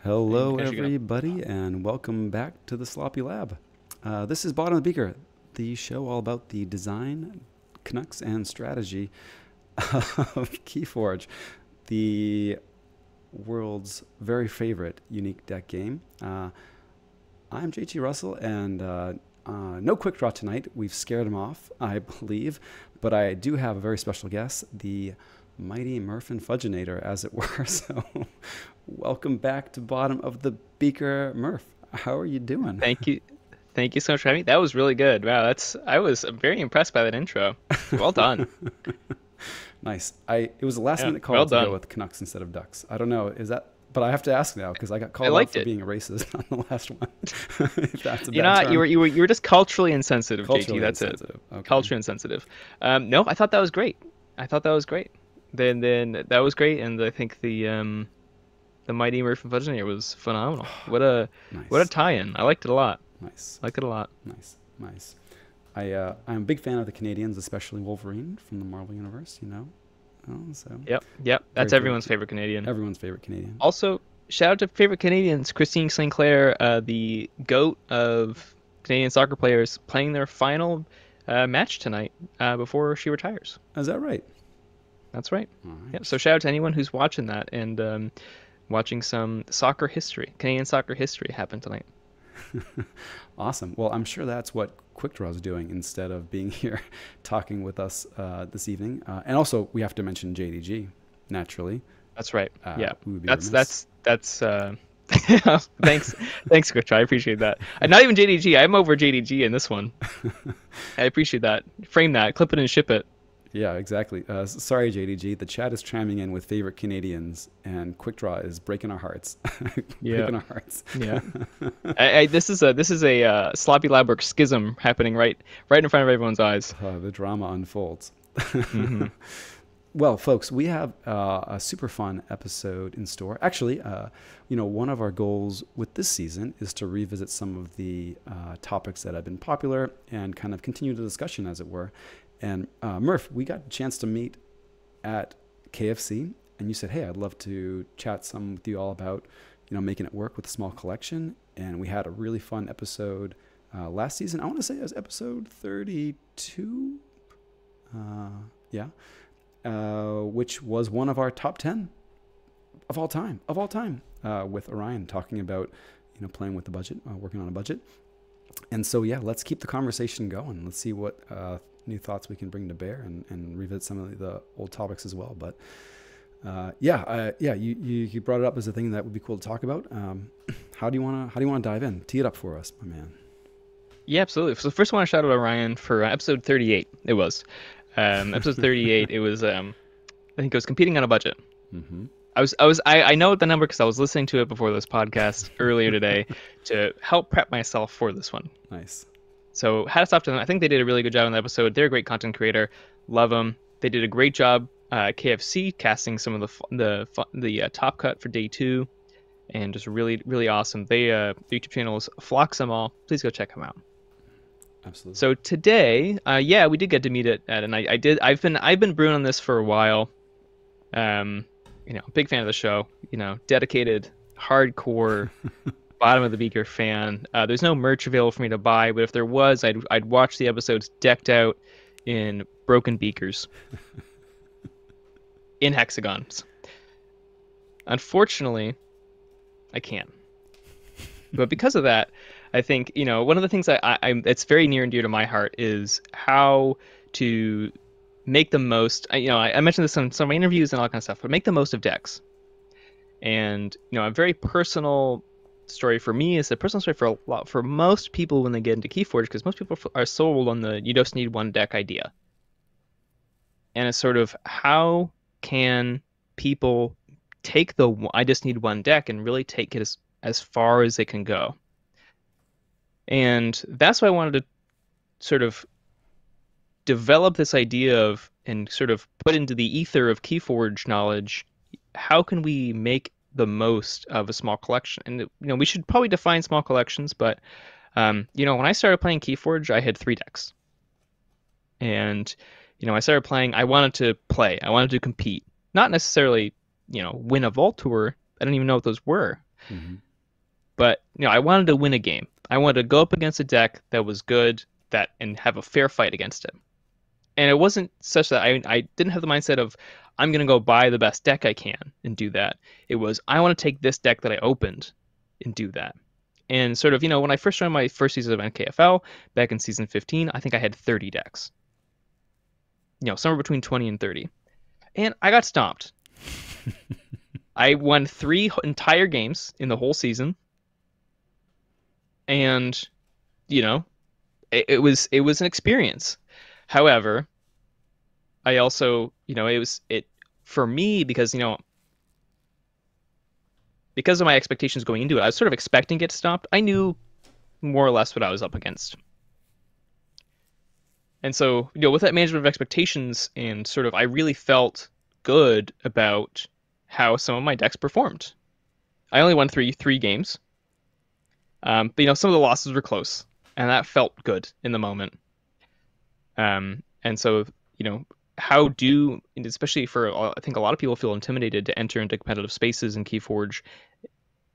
Hello, There she go. everybody, and welcome back to the Sloppy Lab. This is Bottom of the Beaker, the show all about the design, Canucks, and strategy of Keyforge, the world's very favorite unique deck game. I'm JT Russell, and no quick draw tonight. We've scared him off, I believe, but I do have a very special guest, the mighty Murph and Fudgeinator, as it were. So, welcome back to Bottom of the Beaker, Murph. How are you doing? Thank you. Thank you so much for having me. That was really good. Wow, I was very impressed by that intro. Well done. Nice. It was a last Yeah, minute well call to go done. with Canucks instead of Ducks. I don't know, is that? But I have to ask now because I got I called out liked for it. being a racist on the last one. If that's a You bad know, you term. were you were you were just culturally insensitive, JT. Culturally That's it. insensitive. Okay. Culturally insensitive. No, I thought that was great. I thought that was great. Then that was great, and I think the Mighty Murph and Fudgeminator was phenomenal. What a Nice. tie-in. I liked it a lot. Nice. I liked it a lot. Nice. Nice. I'm a big fan of the Canadians, especially Wolverine from the Marvel Universe, you know? So Yep. very That's favorite. everyone's favorite Canadian. Everyone's favorite Canadian. Also, shout out to favorite Canadians, Christine Sinclair, the GOAT of Canadian soccer players, playing their final match tonight before she retires. Is that right? That's right. All Yep. right. So shout out to anyone who's watching that and watching some soccer history, Canadian soccer history happen tonight. Awesome. Well, I'm sure that's what Quick Draw is doing instead of being here talking with us this evening. And also, we have to mention JDG, naturally. That's right. Yeah. We would be That's remiss. that's thanks, Rich. I appreciate that. Not even JDG. I'm over JDG in this one. I appreciate that. Frame that, clip it and ship it. Yeah, exactly. Sorry, JDG. The chat is chiming in with favorite Canadians, and Quick Draw is breaking our hearts. Yeah. Breaking our hearts. Yeah. This is a sloppy lab work schism happening right in front of everyone's eyes. The drama unfolds. Hmm. Well, folks, we have a super fun episode in store. Actually, one of our goals with this season is to revisit some of the topics that have been popular and kind of continue the discussion, as it were. And Murph, we got a chance to meet at KFC, and you said, "Hey, I'd love to chat some with you all about, making it work with a small collection." And we had a really fun episode last season. I want to say it was episode 32. Yeah. Which was one of our top 10 of all time, with Orion talking about, playing with the budget, working on a budget. And so, yeah, let's keep the conversation going. Let's see what new thoughts we can bring to bear and revisit some of the old topics as well. But you brought it up as a thing that would be cool to talk about. How do you want to dive in? Tee it up for us, my man. Yeah, absolutely. So first, I want to shout out Orion for episode 38. It was episode 38. It was I think it was competing on a budget. Mm-hmm. I know the number because I was listening to it before this podcast earlier today to help prep myself for this one. Nice. So hats off to them. I think they did a really good job on the episode. They're a great content creator. Love them. They did a great job. KFC casting some of the top cut for day 2, and just really really awesome. They the YouTube channel is Flocks them all. Please go check them out. Absolutely. So today, we did get to meet at and I did. I've been brewing on this for a while. Big fan of the show. Dedicated, hardcore, bottom of the beaker fan. There's no merch available for me to buy, but if there was, I'd watch the episodes decked out in broken beakers, in hexagons. Unfortunately, I can't. But because of that, I think one of the things it's very near and dear to my heart is how to make the most. I mentioned this in some of my interviews and all that kind of stuff, but make the most of decks. And a very personal story for me is a personal story for most people when they get into Keyforge, because most people are sold on the you just need one deck idea. And it's sort of how can people take the I just need one deck and really take it as far as they can go. And that's why I wanted to sort of develop this idea of and sort of put into the ether of Keyforge knowledge, how can we make the most of a small collection? And we should probably define small collections, but when I started playing Keyforge, I had 3 decks. And I started playing, I wanted to compete. Not necessarily, win a Vault Tour. I didn't even know what those were. Hmm. But I wanted to win a game. I wanted to go up against a deck that was good, and have a fair fight against it. And it wasn't such that I didn't have the mindset of I'm gonna go buy the best deck I can and do that. It was I want to take this deck that I opened and do that. And sort of, when I first joined my first season of NKFL back in season 15, I think I had 30 decks. Somewhere between 20 and 30. And I got stomped. I won 3 entire games in the whole season. And, it was an experience. However, I also, it for me because of my expectations going into it, I was sort of expecting to get stopped. I knew more or less what I was up against. And so, with that management of expectations and sort of, I really felt good about how some of my decks performed. I only won three games, but some of the losses were close, and that felt good in the moment. And so, and especially I think a lot of people feel intimidated to enter into competitive spaces in Keyforge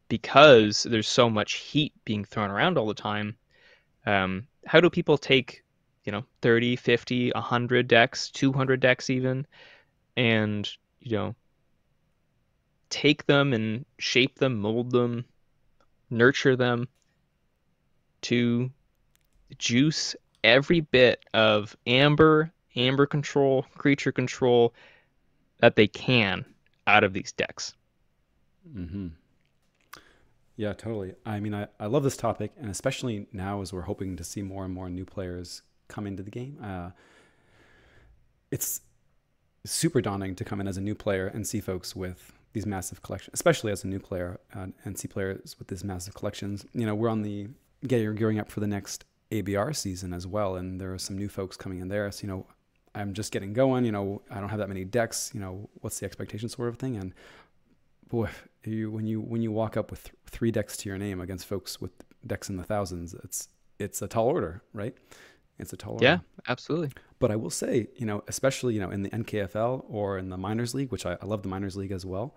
because there's so much heat being thrown around all the time. How do people take, 30, 50, 100 decks, 200 decks even, and, take them and shape them, mold them, nurture them to juice every bit of amber control, creature control that they can out of these decks? Hmm. Yeah, totally. I mean, I love this topic, and especially now as we're hoping to see more and more new players come into the game. It's super daunting to come in as a new player and see folks with these massive collections, especially as a new player, and see players with these massive collections. We're on the gearing up for the next ABR season as well, and there are some new folks coming in there. So, I'm just getting going. I don't have that many decks. What's the expectation sort of thing? And boy, when you walk up with 3 decks to your name against folks with decks in the thousands, it's a tall order, right? It's a tall order. Yeah, absolutely. But I will say, especially, in the NKFL or in the Minors League, which I love the Minors League as well,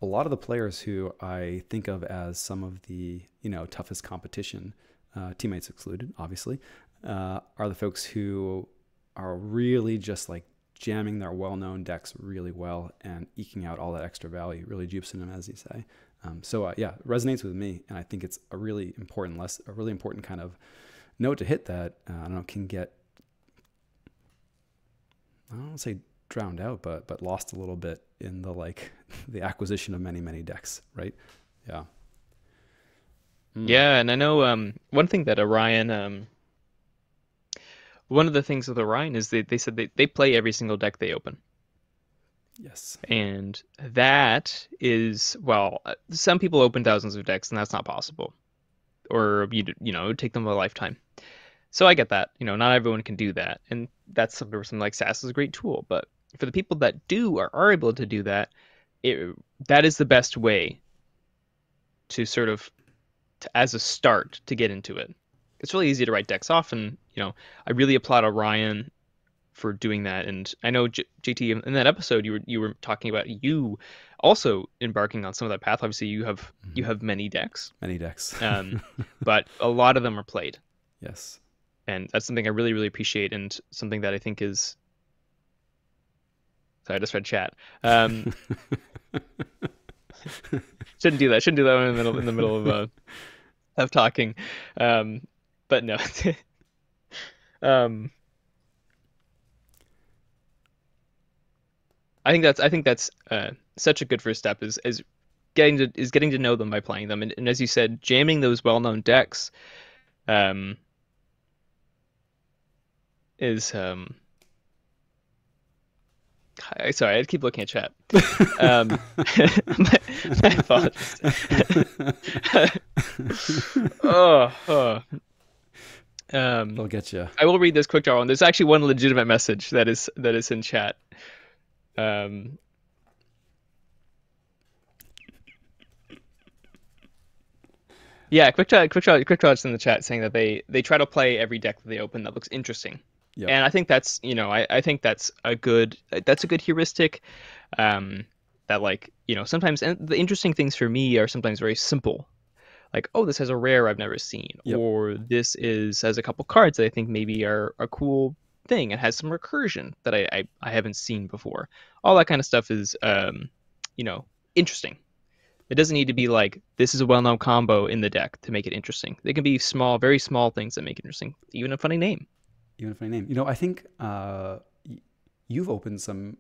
a lot of the players who I think of as some of the, toughest competition, teammates excluded, obviously, are the folks who are really just like jamming their well-known decks really well and eking out all that extra value, really juicing them, as you say. Yeah, it resonates with me, and I think it's a really important kind of note to hit that I don't know, can get, I don't want to say drowned out, but lost a little bit in the acquisition of many decks, right? Yeah. Yeah, and I know one thing that Orion, one of the things with Orion is they said they play every single deck they open. Yes. And that is, well, some people open thousands of decks, and that's not possible. Or, it would take them a lifetime. So I get that. Not everyone can do that. And that's something like SAS is a great tool. But for the people that do or are able to do that, that is the best way to sort of, as a start, to get into it. It's really easy to write decks off, and I really applaud Orion for doing that. And I know JT, in that episode you were talking about you also embarking on some of that path. Obviously you have many decks, but a lot of them are played. Yes. And that's something I really appreciate, and something that I think is, sorry, I just read chat. Shouldn't do that one in the middle of talking. But no. I think that's such a good first step, is getting to know them by playing them, and as you said, jamming those well-known decks is sorry, I keep looking at chat. My apologies. They'll get you. I will read this quick draw one. There's actually one legitimate message that is in chat. Yeah, quick draws in the chat saying that they try to play every deck that they open that looks interesting. And I think that's, I think that's a good heuristic. that like, sometimes, and the interesting things for me are sometimes very simple. Like, oh, this has a rare I've never seen, Yep. or this has a couple cards that I think maybe are a cool thing and has some recursion that I haven't seen before. All that kind of stuff is you know, interesting. It doesn't need to be like this is a well-known combo in the deck to make it interesting. They can be small, very small things that make it interesting. Even a funny name. Even if my name, I think you've opened some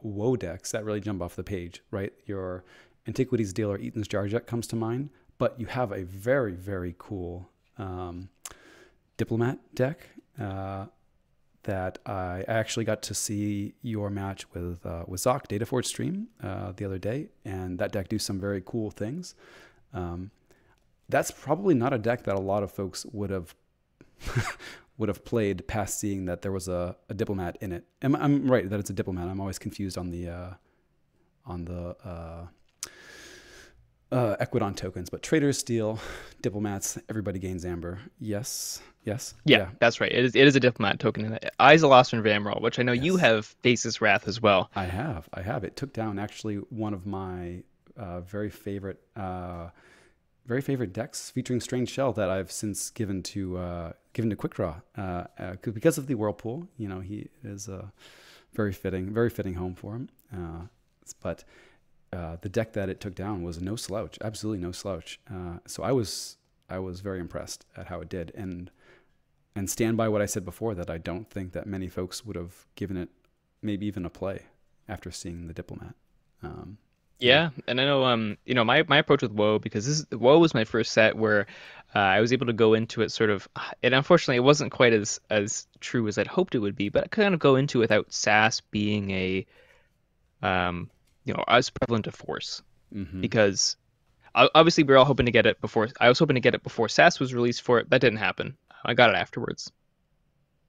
woe decks that really jump off the page, right? Your Antiquities dealer Eaton's Jar Jet comes to mind, but you have a very, very cool Diplomat deck that I actually got to see your match with Zoc Dataforge stream the other day, and that deck do some very cool things. That's probably not a deck that a lot of folks would have played past seeing that there was a diplomat in it. I'm right that it's a diplomat. I'm always confused on the Equidon tokens, but traders steal, diplomats, everybody gains amber. Yes, yes, Yeah, that's right. It is a diplomat token in it. Eyes of Lost in Vamroll, which I know you yes. have Faces Wrath as well. I have. It took down actually one of my very favorite decks featuring Strange Shell that I've since given to Quick Draw because of the Whirlpool. He is a very fitting home for him. But the deck that it took down was no slouch, absolutely no slouch. So I was very impressed at how it did, and stand by what I said before, that I don't think that many folks would have given it maybe even a play after seeing the Diplomat. Yeah, and I know, my approach with WoW, because WoW was my first set where I was able to go into it sort of, and unfortunately it wasn't quite as true as I'd hoped it would be, but I kind of go into it without SAS being as prevalent a force, Mm-hmm. because obviously we were all hoping to get it before. I was hoping to get it before SAS was released for it. That didn't happen. I got it afterwards,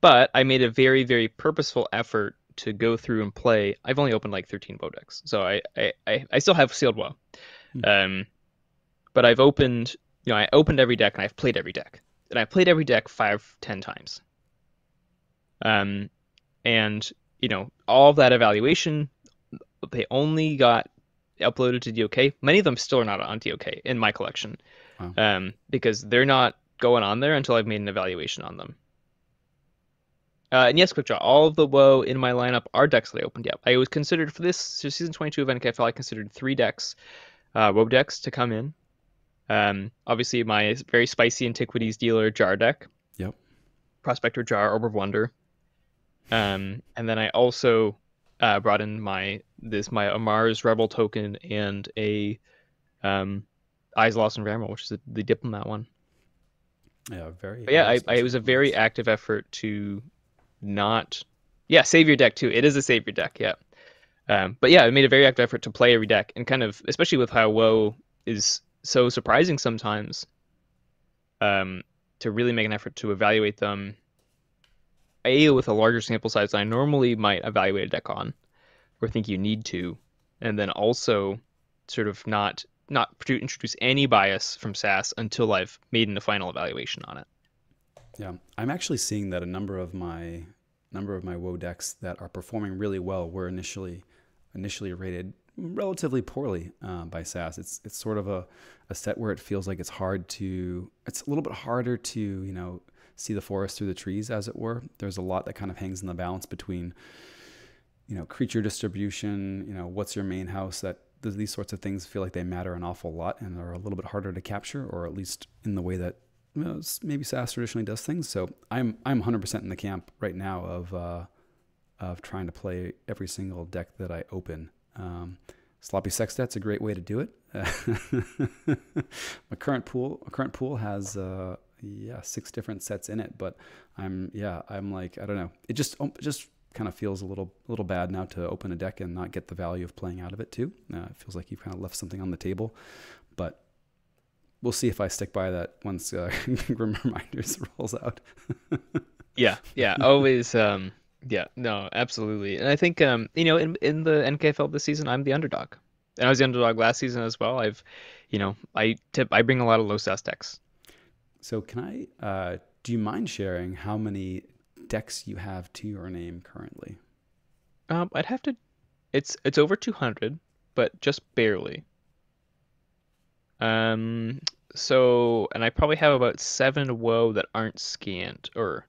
but I made a very, very purposeful effort to go through and play. I've only opened like 13 WoW decks, so I still have sealed WoW. Um, but I opened every deck and I've played every deck, and I've played every deck 5, 10 times. Um, and all of that evaluation, they only got uploaded to DOK. Many of them still are not on DOK in my collection, Wow. because they're not going on there until I've made an evaluation on them. And yes, quick draw. All of the WoW in my lineup are decks that I opened. Yep. I was considered for this season 22 of NKFL. I considered 3 decks, WoW decks, to come in. Obviously, my very spicy Antiquities dealer Jar deck. Yep. Prospector Jar, Orb of Wonder. And then I also brought in my Amar's Rebel token and a Eyes Lost in Ramble, which is the Diplomat one. Yeah. Very. But yeah, Very it special was a very ones. active effort to not, yeah, save your deck too. It is a save your deck, yeah. But yeah, it made a very active effort to play every deck, and kind of, especially with how WoW is so surprising sometimes, to really make an effort to evaluate them. With a larger sample size than I normally might evaluate a deck on, or think you need to, and then also sort of not introduce any bias from SAS until I've made a final evaluation on it. Yeah, I'm actually seeing that a number of my WoW decks that are performing really well were initially rated relatively poorly by SAS. It's sort of a set where it feels like it's a little bit harder to see the forest through the trees, as it were. There's a lot that kind of hangs in the balance between creature distribution, what's your main house. That these sorts of things feel like they matter an awful lot and are a little bit harder to capture, or at least in the way that maybe SAS traditionally does things. So I'm 100% in the camp right now of trying to play every single deck that I open. Sloppy Sextet's a great way to do it. My current pool has 6 different sets in it, but I'm like, I don't know. It just kind of feels a little bad now to open a deck and not get the value of playing out of it too. It feels like you've kind of left something on the table, but we'll see if I stick by that once Grim Reminders rolls out. Yeah, always. Yeah, no, absolutely. And I think, in the NKFL this season, I'm the underdog, and I was the underdog last season as well. I bring a lot of low SAS decks. So can do you mind sharing how many decks you have to your name currently? I'd have to It's over 200, but just barely. Um, and I probably have about 7 woe that aren't scanned, or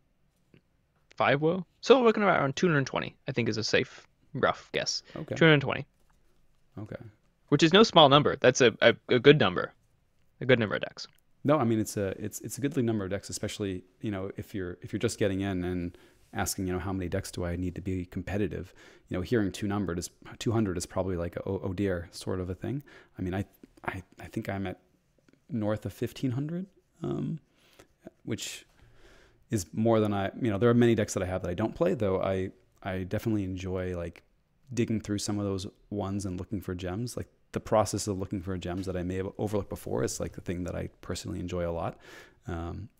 5 woe. So we're looking at around 220, I think is a safe, rough guess. Okay. 220, Okay. which is no small number. That's a good number, a good number of decks. No, I mean it's a goodly number of decks, especially if you're just getting in and asking how many decks do I need to be competitive. Hearing 200 is probably like a, oh dear sort of a thing. I mean I think I'm at north of 1500, which is more than there are many decks that I have that I don't play, though I definitely enjoy like digging through some of those ones and looking for gems. Like the process of looking for gems that I may have overlooked before is like the thing that I personally enjoy a lot.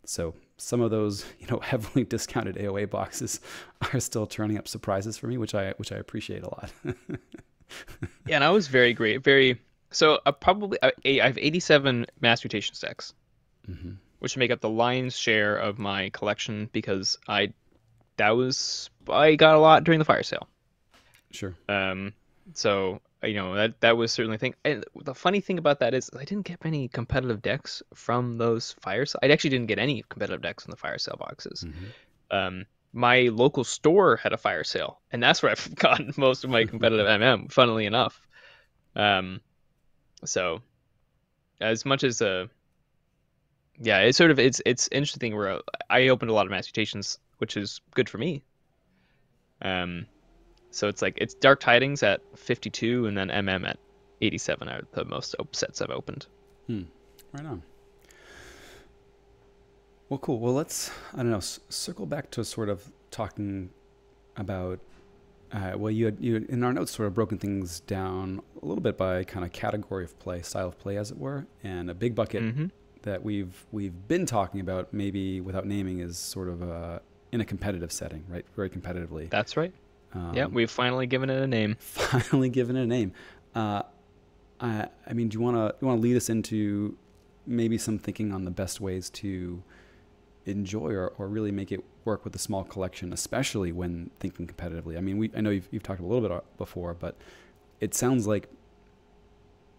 So some of those, heavily discounted AOA boxes are still turning up surprises for me, which I appreciate a lot. Yeah, and I was very great, very. So I have 87 Mass Mutations decks, Hmm. which make up the lion's share of my collection because I got a lot during the fire sale. Sure. Um, so that was certainly a thing. And the funny thing about that is I didn't get many competitive decks from those fire sale. I actually didn't get any competitive decks from the fire sale boxes. My local store had a fire sale, and that's where I've gotten most of my competitive MM, funnily enough. Um, so as much as yeah, it's interesting where I opened a lot of mass mutations, which is good for me. Um, so it's Dark Tidings at 52 and then MM at 87 are the most sets I've opened. Hmm. Right on. Well, cool. Well, let's, I don't know, circle back to sort of talking about, well, you had in our notes sort of broken things down a little bit by kind of category of play, style of play, as it were, and a big bucket Hmm. that we've been talking about, maybe without naming, is sort of in a competitive setting, right? Very competitively. That's right. Yeah, Um, we've finally given it a name. finally given it a name. Uh, I mean, do you want to lead us into maybe some thinking on the best ways to enjoy or really make it work with a small collection, especially when thinking competitively? I mean, I know you've talked a little bit before, but it sounds like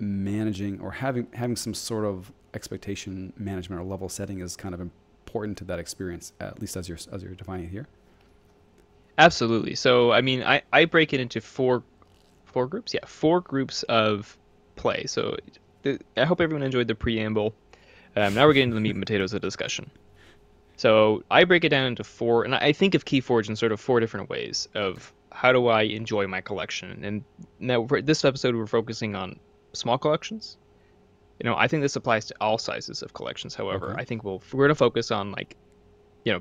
managing or having some sort of expectation management or level setting is kind of important to that experience, at least as you're defining it here. Absolutely. So I mean, I break it into four groups. Yeah, four groups of play. So I hope everyone enjoyed the preamble. Now we're getting to the meat and potatoes of the discussion. So I break it down into four, and I think of Keyforge in sort of four different ways of how do I enjoy my collection. And now for this episode, we're focusing on small collections. I think this applies to all sizes of collections. However, Okay. I think we're going to focus on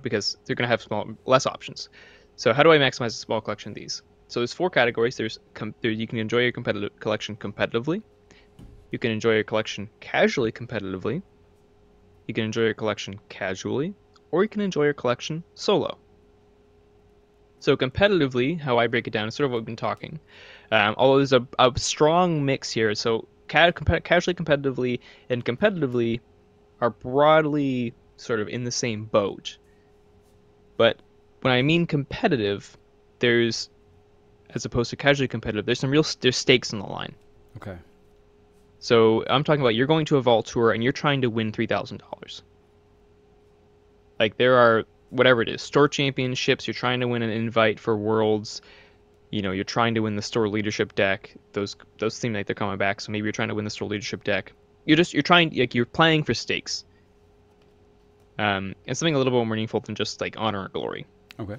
because they're going to have less options. So how do I maximize a small collection of these? So there's four categories. You can enjoy your competitive collection competitively. You can enjoy your collection casually competitively. You can enjoy your collection casually, or you can enjoy your collection solo. So competitively, how I break it down is sort of what we've been talking. Although there's a strong mix here. So casually competitively and competitively are broadly sort of in the same boat. But when I mean competitive, there's, as opposed to casually competitive, there's stakes on the line. Okay. So I'm talking about you're going to a vault tour and you're trying to win $3,000. Like there are whatever it is, store championships. You're trying to win an invite for worlds. You're trying to win the store leadership deck. Those seem like they're coming back. So maybe you're trying to win the store leadership deck. You're playing for stakes. And something a little bit more meaningful than just like honor and glory. Okay.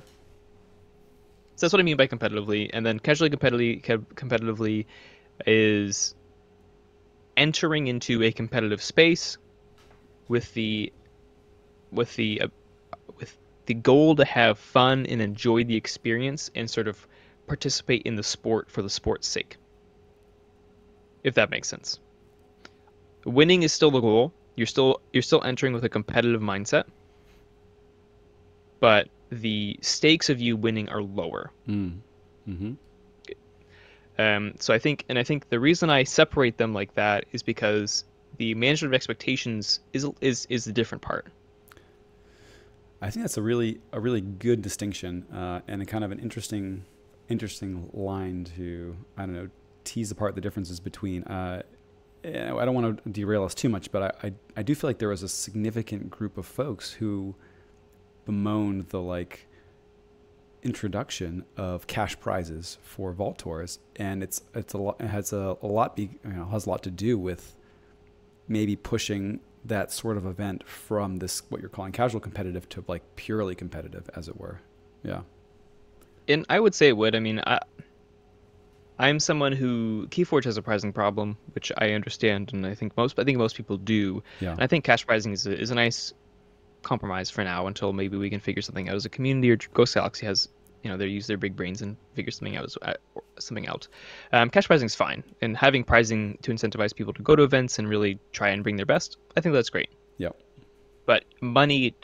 So that's what I mean by competitively. And then casually competitively is entering into a competitive space with the with the uh, with the goal to have fun and enjoy the experience and sort of participate in the sport for the sport's sake. If that makes sense. Winning is still the goal. You're still entering with a competitive mindset, but the stakes of you winning are lower. Mm. Mm-hmm. So I think the reason I separate them like that is because the management of expectations is the different part. I think that's a really good distinction, and a kind of an interesting interesting line to, I don't know, tease apart the differences between. I don't want to derail us too much, but I do feel like there was a significant group of folks who bemoaned the like introduction of cash prizes for vault tours, and it's a lot. It has a lot has a lot to do with maybe pushing that sort of event from this what you're calling casual competitive to like purely competitive, as it were. Yeah. And I would say it would. I mean, I'm someone who Keyforge has a pricing problem, which I understand, and I think most people do. Yeah. And I think cash pricing is a nice compromise for now until maybe we can figure something out as a community, or Ghost Galaxy has, they use their big brains and figure something out. Cash pricing is fine, and having pricing to incentivize people to go to events and really try and bring their best, I think that's great. Yeah. But money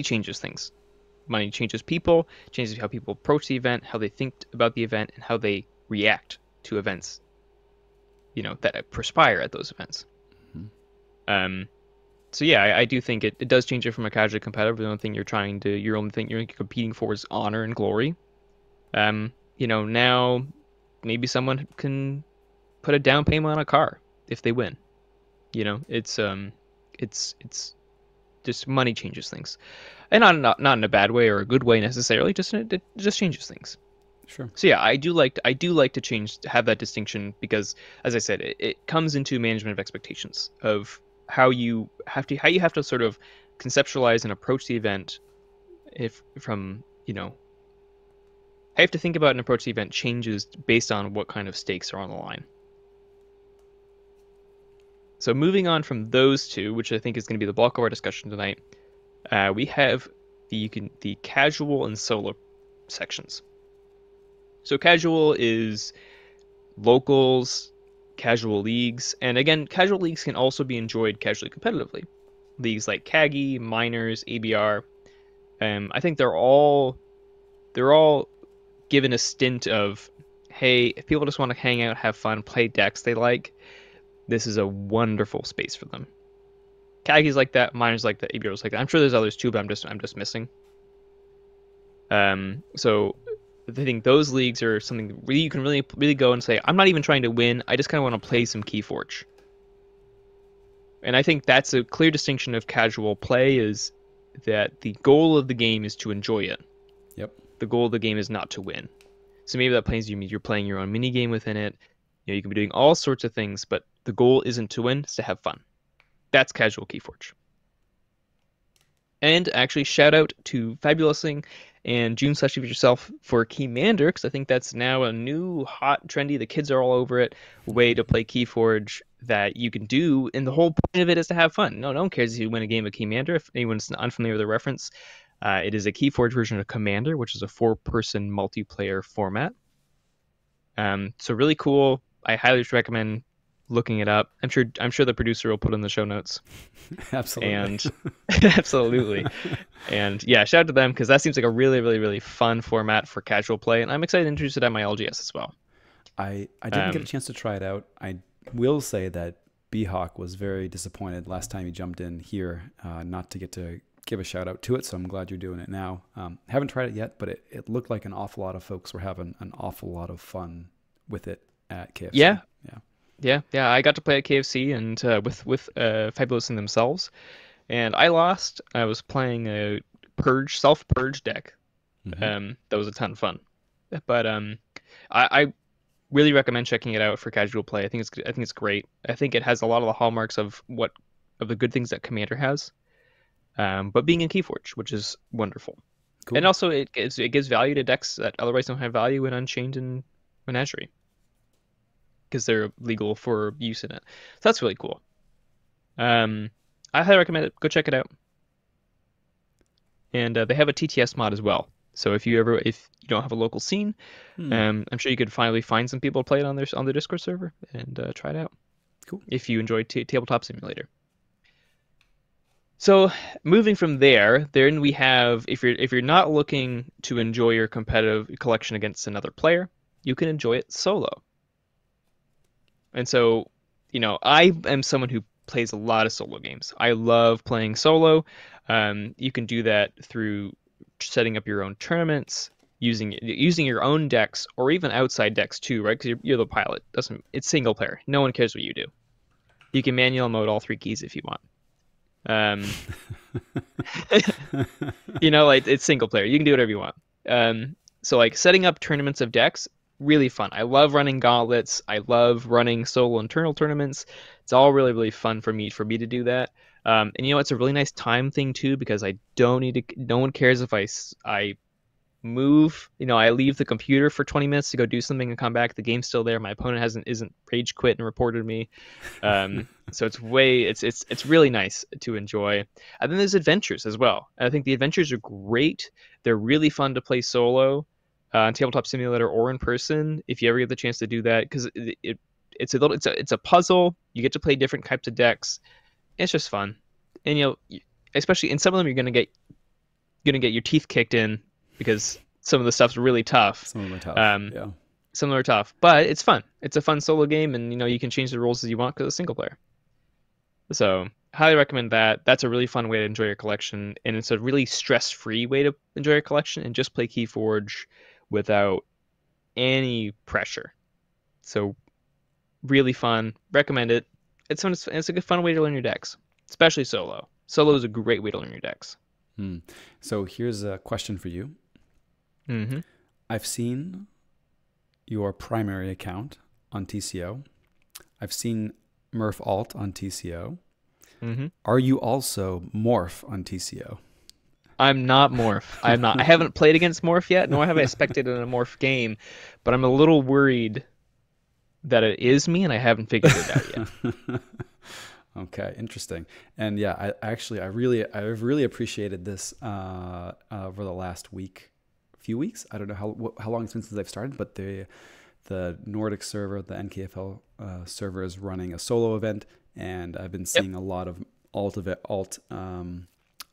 changes things. Money changes people, changes how people approach the event, how they think about the event, and how they react to events, that perspire at those events. Mm-hmm. So yeah, I do think it does change it from a casually competitive. The only thing you're competing for is honor and glory. Now maybe someone can put a down payment on a car if they win. It's just money changes things, and not in a bad way or a good way necessarily. It just changes things. Sure. So yeah, I do like to have that distinction because, as I said, it comes into management of expectations of how you have to sort of conceptualize and approach the event. How you have to think about and approach the event changes based on what kind of stakes are on the line. So moving on from those two, which I think is going to be the bulk of our discussion tonight, we have the casual and solo sections. So casual is locals, casual leagues, and again, casual leagues can also be enjoyed casually competitively. Leagues like CAGI, Miners, ABR, I think they're all given a stint of, hey, if people just want to hang out, have fun, play decks they like, this is a wonderful space for them. CAGI's like that, Miners like that, ABR's like that. I'm sure there's others too, but I'm just missing. So I think those leagues are something where you can really go and say, I'm not even trying to win, I just kind of want to play some Keyforge. And I think that's a clear distinction of casual play, is that the goal of the game is to enjoy it. Yep. The goal of the game is not to win. So maybe that plays you're playing your own mini game within it. You can be doing all sorts of things, but the goal isn't to win, it's to have fun. That's casual Keyforge. And actually, shout out to Fabulousing and June / yourself for Keymander, because I think that's now a new, hot, trendy, the kids are all over it, way to play Keyforge that you can do, and the whole point of it is to have fun. No one cares if you win a game of Keymander. If anyone's unfamiliar with the reference, it is a Keyforge version of Commander, which is a 4-person multiplayer format. So really cool. I highly recommend looking it up. I'm sure the producer will put in the show notes. Absolutely. And absolutely. And yeah, shout out to them, because that seems like a really, really, really fun format for casual play, and I'm excited to introduce it at my LGS as well. I didn't get a chance to try it out. I will say that B-Hawk was very disappointed last time he jumped in here, not to get to give a shout out to it, so I'm glad you're doing it now. Haven't tried it yet, but it looked like an awful lot of folks were having an awful lot of fun with it at KFC. Yeah. I got to play at KFC and with Fabulousing themselves, and I lost. I was playing a self-purge deck. Mm-hmm. That was a ton of fun, but I really recommend checking it out for casual play. I think it's great. I think it has a lot of the hallmarks of the good things that Commander has, but being in Keyforge, which is wonderful. Cool. And also it gives value to decks that otherwise don't have value in Unchained and Menagerie, because they're legal for use in it. So that's really cool. I highly recommend it. Go check it out. And they have a TTS mod as well. So if you don't have a local scene, I'm sure you could finally find some people to play it on their Discord server and try it out. Cool. If you enjoy Tabletop Simulator. So moving from there, then we have, if you're not looking to enjoy your competitive collection against another player, you can enjoy it solo. And so, I am someone who plays a lot of solo games. I love playing solo. You can do that through setting up your own tournaments. using your own decks or even outside decks too, right? Because you're the pilot. Doesn't It's single player. No one cares what you do. You can manual mode all 3 keys if you want. Like it's single player. You can do whatever you want. So like setting up tournaments of decks, really fun. I love running gauntlets. I love running solo internal tournaments. It's all really, really fun for me to do that. And it's a really nice time thing too, because I don't need to. No one cares if I move. I leave the computer for 20 minutes to go do something and come back. The game's still there. My opponent isn't rage quit and reported me. So it's really nice to enjoy. And then there's adventures as well. I think the adventures are great. They're really fun to play solo on Tabletop Simulator or in person if you ever get the chance to do that, because it's a puzzle. You get to play different types of decks. It's just fun, and especially in some of them, you're gonna get your teeth kicked in because some of the stuff's really tough. Some of them are tough. Yeah. Some of them are tough, but it's fun. It's a fun solo game, and you can change the rules as you want because it's single player. So highly recommend that. That's a really fun way to enjoy your collection, and it's a really stress-free way to enjoy your collection and just play Keyforge without any pressure. So really fun. Recommend it. It's a good fun way to learn your decks, especially solo. Solo is a great way to learn your decks. So here's a question for you. Mm-hmm. I've seen your primary account on TCO. I've seen Murph Alt on TCO. Mm-hmm. Are you also Morph on TCO? I'm not Morph. I'm not. I haven't played against Morph yet, nor have I spectated in a Morph game, but I'm a little worried that it is me, and I haven't figured it out yet. Okay, interesting. And yeah, I really appreciated this over the last few weeks. I don't know how long it's been since I've started, but the Nordic server, the NKFL server, is running a solo event, and I've been seeing a lot of alt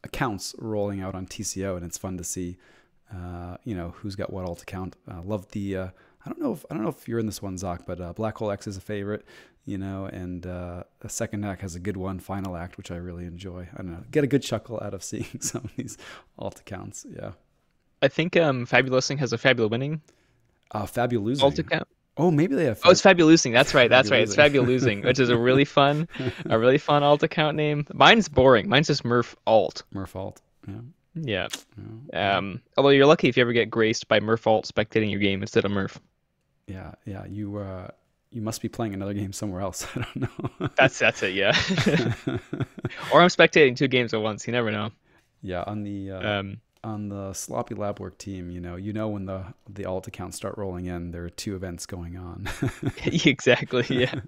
accounts rolling out on TCO, and it's fun to see who's got what alt account. Love the I don't know if you're in this one, Zach, but Black Hole X is a favorite, and a second act has a good one, Final Act, which I really enjoy. I don't know, get a good chuckle out of seeing some of these alt accounts. Yeah, I think Fabulousing has a Fabulowinning Fabulosing alt account. Oh, maybe they have. It's Fabuloosing. That's right. It's Fabulosing, which is a really fun alt account name. Mine's boring. Mine's just Murph Alt. Murph Alt. Yeah. Although you're lucky if you ever get graced by Murph Alt spectating your game instead of Murph. Yeah. You must be playing another game somewhere else. I don't know. That's it. Yeah. Or I'm spectating 2 games at once. You never know. Yeah. On the Sloppy Lab Work team, when the alt accounts start rolling in, there are 2 events going on. Exactly. Yeah.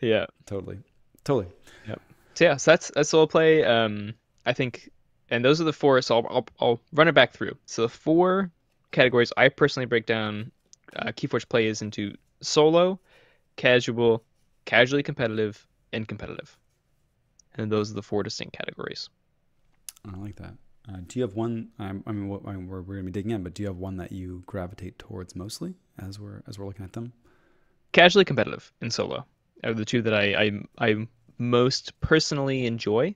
Yeah. Totally. Yep. So that's solo play. I think, and those are the 4. So I'll run it back through. So the 4 categories I personally break down Keyforge play is into solo, casual, casually competitive, and competitive. And those are the 4 distinct categories. I like that. Do you have one? We're going to be digging in, but do you have one that you gravitate towards mostly as we're looking at them? Casually competitive and solo are the 2 that I most personally enjoy.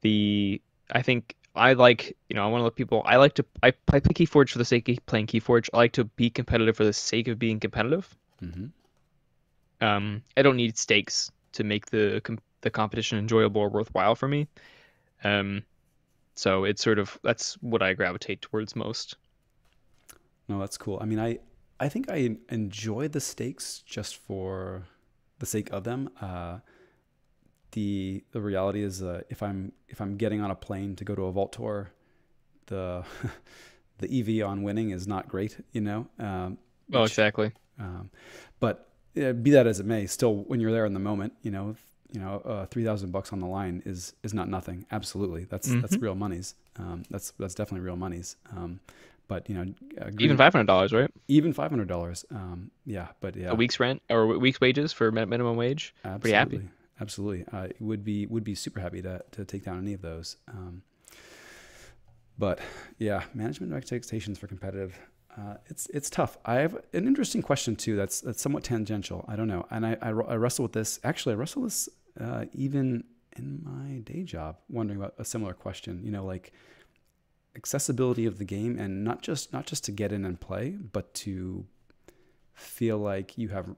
I think I like, I want to let people. I play Keyforge for the sake of playing Keyforge. I like to be competitive for the sake of being competitive. Mm-hmm. I don't need stakes to make the competition enjoyable or worthwhile for me. So it's that's what I gravitate towards most. No, that's cool. I mean, I think I enjoy the stakes just for the sake of them. The reality is, if I'm getting on a plane to go to a vault tour, the EV on winning is not great, Exactly. But be that as it may, still when you're there in the moment, $3,000 on the line is not nothing. Absolutely, that's real monies. That's definitely real monies. But even $500, right? Even $500. Yeah, but yeah, a week's rent or a week's wages for minimum wage. Absolutely. Pretty happy. Absolutely, would be super happy to take down any of those. But yeah, management expectations for competitive. It's tough. I have an interesting question too. That's somewhat tangential. I don't know, and I wrestle with this. Actually, I wrestle this even in my day job, wondering about a similar question. accessibility of the game, and not just to get in and play, but to feel like you have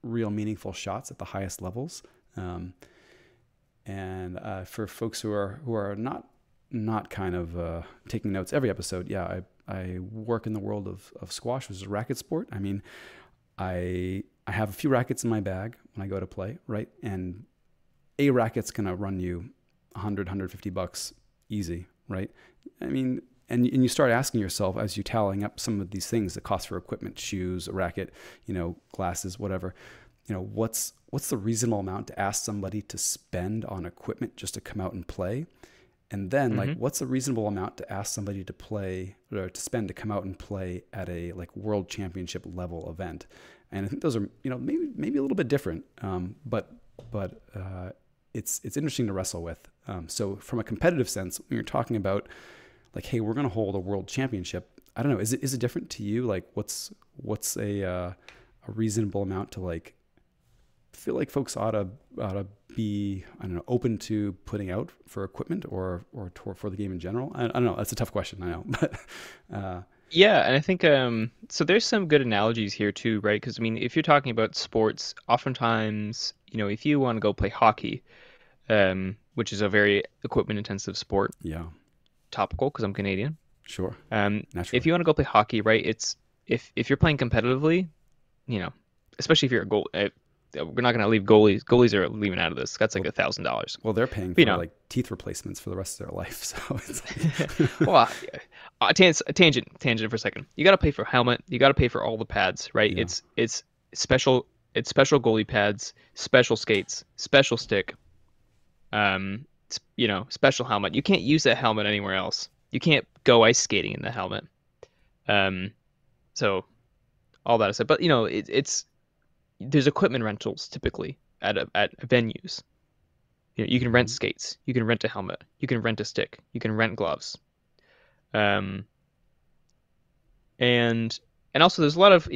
real meaningful shots at the highest levels. And for folks who are not kind of taking notes every episode, yeah, I work in the world of squash, which is a racket sport. I mean, I have a few rackets in my bag when I go to play, right? And a racket's gonna run you $100-$150 easy, right? I mean, and you start asking yourself as you tallying up some of these things, the cost for equipment, shoes, a racket, glasses, whatever, what's the reasonable amount to ask somebody to spend on equipment just to come out and play? And then like, what's a reasonable amount to ask somebody to play or to spend to come out and play at a like world championship level event? And I think those are, maybe a little bit different. But it's interesting to wrestle with. So from a competitive sense, when you're talking about like, hey, we're going to hold a world championship, I don't know, is it different to you? Like what's a reasonable amount to like feel like folks ought to be, I don't know, open to putting out for equipment or for the game in general? I don't know. That's a tough question, I know, but Yeah, and I think so there's some good analogies here too, right? Because I mean, if you're talking about sports, oftentimes, if you want to go play hockey, which is a very equipment intensive sport, yeah, topical because I'm Canadian. sure, If naturally, you want to go play hockey, right, it's if you're playing competitively, especially if you're a goal, we're not going to leave goalies. Goalies are leaving out of this. That's like $1,000. well, they're paying for like teeth replacements for the rest of their life, so it's like well, tangent for a second. You got to pay for helmet. You got to pay for all the pads, right? yeah. It's special. It's special goalie pads, special skates, special stick. Special helmet. You can't use that helmet anywhere else. You can't go ice skating in the helmet. So all that aside, but it's there's equipment rentals typically at venues. You can rent skates, you can rent a helmet, you can rent a stick, you can rent gloves, and also there's a lot of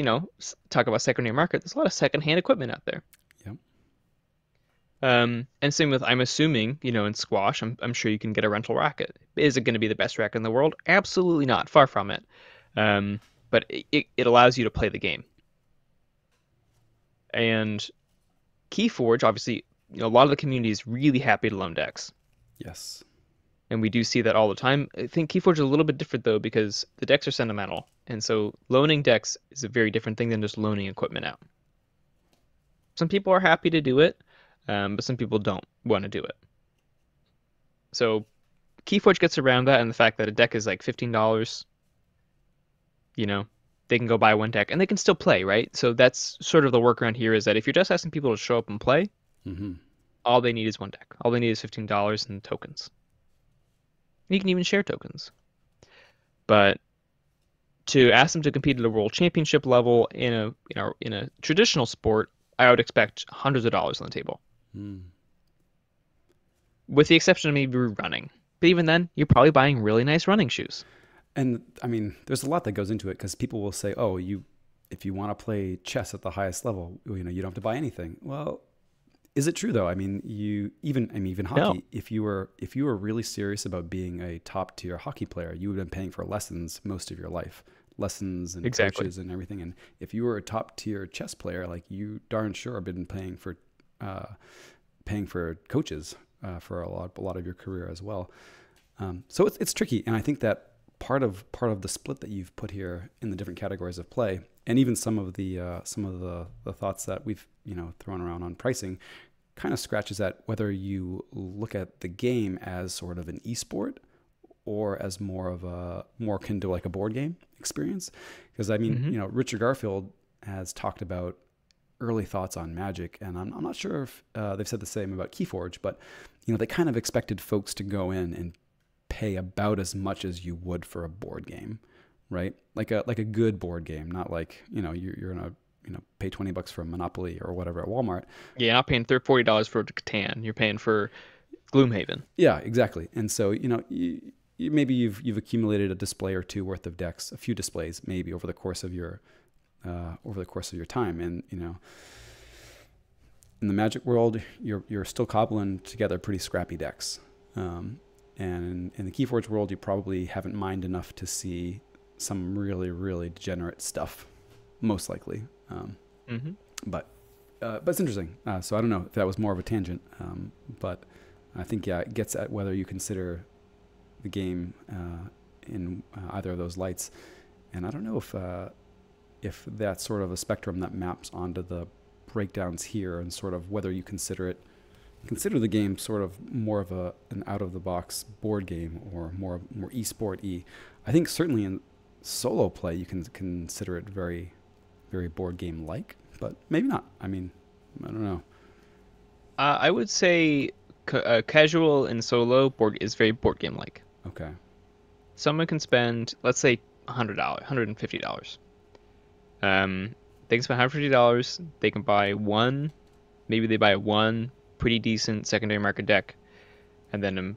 talk about secondary market. There's a lot of secondhand equipment out there. Yeah. And same with, I'm assuming, in squash, I'm sure you can get a rental racket. Is it going to be the best racket in the world? Absolutely not. Far from it. But it allows you to play the game. And Keyforge, obviously, a lot of the community is really happy to loan decks. Yes. And we do see that all the time. I think Keyforge is a little bit different, though, because the decks are sentimental. And so loaning decks is a very different thing than just loaning equipment out. Some people are happy to do it, but some people don't want to do it. So Keyforge gets around that, and the fact that a deck is like $15, they can go buy one deck and they can still play, right? So that's sort of the workaround here, is that if you're just asking people to show up and play, all they need is one deck. All they need is $15 in tokens. You can even share tokens. But to ask them to compete at a world championship level in a traditional sport, I would expect hundreds of dollars on the table. With the exception of maybe running. But even then, you're probably buying really nice running shoes. And I mean, there's a lot that goes into it, because people will say, "Oh, if you want to play chess at the highest level, you don't have to buy anything." Well, is it true though? I mean, even hockey. No. If you were really serious about being a top tier hockey player, you would have been paying for lessons most of your life, lessons and coaches and everything. And if you were a top tier chess player, like, you darn sure have been paying for coaches for a lot of your career as well. So it's tricky, and I think that part of the split that you've put here in the different categories of play, and even some of the thoughts that we've thrown around on pricing, kind of scratches at whether you look at the game as sort of an esport or as more akin to like a board game experience. Because I mean, Richard Garfield has talked about early thoughts on Magic, and I'm not sure if they've said the same about Keyforge, but they kind of expected folks to go in and pay about as much as you would for a board game, right? Like a good board game, not like you're gonna pay $20 for a Monopoly or whatever at Walmart. Yeah, you're not paying $40 for Catan. You're paying for Gloomhaven. Yeah, exactly. And so maybe you've accumulated a display or two worth of decks, a few displays maybe over the course of your time, and in the Magic world, you're still cobbling together pretty scrappy decks. And in the Keyforge world, you probably haven't mined enough to see some really, really degenerate stuff, most likely. Mm-hmm. But it's interesting. So I don't know if that was more of a tangent, but I think, yeah, it gets at whether you consider the game in either of those lights. And I don't know if that's sort of a spectrum that maps onto the breakdowns here, and sort of whether you consider the game sort of more of an out of the box board game, or more esport-y. I think certainly in solo play you can consider it very, very board game like, but maybe not. I mean, I don't know. I would say casual and solo board is very board game like. Okay. Someone can spend, let's say, $100, $150. They can spend $150. They can buy one, maybe they buy one pretty decent secondary market deck, and then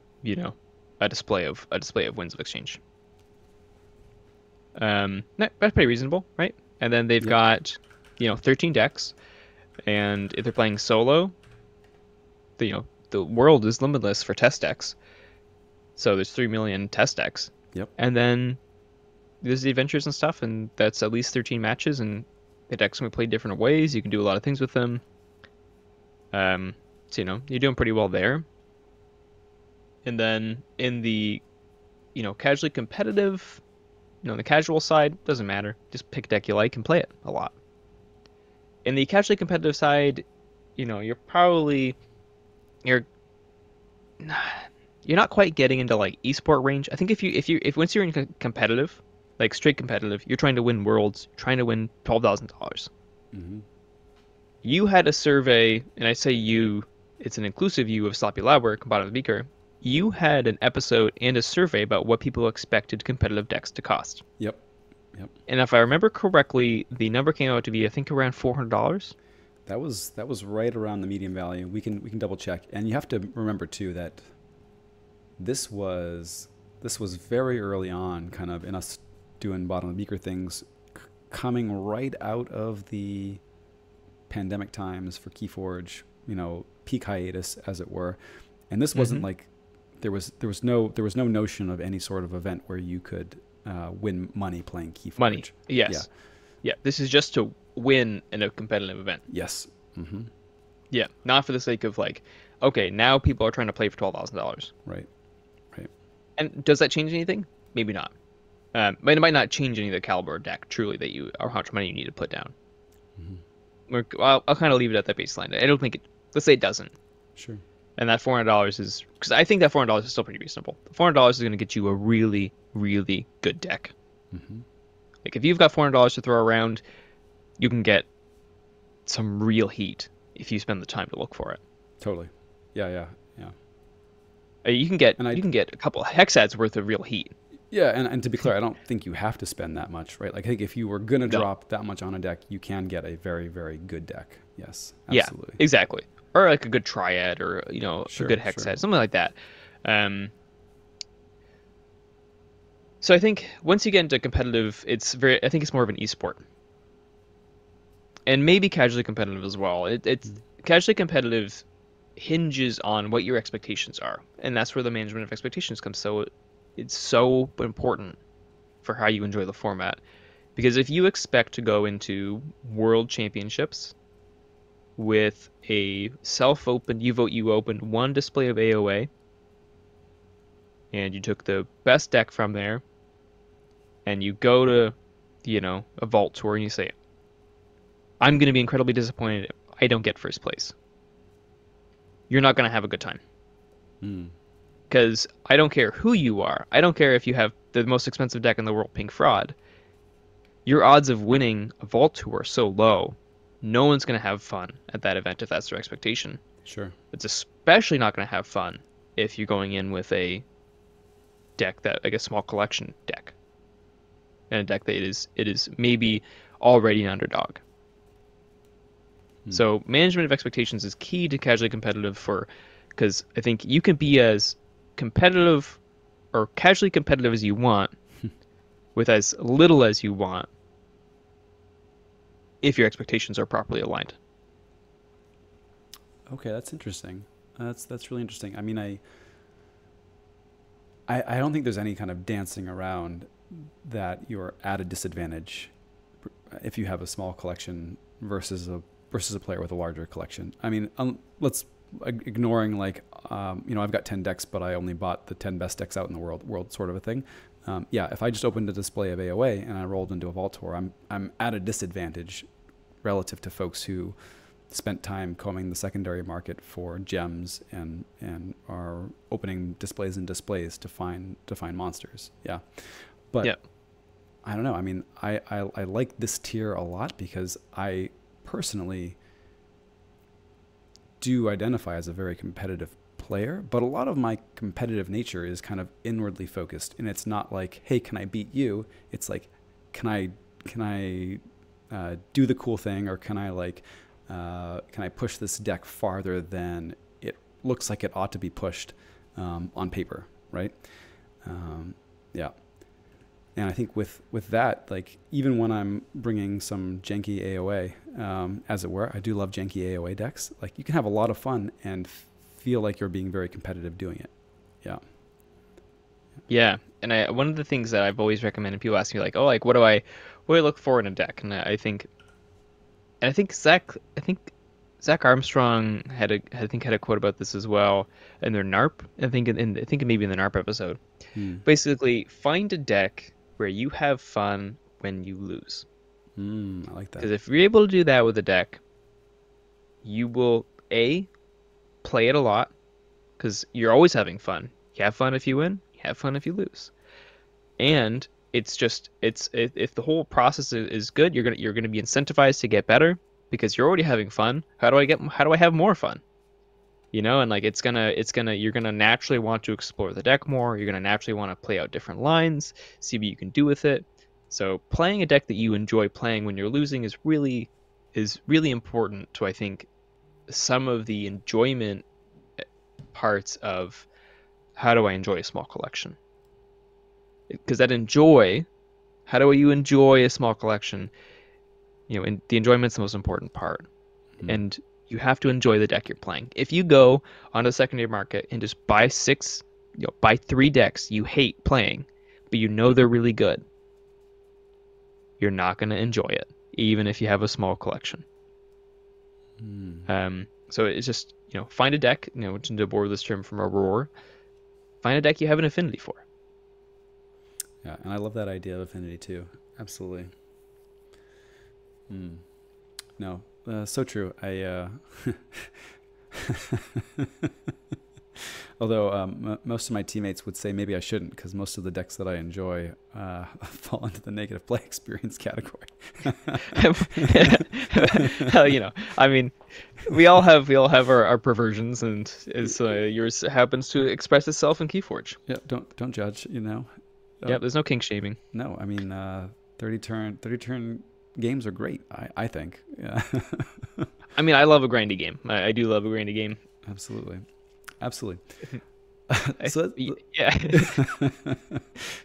a display of Winds of Exchange. That's pretty reasonable, right? And then they've got 13 decks, and if they're playing solo, the world is limitless for test decks. So there's 3 million test decks. Yep. And then there's the adventures and stuff, and that's at least 13 matches, and the decks can be played different ways. You can do a lot of things with them. So you're doing pretty well there. And then in the casually competitive, the casual side, doesn't matter. Just pick a deck you like and play it a lot. In the casually competitive side, you're not quite getting into like esport range. I think if once you're in competitive, like straight competitive, you're trying to win worlds, trying to win $12,000. Mm-hmm. You had a survey, and I say you, it's an inclusive you of Sloppy Labware combined with Beaker. You had an episode and a survey about what people expected competitive decks to cost. Yep. And if I remember correctly, the number came out to be, I think, around $400. That was right around the medium value. We can double check, and you have to remember too that this was very early on, kind of in us doing bottom of the Beaker things, coming right out of the pandemic times for Keyforge, peak hiatus as it were. And this wasn't like there was no notion of any sort of event where you could win money playing Keyforge. Money, yes, yeah. This is just to win in a competitive event. Yes. Mm-hmm. Yeah, not for the sake of like, okay, now people are trying to play for $12,000. Right. And does that change anything? Maybe not. But it might not change any of the caliber of deck truly that you, or how much money you need to put down. Mm-hmm. I'll kind of leave it at that baseline. I don't think it. Let's say it doesn't. Sure. And that $400 is, because I think that $400 is still pretty reasonable. The $400 is going to get you a really, really good deck. Mm-hmm. Like if you've got $400 to throw around, you can get some real heat if you spend the time to look for it. Totally. Yeah. You can get a couple of hexads worth of real heat. Yeah, and to be clear, I don't think you have to spend that much, right? Like I think if you were gonna drop that much on a deck, you can get a very, very good deck. Yes, absolutely. Yeah, exactly. Or like a good triad, or a good hexad, something like that. So I think once you get into competitive, I think it's more of an esport, and maybe casually competitive as well. It's casually competitive hinges on what your expectations are, and that's where the management of expectations comes. So it's so important for how you enjoy the format, because if you expect to go into world championships with a self-opened, you vote, you opened one display of AOA, and you took the best deck from there, and you go to a vault tour and you say, I'm going to be incredibly disappointed if I don't get first place, you're not going to have a good time. Because I don't care who you are. I don't care if you have the most expensive deck in the world, Pink Fraud. Your odds of winning a vault tour are so low, no one's going to have fun at that event if that's their expectation. Sure. It's especially not going to have fun if you're going in with a deck that, like a small collection deck, and a deck that it is maybe already an underdog. So management of expectations is key to casually competitive, because I think you can be as competitive or casually competitive as you want with as little as you want if your expectations are properly aligned. Okay, that's interesting. That's really interesting. I mean, I don't think there's any kind of dancing around that you're at a disadvantage if you have a small collection versus a player with a larger collection. I mean, let's ignoring like I've got 10 decks, but I only bought the 10 best decks out in the world sort of a thing. Yeah, if I just opened a display of AOA and I rolled into a Vault Tour, I'm at a disadvantage relative to folks who spent time combing the secondary market for gems and are opening displays and displays to find monsters. Yeah, but Yeah. I don't know. I mean, I like this tier a lot because I personally do identify as a very competitive player, but a lot of my competitive nature is kind of inwardly focused, and it's not like, hey, can I beat you? It's like, can I do the cool thing, or can I push this deck farther than it looks like it ought to be pushed on paper, right? Yeah. And I think with that, like, even when I'm bringing some janky AOA, as it were, I do love janky AOA decks. Like, you can have a lot of fun and feel like you're being very competitive doing it. Yeah. Yeah, and one of the things that I've always recommended, people ask me like, oh, like what do I look for in a deck? And I think Zach Armstrong had a quote about this as well in their NARP. I think maybe in the NARP episode. Basically, find a deck where you have fun when you lose. I like that. Because if you're able to do that with a deck, you will play it a lot because you're always having fun. You have fun if you win. You have fun if you lose. And if the whole process is good, you're gonna be incentivized to get better because you're already having fun. How do I have more fun? And like you're gonna naturally want to explore the deck more. You're gonna naturally want to play out different lines, see what you can do with it. So playing a deck that you enjoy playing when you're losing is really important to, I think, some of the enjoyment parts of how do I enjoy a small collection. Because how do you enjoy a small collection? And the enjoyment's the most important part. And you have to enjoy the deck you're playing. If you go on the secondary market and just buy buy 3 decks you hate playing, but they're really good, you're not going to enjoy it, even if you have a small collection. So it's just, find a deck, to borrow this term from Aurora, find a deck you have an affinity for. Yeah, and I love that idea of affinity too. Absolutely. No, so true. Although most of my teammates would say maybe I shouldn't, because most of the decks that I enjoy fall into the negative play experience category. I mean, we all have our perversions, and yours happens to express itself in Keyforge. Yeah, don't judge. Yeah, there's no kink shaming. No, I mean 30 turn games are great. I think. Yeah. I mean, I love a grindy game. I do love a grindy game. Absolutely. Yeah.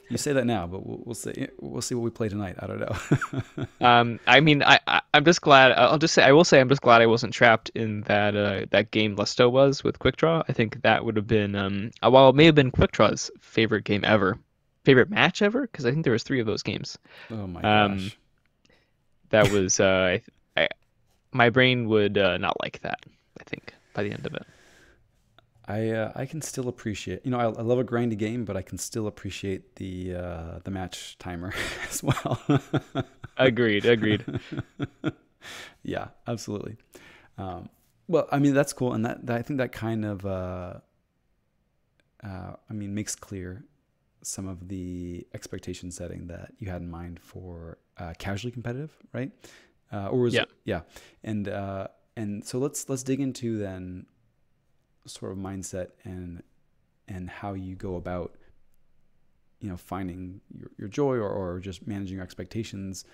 You say that now, but we'll see what we play tonight. I don't know. I mean, I'm just glad. I will say I'm just glad I wasn't trapped in that game Lusto was with Quick Draw. I think that would have been while it may have been Quick Draw's favorite game ever, favorite match ever, because I think there was 3 of those games. Oh my gosh. That was my brain would not like that, I think, by the end of it. I can still appreciate, I love a grindy game, but I can still appreciate the match timer as well. Agreed. Yeah, absolutely. Well, I mean, that's cool. And that I think that kind of, makes clear some of the expectation setting that you had in mind for casually competitive, right? Or was it? Yeah. And so let's dig into then sort of mindset and how you go about finding your joy or just managing your expectations,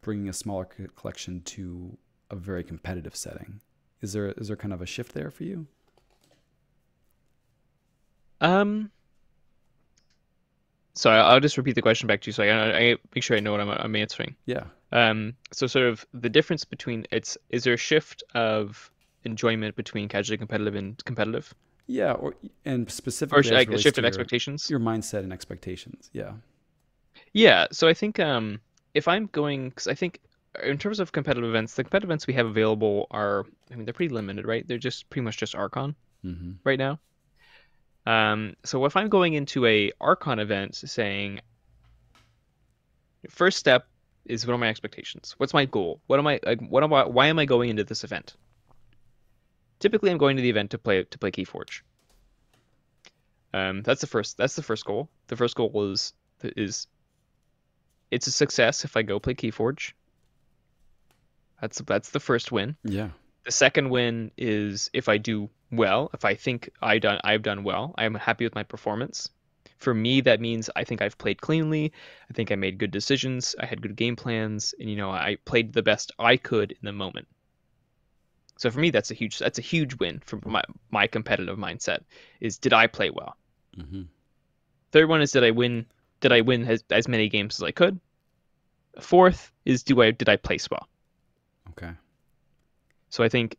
bringing a smaller collection to a very competitive setting. Is there kind of a shift there for you? So I'll just repeat the question back to you so I make sure I know what I'm answering. Yeah. So sort of the difference between is there a shift of enjoyment between casually competitive and competitive? Yeah, and or specifically as it a relates shift to of expectations. your mindset and expectations. Yeah. Yeah, so I think if I'm going, because I think in terms of competitive events, the competitive events we have available are, I mean, they're pretty limited, right? They're just pretty much just Archon Mm-hmm. right now. So if I'm going into a Archon event saying, first step is what are my expectations? What's my goal? What am I like, what am I why am I going into this event? Typically I'm going to the event to play Keyforge. That's the first goal. The first goal is it's a success if I go play Keyforge. That's the first win. Yeah. The second win is if I do well, if I think I've done well, I'm happy with my performance. For me, that means I think I've played cleanly. I think I made good decisions. I had good game plans, and I played the best I could in the moment. So for me, that's a huge win for my competitive mindset. Is did I play well? Mm-hmm. Third one is did I win? Did I win as many games as I could? Fourth is did I place well? Okay. So I think,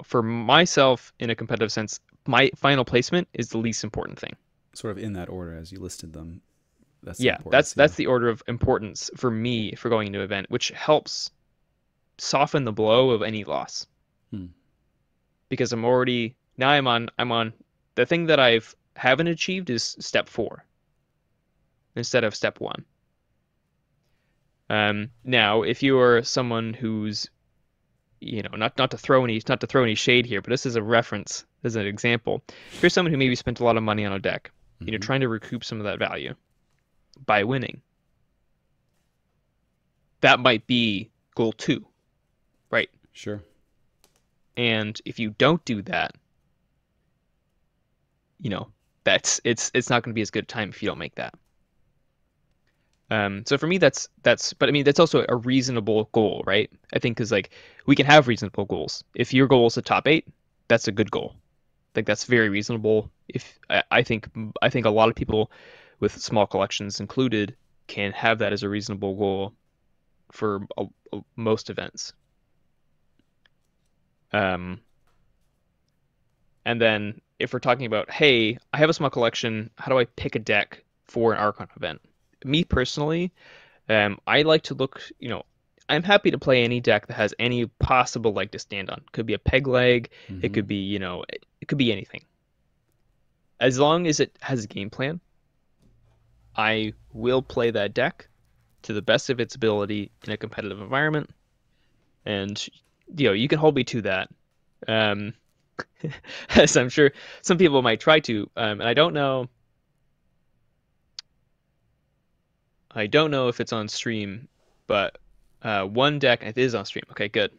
for myself in a competitive sense, my final placement is the least important thing. Sort of in that order as you listed them. That's the Yeah, importance. that's the order of importance for me for going into an event, which helps soften the blow of any loss. Hmm. Because I'm on the thing that I've haven't achieved is step 4 instead of step 1. Now, if you are someone who's not to throw any shade here, but this is a reference, as an example. If you're someone who maybe spent a lot of money on a deck, Mm-hmm. trying to recoup some of that value by winning, that might be goal 2, right? Sure. And if you don't do that, it's not going to be as good a time if you don't make that. So for me, but I mean, that's also a reasonable goal, right? I think because like we can have reasonable goals. If your goal is a top 8, that's a good goal. I think that's very reasonable. If I think a lot of people with small collections included can have that as a reasonable goal for most events. Um, and then if we're talking about, hey, I have a small collection, how do I pick a deck for an Archon event? Me personally, I like to look, I'm happy to play any deck that has any possible leg to stand on. Could be a peg leg, Mm-hmm. it could be, it could be anything. As long as it has a game plan, I will play that deck to the best of its ability in a competitive environment. And, you can hold me to that. As I'm sure some people might try to. And I don't know if it's on stream, but one deck, it is on stream. Okay, good.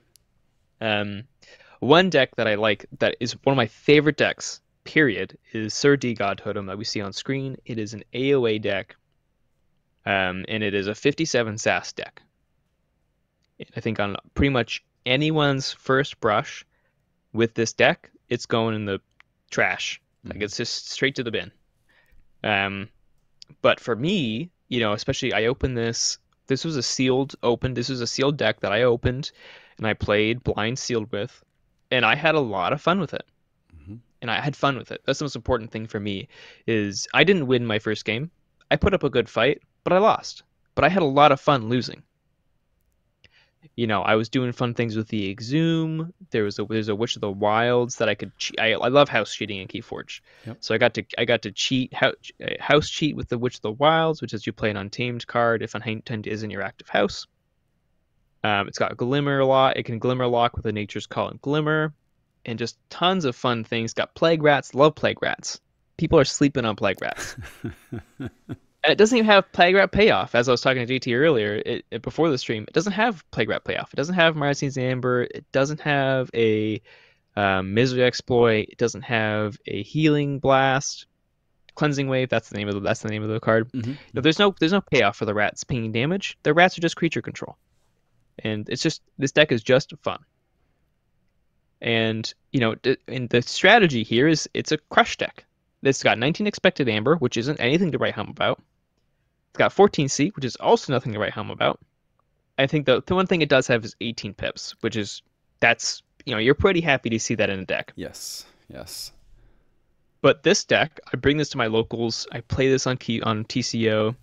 One deck that I like, that is one of my favorite decks, period, is Sir D God Totem that we see on screen. It is an AoA deck, and it is a 57 SAS deck. I think on pretty much anyone's first brush with this deck, it's going in the trash. Like Mm-hmm. it's just straight to the bin. But for me, especially I opened this. This was a sealed open. This was a sealed deck that I opened, and I played blind sealed with, and I had a lot of fun with it. Mm-hmm. And I had fun with it. That's the most important thing for me. Is I didn't win my first game. I put up a good fight, but I lost. But I had a lot of fun losing. I was doing fun things with the Exhume. There's a Witch of the Wilds that I could I love house cheating in Keyforge. Yep. So I got to cheat house cheat with the Witch of the Wilds, which is you play an Untamed card if Untamed is in your active house. It's got Glimmer Lock. It can Glimmer Lock with a Nature's Call and Glimmer, and just tons of fun things. Got Plague Rats. Love Plague Rats. People are sleeping on Plague Rats. And it doesn't even have Plague Rat Payoff. As I was talking to JT earlier, before the stream, it doesn't have Plague Rat Payoff. It doesn't have Myceline's Amber. It doesn't have a Misery Exploit. It doesn't have a Healing Blast. Cleansing Wave. That's the name of the card. Mm-hmm. There's no payoff for the rats pinging damage. The rats are just creature control, and it's just this deck is just fun. And and the strategy here is it's a crush deck. It's got 19 expected Amber, which isn't anything to write home about. It's got 14 seat, which is also nothing to write home about. I think the one thing it does have is 18 pips, which is you're pretty happy to see that in a deck. Yes. Yes. But this deck, I bring this to my locals. I play this on TCO.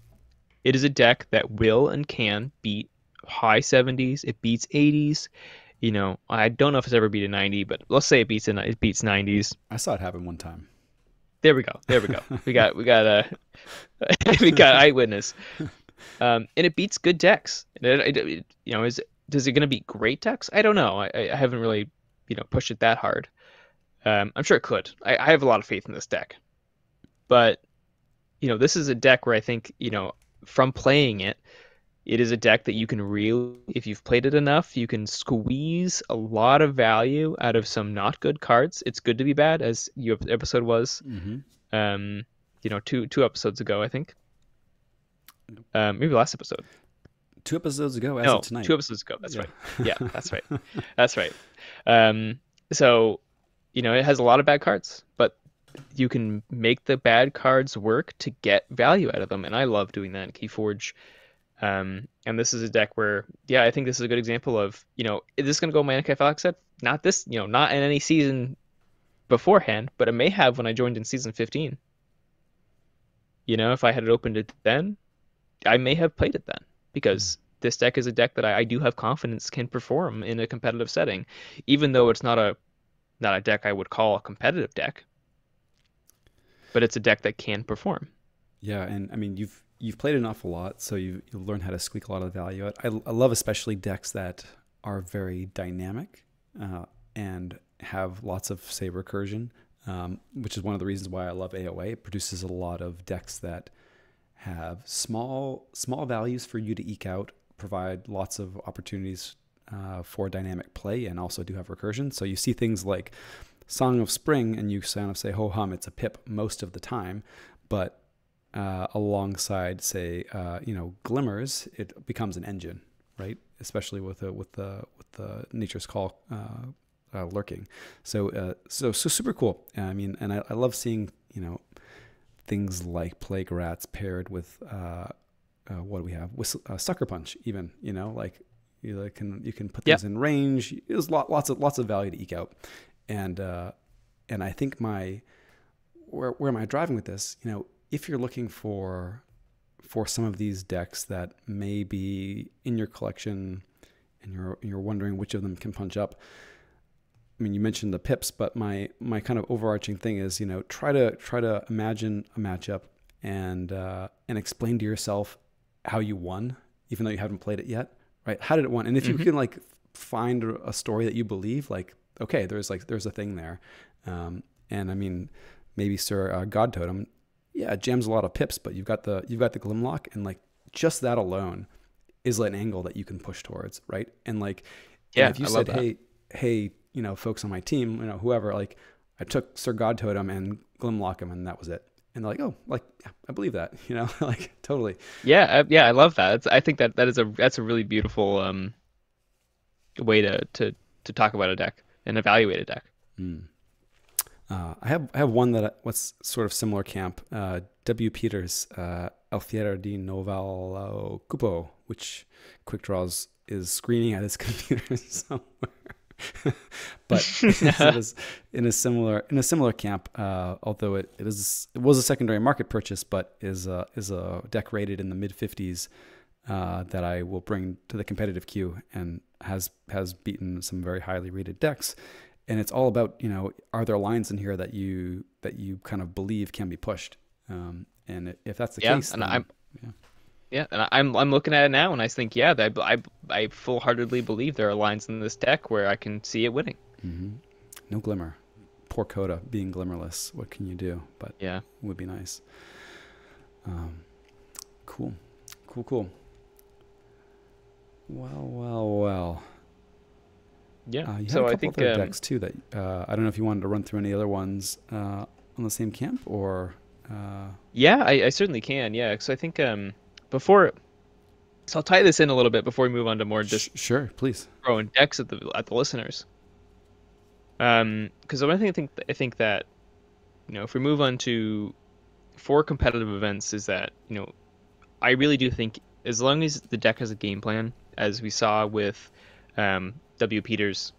It is a deck that will and can beat high 70s. It beats 80s. I don't know if it's ever beat a 90, but let's say it beats 90s. I saw it happen one time. There we go. There we go. We got we got eyewitness. And it beats good decks. Does it going to beat great decks? I don't know. I haven't really pushed it that hard. I'm sure it could. I have a lot of faith in this deck, but this is a deck where I think from playing it, it is a deck that you can really, if you've played it enough, you can squeeze a lot of value out of some not good cards. It's good to be bad, as your episode was, two episodes ago, I think. Maybe last episode. 2 episodes ago, as No, of tonight. 2 episodes ago. That's right. Yeah, that's right. That's right. So, it has a lot of bad cards, but you can make the bad cards work to get value out of them, and I love doing that in Keyforge. And this is a deck where, I think this is a good example of, is this going to go in my NKFL set? Not this, not in any season beforehand, but it may have when I joined in season 15. If I had it opened it then, I may have played it then, because this deck is a deck that I do have confidence can perform in a competitive setting, even though it's not a deck I would call a competitive deck, but it's a deck that can perform. Yeah, and I mean, you've played an awful lot, so you'll learn how to squeak a lot of value out. I love especially decks that are very dynamic and have lots of, say, recursion, which is one of the reasons why I love AOA. It produces a lot of decks that have small values for you to eke out, provide lots of opportunities for dynamic play, and also do have recursion. So you see things like Song of Spring, and you kind of say, ho hum, it's a pip most of the time, but alongside, say, Glimmers, it becomes an engine, right? Especially with the Nature's Call lurking. So super cool. I mean, and I love seeing things like Plague Rats paired with what do we have? Sucker Punch, even. Like you can put things in range. There's lots of value to eke out, and I think where am I driving with this? If you're looking for some of these decks that may be in your collection and you're wondering which of them can punch up, I mean, you mentioned the pips, but my kind of overarching thing is, try to imagine a matchup and explain to yourself how you won, even though you haven't played it yet, right? How did it win? And if you can like find a story that you believe, like, okay, there's a thing there, and I mean, maybe Sir God Totem. Yeah, it jams a lot of pips, but you've got the Glimlock, and like just that alone is like an angle that you can push towards, right? And like, if you said, hey, folks on my team, whoever, like, I took Sir God Totem and Glimlock him, and that was it. And they're like, oh, like, yeah, I believe that, like totally. Yeah, I love that. I think that's a really beautiful way to talk about a deck and evaluate a deck. I have one that was sort of similar camp. W. Peters, Alfiero di Novalo Cupo, which Quick Draws is screening at his computer somewhere. But it is in a similar camp. Although it was a secondary market purchase, but is a deck rated in the mid-50s that I will bring to the competitive queue, and has beaten some very highly rated decks. And it's all about, are there lines in here that you kind of believe can be pushed? And if that's the case, and then, and I'm looking at it now, and I think, I full-heartedly believe there are lines in this deck where I can see it winning. Mm-hmm. No Glimmer. Poor Coda being glimmerless. What can you do? But it would be nice. Cool. Well. Yeah. You so had a I couple think other decks too that I don't know if you wanted to run through any other ones on the same camp, or. I certainly can. Yeah, because I think before. So I'll tie this in a little bit before we move on to more just sure, please. throwing decks at the listeners. Because one thing I think that if we move on to for competitive events is that I really do think as long as the deck has a game plan, as we saw with W. Peters,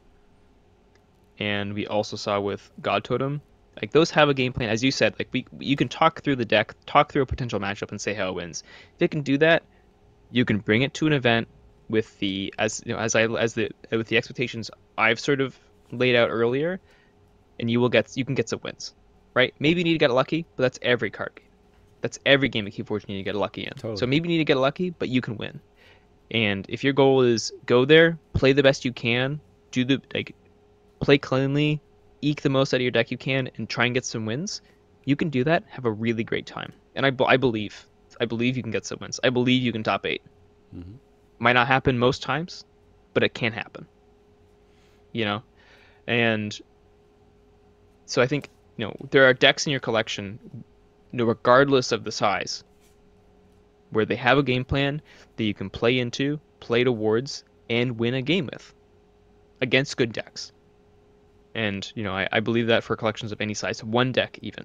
and we also saw with God Totem, Like those have a game plan, as you said. Like you can talk through the deck, talk through a potential matchup, and say how it wins. If it can do that, you can bring it to an event with the as you know as the with the expectations I've sort of laid out earlier, and you can get some wins, right? Maybe you need to get lucky, but that's every card game. That's every game of Keyforge you need to get lucky in. Totally. So maybe you need to get lucky, but you can win. And if your goal is go there, play the best you can, play cleanly, eke the most out of your deck you can, and try and get some wins, you can do that. Have a really great time. And I believe you can get some wins. I believe you can top 8. Mm-hmm. Might not happen most times, but it can happen. You know, and so I think there are decks in your collection, regardless of the size, where they have a game plan that you can play into, play towards, and win a game with against good decks. And, I believe that for collections of any size, one deck even.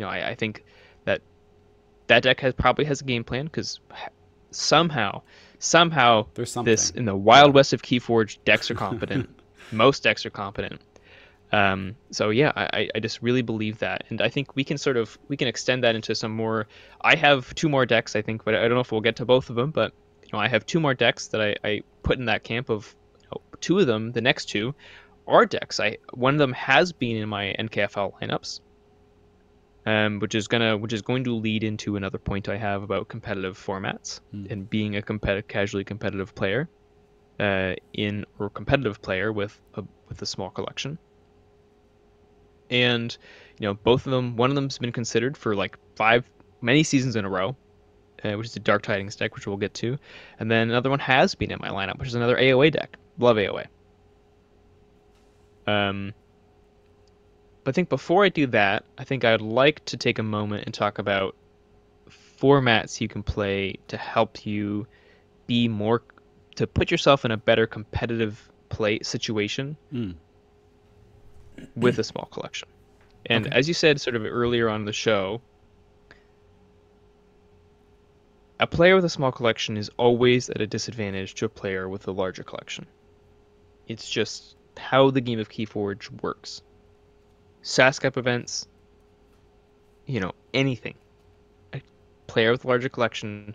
I think that deck probably has a game plan because somehow There's something. this in the Wild West of Keyforge, decks are competent. Most decks are competent. So yeah, I just really believe that, and I think we can extend that into some more. I have 2 more decks, I think, but I don't know if we'll get to both of them. But I have 2 more decks that I put in that camp of 2 of them. The next 2 are decks. One of them has been in my NKFL lineups, which is going to lead into another point I have about competitive formats and being a casually competitive player, competitive player with a small collection. And both of them, one of them's been considered for like many seasons in a row, which is the Dark Tidings deck, which we'll get to, and then another one has been in my lineup, which is another AOA deck. Love AOA. But I think before I do that, I think I'd like to take a moment and talk about formats you can play to help you to put yourself in a better competitive play situation with a small collection. And as you said sort of earlier on the show, a player with a small collection is always at a disadvantage to a player with a larger collection. It's just how the game of Keyforge works. SASCAP events, anything. A player with a larger collection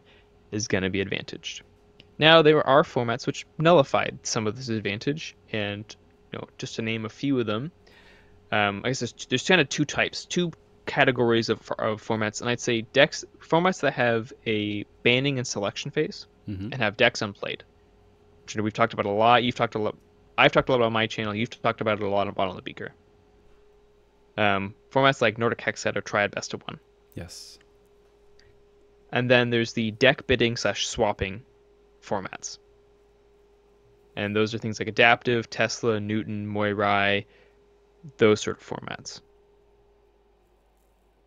is going to be advantaged. Now, there are formats which nullified some of this advantage, and just to name a few of them, I guess there's kind of 2 categories of formats, and I'd say formats that have a banning and selection phase and have decks unplayed. Which, we've talked about a lot. I've talked a lot about my channel. You've talked about it a lot on Bottom of the Beaker. Formats like Nordic Hexset or Triad Best of 1. Yes. And then there's the deck bidding / swapping formats. And those are things like Adaptive, Tesla, Newton, Moirai, those sort of formats.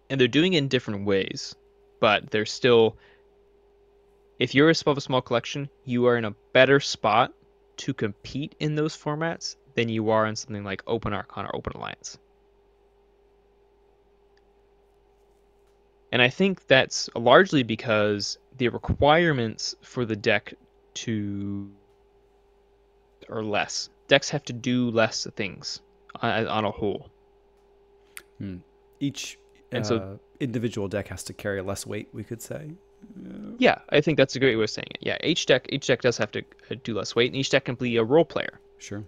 And they're doing it in different ways, but they're still, if you're a small collection, you are in a better spot to compete in those formats than you are in something like Open Archon or Open Alliance. And I think that's largely because the requirements for the deck are less. Decks have to do less things on a whole. Each individual deck has to carry less weight, we could say. Yeah, I think that's a great way of saying it. Yeah, each deck does have to do less weight, and each deck can be a role player. Sure.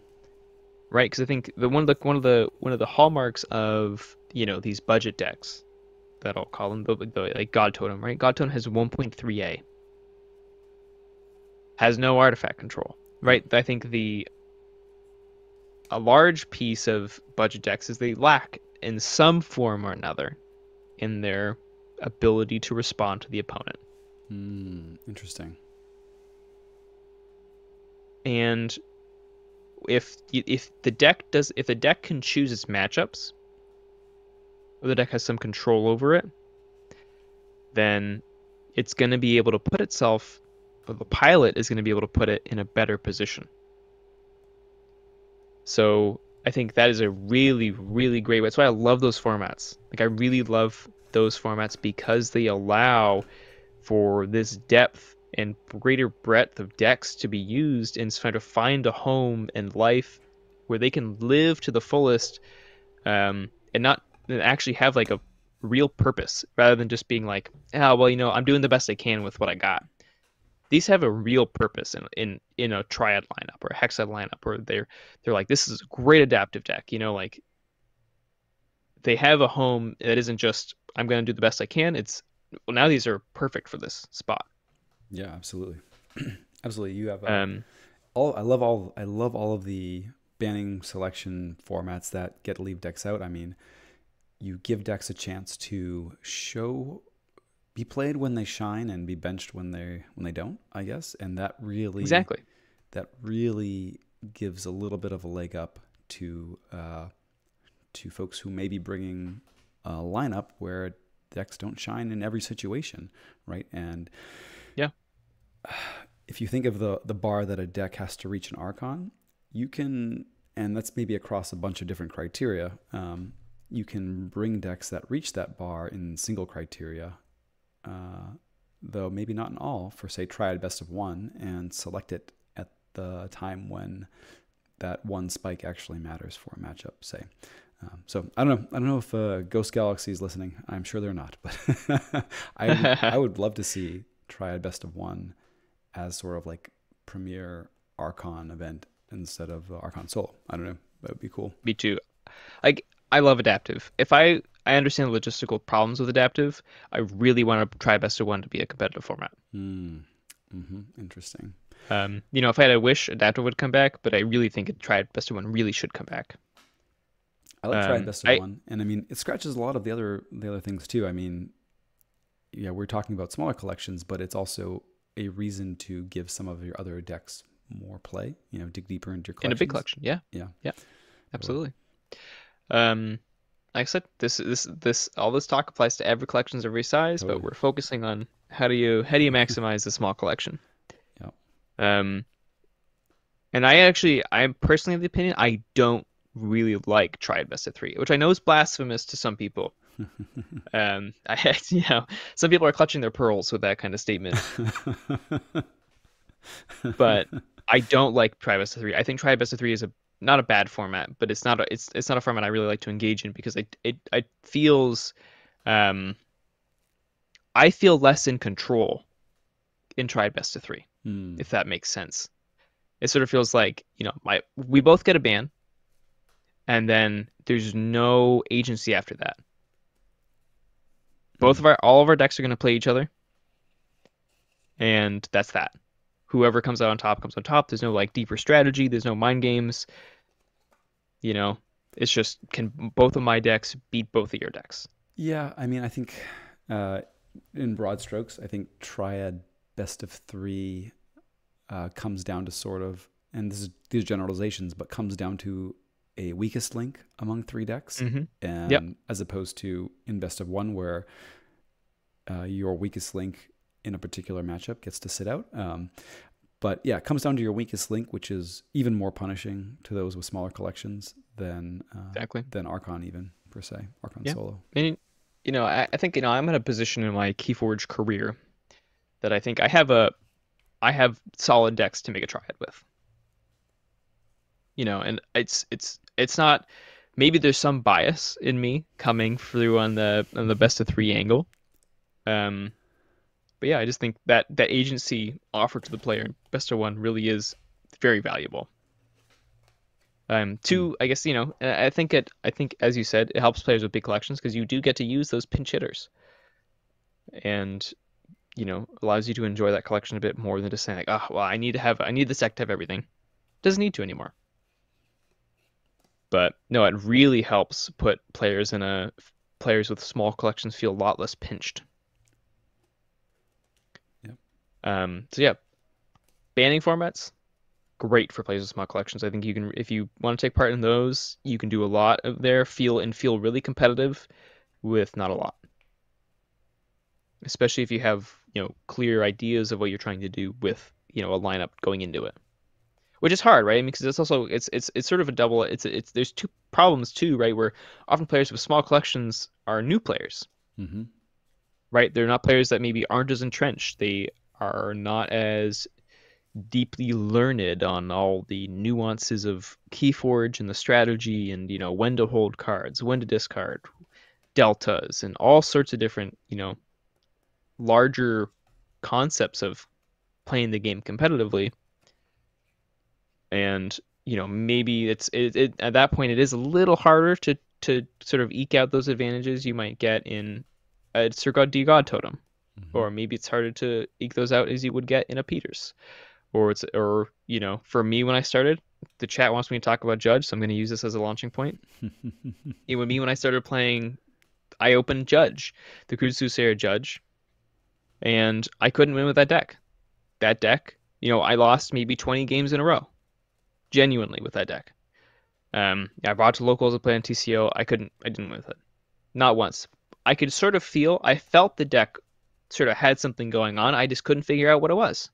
Right, because I think one of the hallmarks of these budget decks, that I'll call them, like God Totem, right? God Totem has 1.3A. Has no artifact control, right? I think a large piece of budget decks is they lack in some form or another in their ability to respond to the opponent. Interesting. And if the deck can choose its matchups, or the deck has some control over it, then it's going to be able to put itself, or the pilot is going to be able to put it in a better position. So I think that is a really, really great way. That's why I love those formats. Like, I really love those formats because they allow for this depth and greater breadth of decks to be used and try to find a home and life where they can live to the fullest, and not that actually have like a real purpose rather than just being like, oh well, I'm doing the best I can with what I got. These have a real purpose in a triad lineup or a hexad lineup, or they're like, this is a great adaptive deck. Like they have a home that isn't just I'm going to do the best I can. It's well, now these are perfect for this spot. Yeah, absolutely. Absolutely. You have Um, I love all of the banning selection formats that get leave decks out. I mean, you give decks a chance to be played when they shine and be benched when they don't, I guess. And exactly. that really gives a little bit of a leg up to folks who may be bringing a lineup where decks don't shine in every situation, right? And Yeah. if you think of the bar that a deck has to reach an Archon, you can, and that's maybe across a bunch of different criteria, you can bring decks that reach that bar in single criteria, though maybe not in all, for say Triad Best of One, and select it at the time when that one spike actually matters for a matchup, say. So I don't know. I don't know if Ghost Galaxy is listening. I'm sure they're not, but I would love to see Triad Best of One as sort of like premier Archon event instead of Archon Solo. I don't know. That would be cool. Me too. Like I love adaptive. If I understand the logistical problems with adaptive, I really want to try best of one to be a competitive format. Interesting. If I had a wish, adaptive would come back, but I really think it tried best of one really should come back. I like Triad Best of I One, and I mean it scratches a lot of the other things too. I mean, yeah, we're talking about smaller collections, but it's also a reason to give some of your other decks more play. Dig deeper into your in a big collections. collection, yeah, Yeah, yeah, absolutely. Um, like I said, this all this talk applies to every collections, every size, but totally. we're focusing on how do you maximize the small collection. Yeah. Um, and I'm personally of the opinion I don't really like Triad Best of Three, which I know is blasphemous to some people. I some people are clutching their pearls with that kind of statement, but I don't like Triad Best of Three. I think Triad Best of Three is not a bad format, but it's not a format I really like to engage in because it feels um I feel less in control in Triad Best of Three, Hmm. if that makes sense. It sort of feels like, we both get a ban, and then there's no agency after that. Hmm. All of our decks are going to play each other, and that's that. Whoever comes out on top comes on top. There's no like deeper strategy. There's no mind games. You know, it's just can both of my decks beat both of your decks? Yeah, I mean, I think uh, in broad strokes, I think Triad Best of Three comes down to sort of, and these generalizations, but comes down to a weakest link among three decks, Mm-hmm. Yep. and as opposed to in Best of One, where your weakest link in a particular matchup gets to sit out. But yeah, it comes down to your weakest link, which is even more punishing to those with smaller collections Exactly. than Archon, even per se, Archon Yeah. Solo. And I think I'm in a position in my Keyforge career that I think I have solid decks to make a triad with. And it's not, maybe there's some bias in me coming through on the best of three angle. Um, but yeah, I just think that agency offered to the player in best of one really is very valuable. Hmm. Two, I guess, I think as you said, it helps players with big collections because you do get to use those pinch hitters, and allows you to enjoy that collection a bit more than just saying like, oh, well, I need this deck to have everything. Doesn't need to anymore. But no, it really helps put players with small collections feel a lot less pinched. Yep. So yeah, banning formats, great for players with small collections. I think you can, if you want to take part in those, you can do a lot of there, feel really competitive with not a lot. Especially if you have, clear ideas of what you're trying to do with, a lineup going into it. Which is hard, right? I mean, because it's also it's sort of a double. It's there's two problems too, right? Where often players with small collections are new players, Mm-hmm. right? They're not players that maybe aren't as entrenched. They are not as deeply learned on all the nuances of Keyforge and the strategy and when to hold cards, when to discard. deltas and all sorts of different, you know, larger concepts of playing the game competitively. And, you know, maybe at that point it is a little harder to sort of eke out those advantages you might get in a Sir God D God totem. Mm-hmm. Or maybe it's harder to eke those out as you would get in a Peters. Or you know, for me when I started, the chat wants me to talk about Judge, so I'm going to use this as a launching point. It would be when I started playing, I opened Judge, the Crusader Judge, and I couldn't win with that deck. That deck, you know, I lost maybe 20 games in a row, genuinely with that deck. I brought to locals to play on TCO. I didn't win with it, not once. I could sort of feel, I felt the deck sort of had something going on. I just couldn't figure out what it was.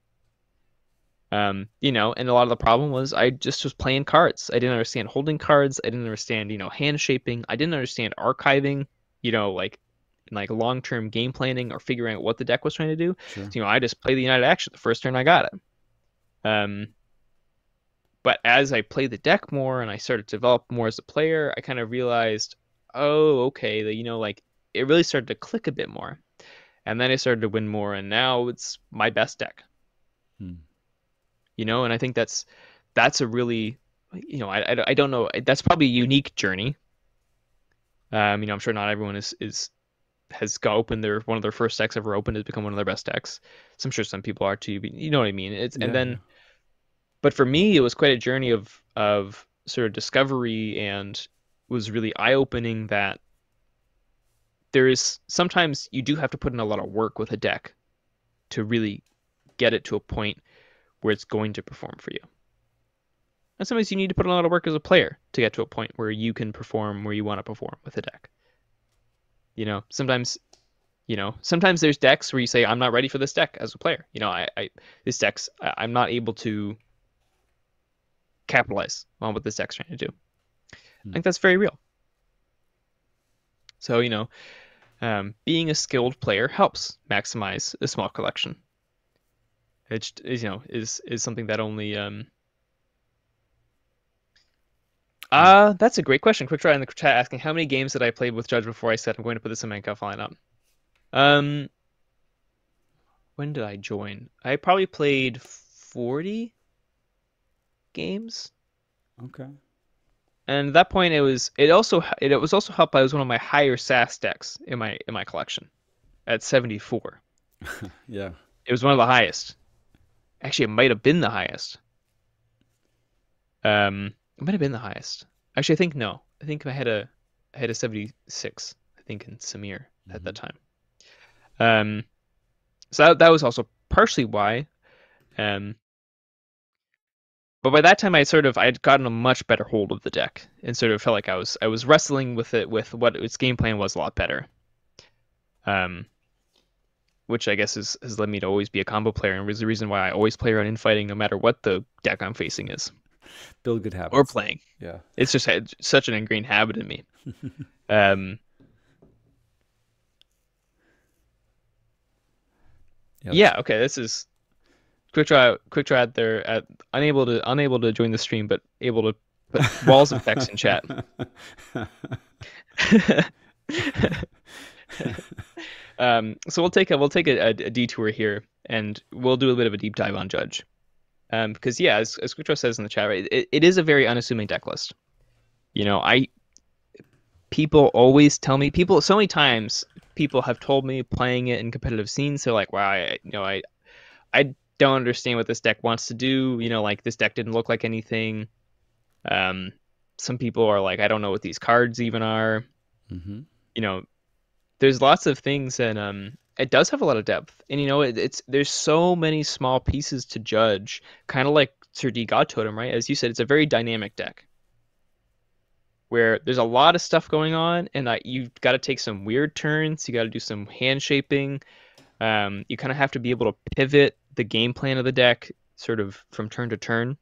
You know, and a lot of the problem was I just was playing cards. I didn't understand holding cards. I didn't understand, you know, hand shaping. I didn't understand archiving, you know, like long-term game planning or figuring out what the deck was trying to do. Sure. So, you know, I just played the United Action the first turn I got it. But as I played the deck more and I started to develop more as a player, I kind of realized, oh, okay, that, you know, like it really started to click a bit more. And then I started to win more, and now it's my best deck. Hmm. You know, and I think that's a really, you know, I don't know, that's probably a unique journey. You know, I'm sure not everyone has got opened their one of their first decks ever opened has become one of their best decks. So I'm sure some people are too, but you know what I mean. It's and Yeah, yeah. then, but for me, it was quite a journey of sort of discovery, and was really eye-opening that there is sometimes you do have to put in a lot of work with a deck to really get it to a point where it's going to perform for you. And sometimes you need to put in a lot of work as a player to get to a point where you can perform where you want to perform with a deck. You know, sometimes there's decks where you say, I'm not ready for this deck as a player. You know, this deck's, I'm not able to capitalize on what this deck's trying to do. I Hmm. think that's very real. So, you know, being a skilled player helps maximize a small collection. Which is, you know, is something that only Yeah. that's a great question. Quick try in the chat asking how many games did I play with Judge before I said I'm going to put this in my cuff lineup. Um, when did I join? I probably played 40 games, Okay. and at that point it was also helped by it was one of my higher SAS decks in my collection at 74. Yeah. It was one of the highest. Actually, it might have been the highest. It might have been the highest. Actually, I think no. I had a 76. I think in Samir at Mm-hmm. that time. Um, so that was also partially why. Um, but by that time, I had gotten a much better hold of the deck and sort of felt like I was wrestling with it with what its game plan was a lot better. Um, which I guess has led me to always be a combo player and was the reason why I always play around infighting no matter what the deck I'm facing is Build good or habits. playing. Yeah. It's just had such an ingrained habit in me. Um, Yeah. That's yeah, okay, this is quick try out there at unable to join the stream but able to put walls of text in chat. So we'll take a detour here and we'll do a bit of a deep dive on Judge. Because yeah, as Quick Draw says in the chat, right, it is a very unassuming deck list. You know, I people always tell me people so many times people have told me playing it in competitive scenes, they're like, wow, I don't understand what this deck wants to do. You know, like this deck didn't look like anything. Um, some people are like, I don't know what these cards even are. mm-hmm. You know, there's lots of things, and it does have a lot of depth. And you know, it's there's so many small pieces to Judge, kind of like Sir D God Totem, right? As you said, it's a very dynamic deck where there's a lot of stuff going on, and you've got to take some weird turns. You got to do some hand shaping. You kind of have to be able to pivot the game plan of the deck sort of from turn to turn.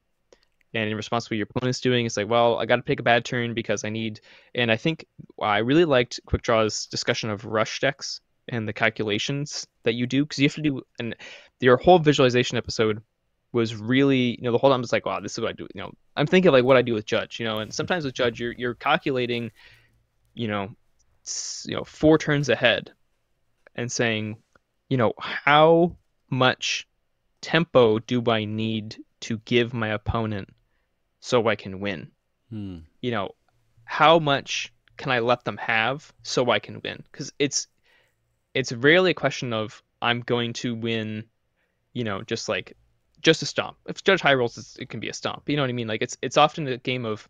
And in response to what your opponent's doing, it's like, well, I got to pick a bad turn because I need. And I think I really liked Quick Draw's discussion of rush decks and the calculations that you do because you have to do. And your whole visualization episode was really, you know, the whole time it's like, wow, this is what I do. You know, I'm thinking of like what I do with Judge, you know, and sometimes with Judge, you're calculating, you know, 4 turns ahead and saying, how much tempo do I need to give my opponent so I can win? Hmm. You know, how much can I let them have so I can win? Because it's rarely a question of I'm going to win, just a stomp. If Judge high rolls, it can be a stomp. You know what I mean? Like it's often a game of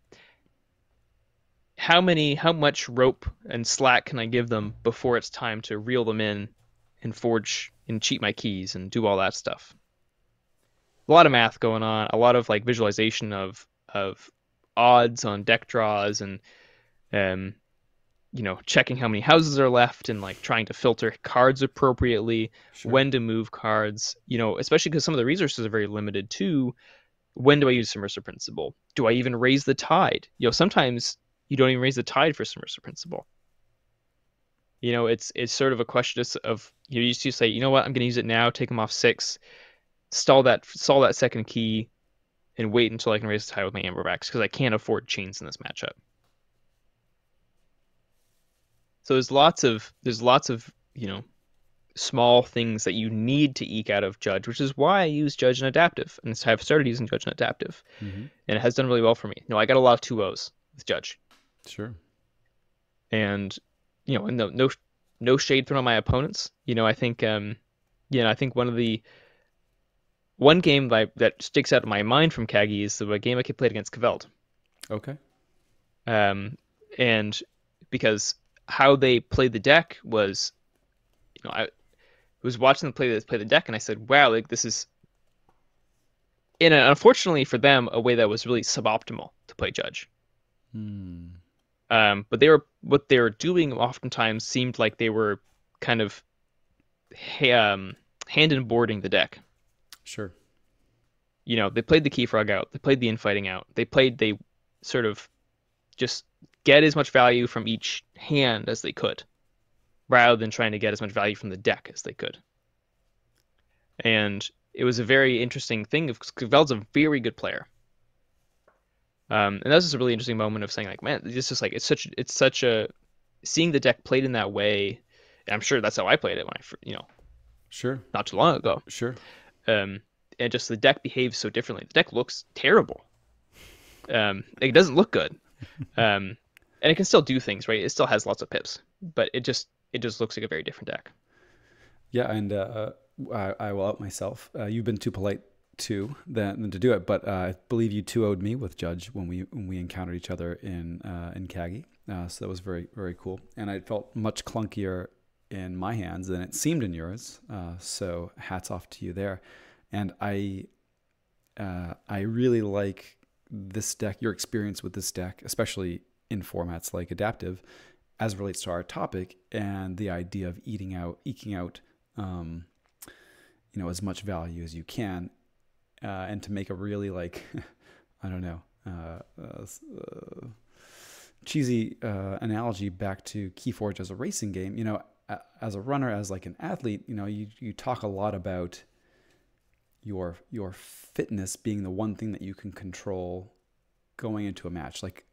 how much rope and slack can I give them before it's time to reel them in and forge and cheat my keys and do all that stuff. A lot of math going on, a lot of like visualization of odds on deck draws and um checking how many houses are left and like trying to filter cards appropriately, Sure. when to move cards, especially because some of the resources are very limited too. When do I use submersive principle? Do I even raise the tide? Sometimes you don't even raise the tide for submersive principle. It's sort of a question of you used to say, you know what, I'm going to use it now, take them off 6, stall that second key, and wait until I can raise the tide with my amberbacks because I can't afford chains in this matchup. So there's lots of small things that you need to eke out of Judge, which is why I use Judge and Adaptive, and I've started using Judge and Adaptive, Mm-hmm. and it has done really well for me. I got a lot of 2-0s with Judge, Sure. and and no shade thrown on my opponents. I think one game that sticks out in my mind from Kagi is the game I played against Kveld. Okay. And because how they played the deck was, I was watching them play the deck, and I said, "Wow, like this is," unfortunately for them, a way that was really suboptimal to play Judge. Hmm. But what they were doing oftentimes seemed like they were kind of hand and boarding the deck. Sure. They played the Key Frog out, they played the Infighting out, they sort of just get as much value from each hand as they could, rather than trying to get as much value from the deck as they could. And it was a very interesting thing because Kveld's a very good player. And that was just a really interesting moment of saying like, man, it's just like it's such a seeing the deck played in that way. And I'm sure that's how I played it when Sure. not too long ago. Sure. Um, and just the deck behaves so differently. The deck looks terrible. It doesn't look good. And it can still do things, right? It still has lots of pips, but it just looks like a very different deck. Yeah, and I will out myself. You've been too polite than to do it, but I believe you 2-0'd me with Judge when we encountered each other in Kagi. So that was very, very cool, and I felt much clunkier in my hands than it seemed in yours. So hats off to you there, and I really like this deck, your experience with this deck, especially in formats like Adaptive, as it relates to our topic and the idea of eking out, as much value as you can, and to make a really like, I don't know, cheesy analogy back to Keyforge as a racing game. As a runner, as like an athlete, you talk a lot about your fitness being the one thing that you can control going into a match. Like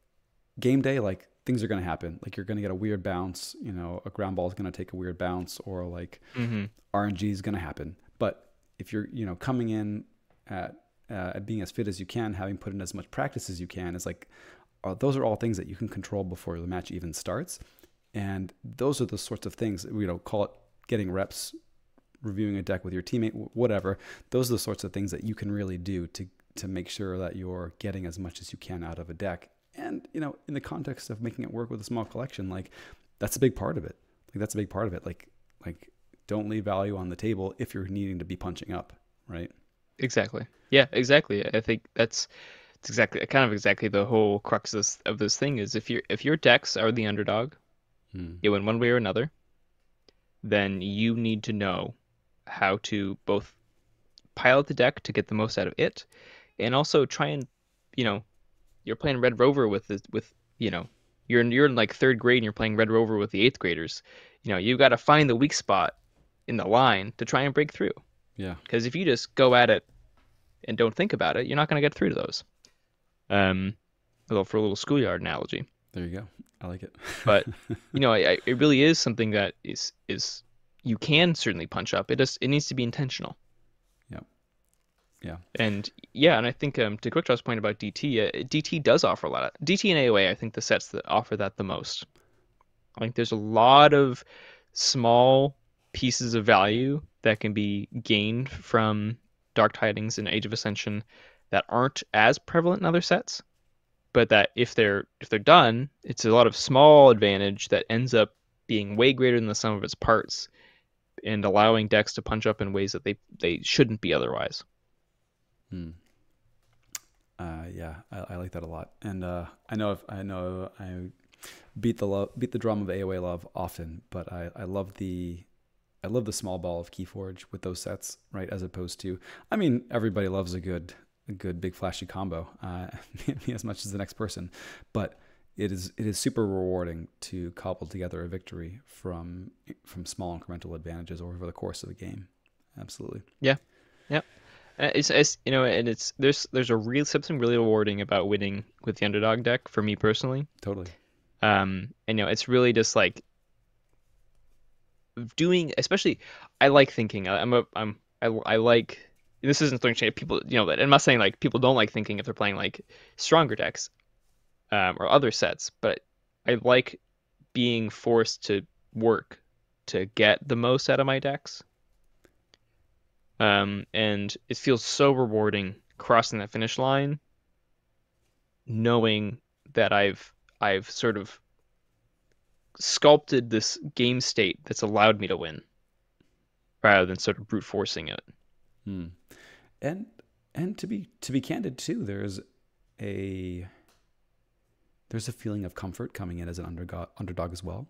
game day, like things are going to happen. Like you're going to get a weird bounce, a ground ball is going to take a weird bounce, or like RNG is going to happen. But if you're, coming in at being as fit as you can, having put in as much practice as you can, is like, those are all things that you can control before the match even starts. And those are the sorts of things, call it getting reps, reviewing a deck with your teammate, whatever. Those are the sorts of things that you can really do to make sure that you're getting as much as you can out of a deck. And, in the context of making it work with a small collection, like that's a big part of it. Like don't leave value on the table if you're needing to be punching up, right? Exactly. Yeah, exactly. I think it's exactly the whole crux of this thing is if your decks are the underdog, in one way or another, then you need to know how to both pilot the deck to get the most out of it, and also try and, you're playing Red Rover you're in like third grade and you're playing Red Rover with the eighth graders. You've got to find the weak spot in the line to try and break through. Yeah. Because if you just go at it and don't think about it, you're not going to get through to those. For a little schoolyard analogy. There you go. I like it. But it really is something that is you can certainly punch up. It needs to be intentional. Yeah. Yeah. And yeah, and I think to Quickdraw's point about DT, DT does offer a lot of DT and AOA. I think the sets that offer that the most. I think there's a lot of small pieces of value that can be gained from Dark Tidings and Age of Ascension that aren't as prevalent in other sets, but that if they're done, it's a lot of small advantage that ends up being way greater than the sum of its parts and allowing decks to punch up in ways that they shouldn't be otherwise. Hmm. Yeah, I like that a lot, and I know I beat the drum of AOA love often, but I love the small ball of Keyforge with those sets, right? As opposed to, I mean, everybody loves a good big flashy combo, me as much as the next person, but it is super rewarding to cobble together a victory from small incremental advantages over the course of a game. Absolutely. Yeah, yeah. It's and there's a real something really rewarding about winning with the underdog deck for me personally. Totally. And it's really just like doing, especially I like thinking. I like this isn't something change people, that I'm not saying like people don't like thinking if they're playing like stronger decks or other sets, but I like being forced to work to get the most out of my decks. And it feels so rewarding crossing that finish line, knowing that I've sort of sculpted this game state that's allowed me to win, rather than sort of brute forcing it. Hmm. And to be candid too, a there's a feeling of comfort coming in as an underdog as well,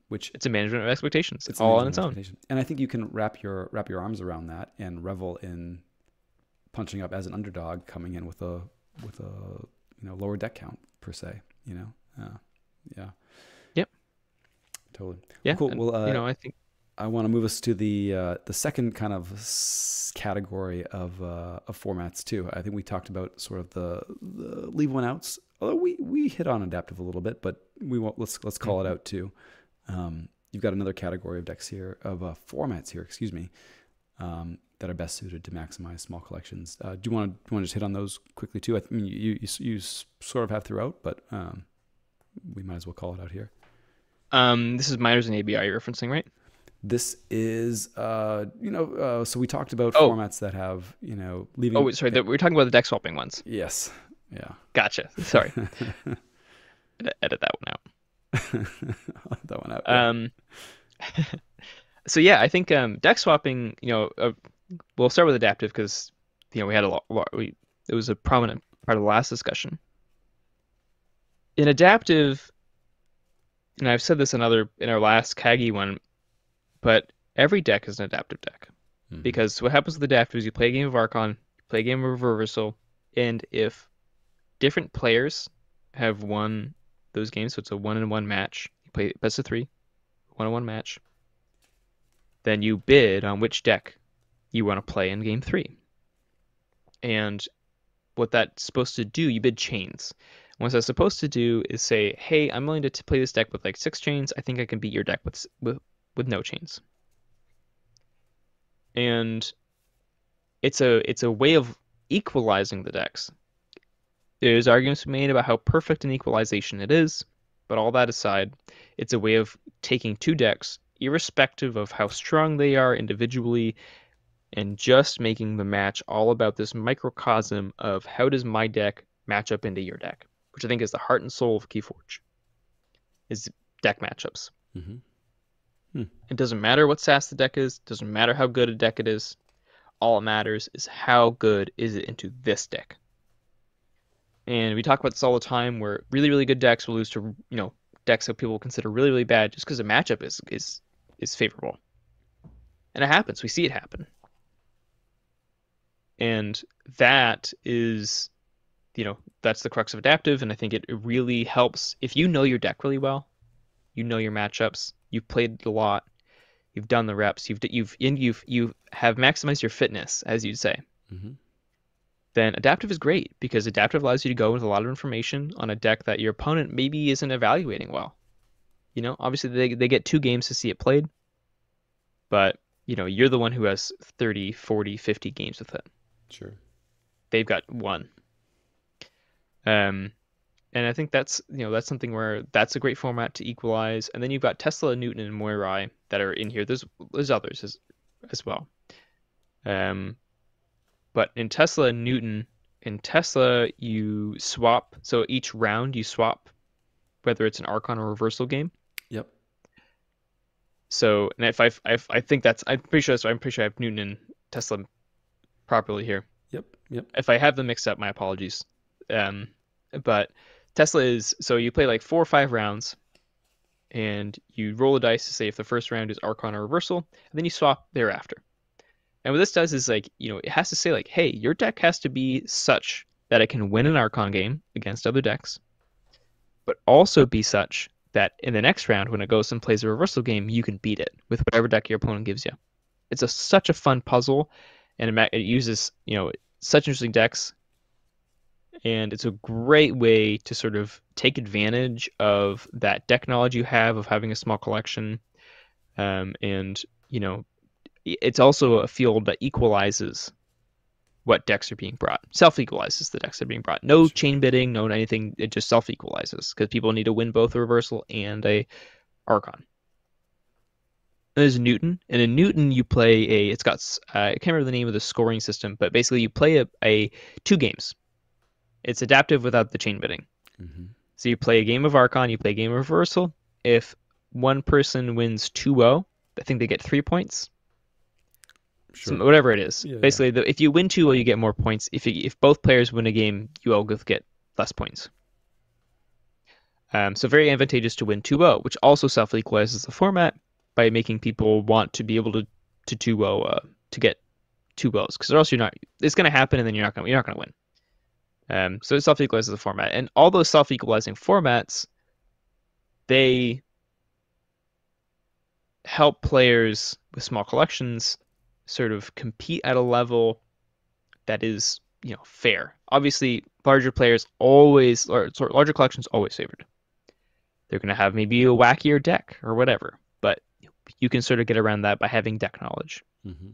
which It's a management of expectations. it's All on its own. and I think you can wrap your arms around that and revel in punching up as an underdog, coming in with a lower deck count per se. Yeah, Yep. totally. Yeah. Cool. And, Well, I think I want to move us to the second kind of category of formats too. I think we talked about sort of the leave one outs. Although we hit on adaptive a little bit, but we won't. Let's call it out too. You've got another category of decks here, of formats here. Excuse me, that are best suited to maximize small collections. Do you want to just hit on those quickly too? I mean, you sort of have throughout, but we might as well call it out here. this is minors and ABI you're referencing, right? This is, so we talked about Oh, formats that have, leaving. oh, sorry. We're talking about the deck swapping ones. Yes. Yeah. Gotcha. Sorry. Edit that one out. That one out. Yeah. So yeah, I think deck swapping. We'll start with adaptive because we had a lot. It was a prominent part of the last discussion. In adaptive, and I've said this in our last Kagi one, but every deck is an adaptive deck. Mhm. Because what happens with adaptive is you play a game of Archon, you play a game of Reversal, and if different players have won those games, so it's a 1-1 match, you play best of 3, 1-1 match, then you bid on which deck you want to play in game 3. And what that's supposed to do, you bid chains. What that's supposed to do is say, hey, I'm willing to play this deck with like 6 chains. I think I can beat your deck with no chains. And it's a way of equalizing the decks. There's arguments made about how perfect an equalization it is, but all that aside, it's a way of taking two decks, irrespective of how strong they are individually, and just making the match all about this microcosm of how does my deck match up into your deck, which I think is the heart and soul of Keyforge, is deck matchups. Mm-hmm. It doesn't matter what SAS the deck is, doesn't matter how good a deck it is. All it matters is how good is it into this deck. And we talk about this all the time, where really, really good decks will lose to, decks that people consider really, really bad just because the matchup is favorable. And it happens. We see it happen. And that is, that's the crux of adaptive. And I think it really helps if you know your deck really well, you know your matchups, you've played a lot, you've done the reps, you have maximized your fitness, as you'd say. Mm-hmm. then adaptive is great because adaptive allows you to go with a lot of information on a deck that your opponent maybe isn't evaluating well. Obviously they get 2 games to see it played, but you're the one who has 30, 40, 50 games with it. Sure. They've got 1. Um, and I think that's something where that's a great format to equalize. And then you've got Tesla, Newton, and Moirai that are in here. There's others as well. But in Tesla and Newton, in Tesla you swap. So each round you swap, whether it's an Archon or reversal game. Yep. So, and if I think I'm pretty sure I have Newton and Tesla properly here. Yep. If I have them mixed up, my apologies. But Tesla is, so you play like 4 or 5 rounds, and you roll a dice to say if the first round is Archon or reversal, and then you swap thereafter. And what this does is it has to say like, hey, your deck has to be such that it can win an Archon game against other decks, but also be such that in the next round, when it goes and plays a reversal game, you can beat it with whatever deck your opponent gives you. It's such a fun puzzle, and it uses such interesting decks, and it's a great way to sort of take advantage of that deck knowledge you have of having a small collection, and it's also a field that equalizes what decks are being brought. Self-equalizes the decks that are being brought. No chain bidding, no anything. It just self-equalizes because people need to win both a reversal and a Archon. There's Newton, and in Newton you play it's got I can't remember the name of the scoring system, but basically you play a 2 games. It's adaptive without the chain bidding. Mm-hmm. So you play a game of Archon, you play a game of reversal. If one person wins 2-0, I think they get 3 points. Sure. So whatever it is. Yeah, basically, if you win 2-0, you get more points. If both players win a game, you all get less points. So very advantageous to win 2-0, which also self-equalizes the format by making people want to be able to 2-0 to get 2-0s, because or else it's going to happen and then you're not going to win. So it self-equalizes the format, and all those self-equalizing formats, they help players with small collections sort of compete at a level that is fair. Obviously, larger collections always favored. They're going to have maybe a wackier deck or whatever, but you can sort of get around that by having deck knowledge. Mm-hmm.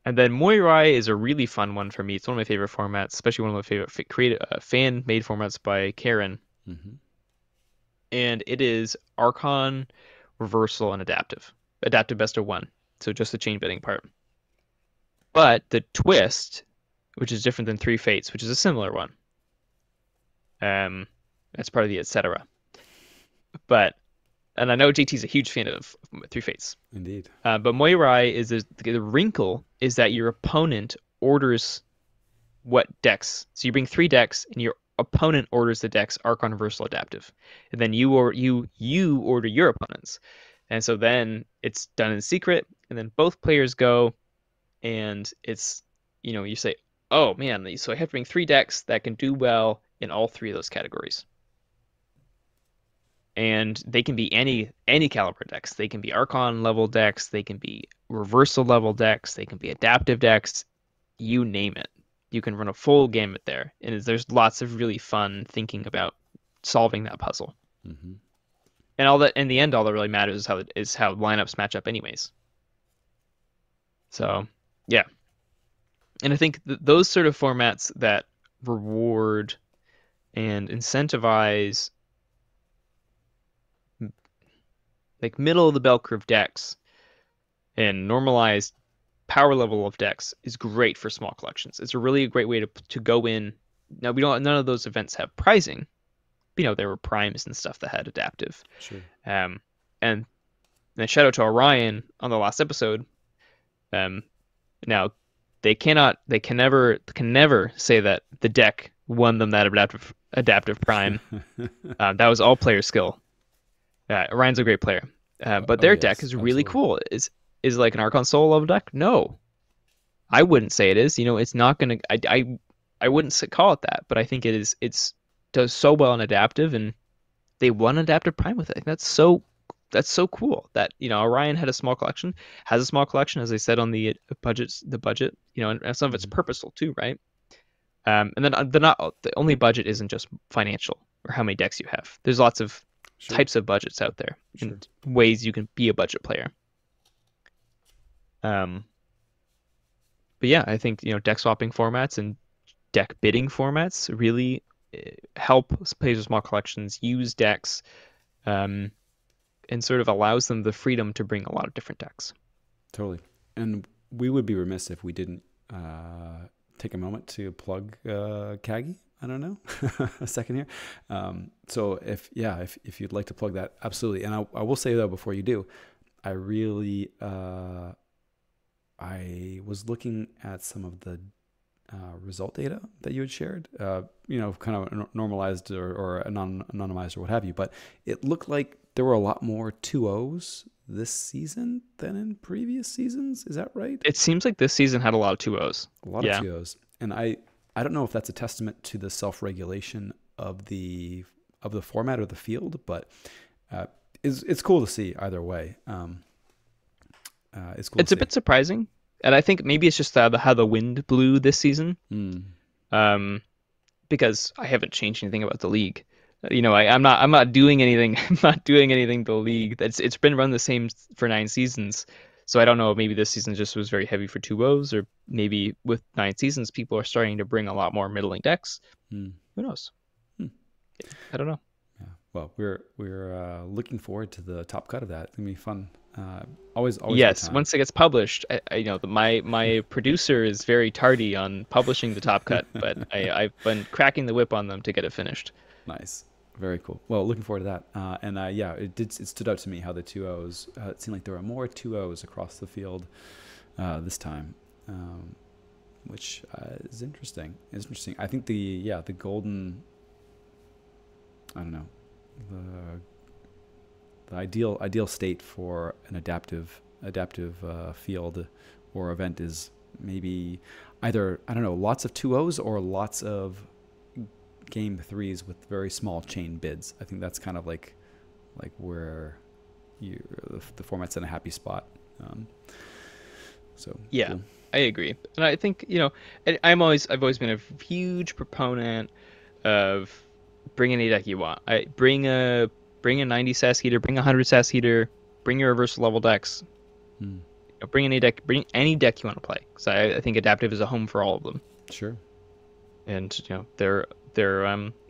And then Moirai is a really fun one for me. It's one of my favorite formats, especially one of my favorite fan-made formats by Karen. Mm-hmm. And it is Archon, Reversal, and Adaptive. Adaptive best of 1, so just the chain bidding part. But the twist, which is different than 3 Fates, which is a similar one. That's part of the etc. And I know JT's a huge fan of 3 Fates. Indeed. But Moirai is the wrinkle is that your opponent orders what decks. So you bring 3 decks, and your opponent orders the decks Archon, Reversal, Adaptive, and then you order your opponents, and so then it's done in secret, and then both players go, and it's you say, oh man, so I have to bring 3 decks that can do well in all 3 of those categories. And they can be any caliber decks. They can be Archon level decks. They can be Reversal level decks. They can be adaptive decks. You name it. You can run a full gamut there. And there's lots of really fun thinking about solving that puzzle. Mm-hmm. And all that in the end, all that really matters is how lineups match up, anyways. So yeah, and I think those sort of formats that reward and incentivize like middle of the bell curve decks and normalized power level of decks is great for small collections. It's a really great way to go in. Now none of those events have prizing. There were primes and stuff that had adaptive. Sure. And then shout out to Orion on the last episode. Now they can never say that the deck won them that adaptive prime. That was all player skill. Orion's a great player, but their deck is really cool. Is like an Archon Soul level deck? No, I wouldn't say it is. It's not gonna. I wouldn't call it that, but I think it is. It's does so well in adaptive, and they won adaptive prime with it. That's so cool that Orion has a small collection, as I said on the budget. And some of it's purposeful too, right? And then they're not the only budget isn't just financial or how many decks you have. There's lots of Sure. types of budgets out there Sure. and ways you can be a budget player. Um, but yeah, I think deck swapping formats and deck bidding formats really help players with small collections use decks, um, and sort of allows them the freedom to bring a lot of different decks. Totally. And we would be remiss if we didn't take a moment to plug Kagi. I don't know, a second here. So if you'd like to plug that, absolutely. And I will say though, before you do, I really I was looking at some of the result data that you had shared, kind of normalized or anonymized or what have you. But it looked like there were a lot more 2-0s this season than in previous seasons. Is that right? It seems like this season had a lot of 2-0s. A lot of 2-0s. And I don't know if that's a testament to the self-regulation of the format or the field, but it's cool to see either way. It's cool. It's a bit surprising, and I think maybe it's just how the wind blew this season. Because I haven't changed anything about the league. I'm not doing anything. I'm not doing anything to the league. It's been run the same for 9 seasons. So I don't know. Maybe this season just was very heavy for 2-0s, or maybe with 9 seasons, people are starting to bring a lot more middling decks. Who knows? I don't know. Yeah. Well, we're looking forward to the top cut of that. It's gonna be fun. Always. Yes, once it gets published, my producer is very tardy on publishing the top cut, but I've been cracking the whip on them to get it finished. Nice, very cool. Well, looking forward to that. It stood out to me how the 2-0s. It seemed like there were more 2-0s across the field this time, which is interesting. It's interesting. I think the golden. I don't know. The ideal state for an adaptive field or event is maybe either, I don't know, lots of 2-0s or lots of game 3s with very small chain bids. I think that's kind of like where the format's in a happy spot. So yeah, cool. I agree, and I think I've always been a huge proponent of bring any deck you want. Bring a 90 SAS heater, bring a 100 SAS heater, bring your reversal level decks. Bring any deck you want to play. Because I think adaptive is a home for all of them. Sure. And they're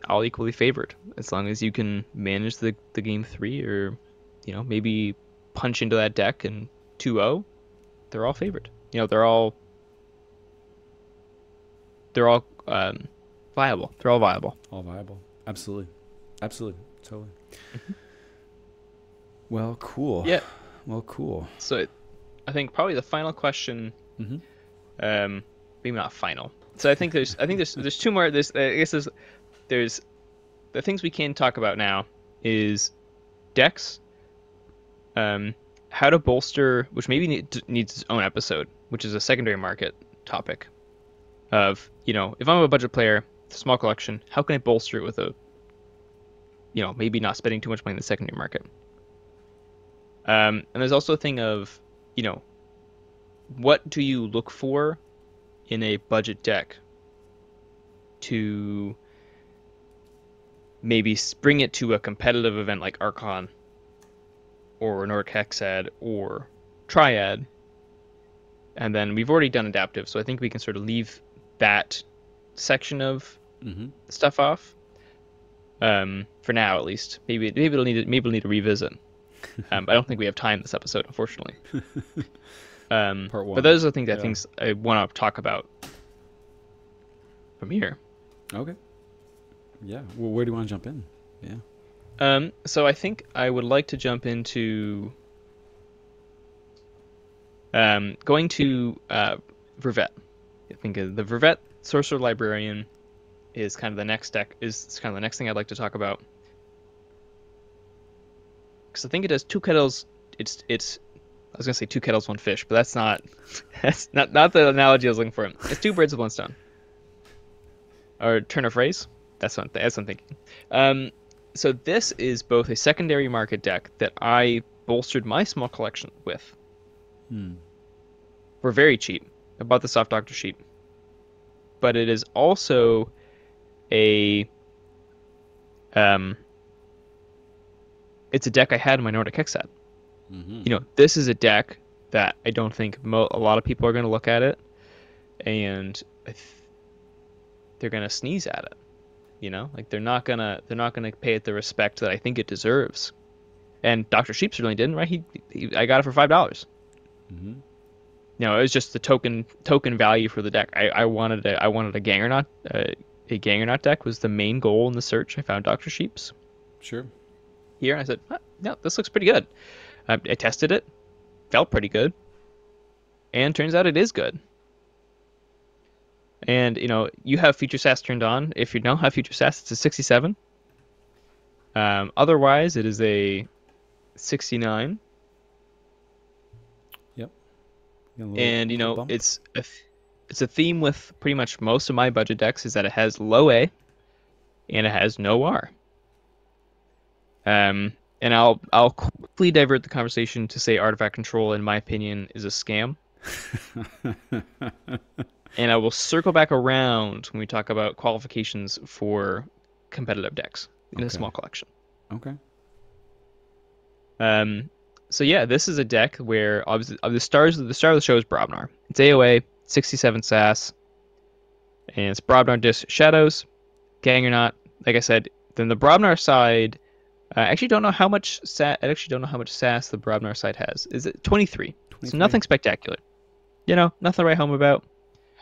all equally favored as long as you can manage the game 3, or maybe punch into that deck and 2-0. They're all favored. They're all viable. They're all viable. All viable. Absolutely. Totally. Well, cool. Yeah. Well, cool. So I think probably the final question, maybe not final. So I think there's 2 more. There's the things we can talk about now is decks, how to bolster, which maybe needs its own episode, which is a secondary market topic of, if I'm a budget player, small collection, how can I bolster it with a, maybe not spending too much money in the secondary market. And there's also a thing of, what do you look for in a budget deck to maybe bring it to a competitive event like Archon or Nordic Hexad or Triad. And then we've already done adaptive, so I think we can sort of leave that section of stuff off. For now, at least. Maybe it'll need to revisit. I don't think we have time this episode, unfortunately. Part 1. But those are the things I want to talk about from here. Okay. Yeah. Well, where do you want to jump in? Yeah. So I think I would like to jump into going to Vervet. I think the Vervet Sorcerer Librarian is kind of the next deck. Is kind of the next thing I'd like to talk about. Because I think it does 2 kettles. It's I was gonna say 2 kettles, 1 fish, but that's not the analogy I was looking for. It's 2 birds with 1 stone. Or turn of phrase. That's what I'm thinking. So this is both a secondary market deck that I bolstered my small collection with. For very cheap. I bought the Soft Doctor sheet. but it is also a um, it's a deck I had in my Nordic Hex set. Mm-hmm. You know, this is a deck that I don't think a lot of people are going to look at it, and they're going to sneeze at it. You know, like they're not gonna pay it the respect that I think it deserves. And Dr. Sheep certainly didn't, right? I got it for $5. Mm-hmm. You know, it was just the token value for the deck. I wanted a Gangernaut. A Gangernaut deck was the main goal in the search. I found Dr. Sheep's Sure. here, and I said, huh, no, this looks pretty good. I tested it, felt pretty good, and turns out it is good. And you know, you have Future Sass turned on. If you don't have Future Sass, it's a 67. Otherwise, it is a 69. Yep. Got a And you little know, bump. it's a theme with pretty much most of my budget decks is that it has low A and it has no R. And I'll quickly divert the conversation to say artifact control, in my opinion, is a scam. And I will circle back around when we talk about qualifications for competitive decks in a Okay. small collection. Okay. Um, so yeah, this is a deck where obviously of the star of the show is Brobnar. It's AOA, 67 sass, and it's Brobnar Disc Shadows, Gangernaut. Like I said, then the Brobnar side, I actually don't know how much sass the Brobnar side has. Is it 23? So 23. nothing spectacular. You know, nothing to write home about.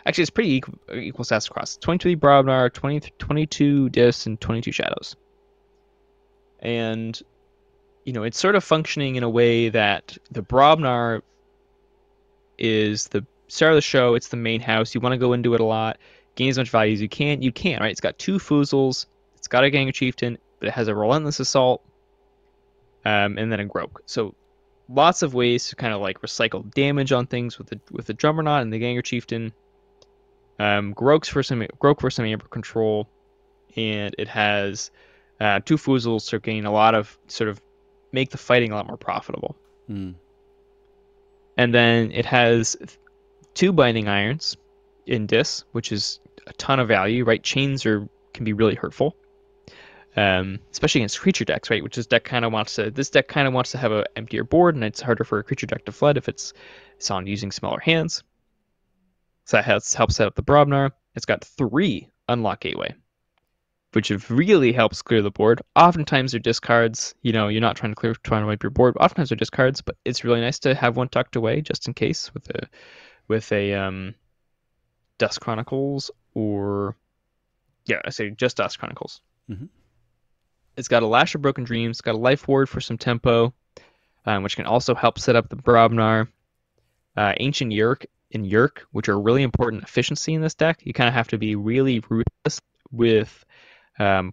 Actually, it's pretty equal sass across. 23 Brobnar, 22 Discs, and 22 Shadows. And you know, it's sort of functioning in a way that the Brobnar is the star of the show. It's the main house. You want to go into it a lot, gain as much value as you can. You can, right? It's got 2 Foozles. It's got a Ganger Chieftain, but it has a Relentless Assault, and then a Groke. So lots of ways to kind of like recycle damage on things with the Drummernaut and the Ganger Chieftain. Groke for some Amber control, and it has 2 Foozles to gain a lot of sort of make the fighting a lot more profitable. Mm. And then it has 2 Binding Irons in Dis, which is a ton of value, right? Can be really hurtful, especially against creature decks, right? This deck kind of wants to have an emptier board, and it's harder for a creature deck to flood if it's on using smaller hands. So that helps set up the Brobnar. It's got 3 Unlock Gateway, which really helps clear the board. Oftentimes they're discards. You know, you're not trying to wipe your board. Oftentimes they're discards, but it's really nice to have one tucked away just in case with a Dust Chronicles or I say just Dust Chronicles. Mm-hmm. It's got a Lash of Broken Dreams. It's got a Life Ward for some tempo, which can also help set up the Brobnar. Ancient Yurk and Yurk, which are really important efficiency in this deck. You kind of have to be really ruthless with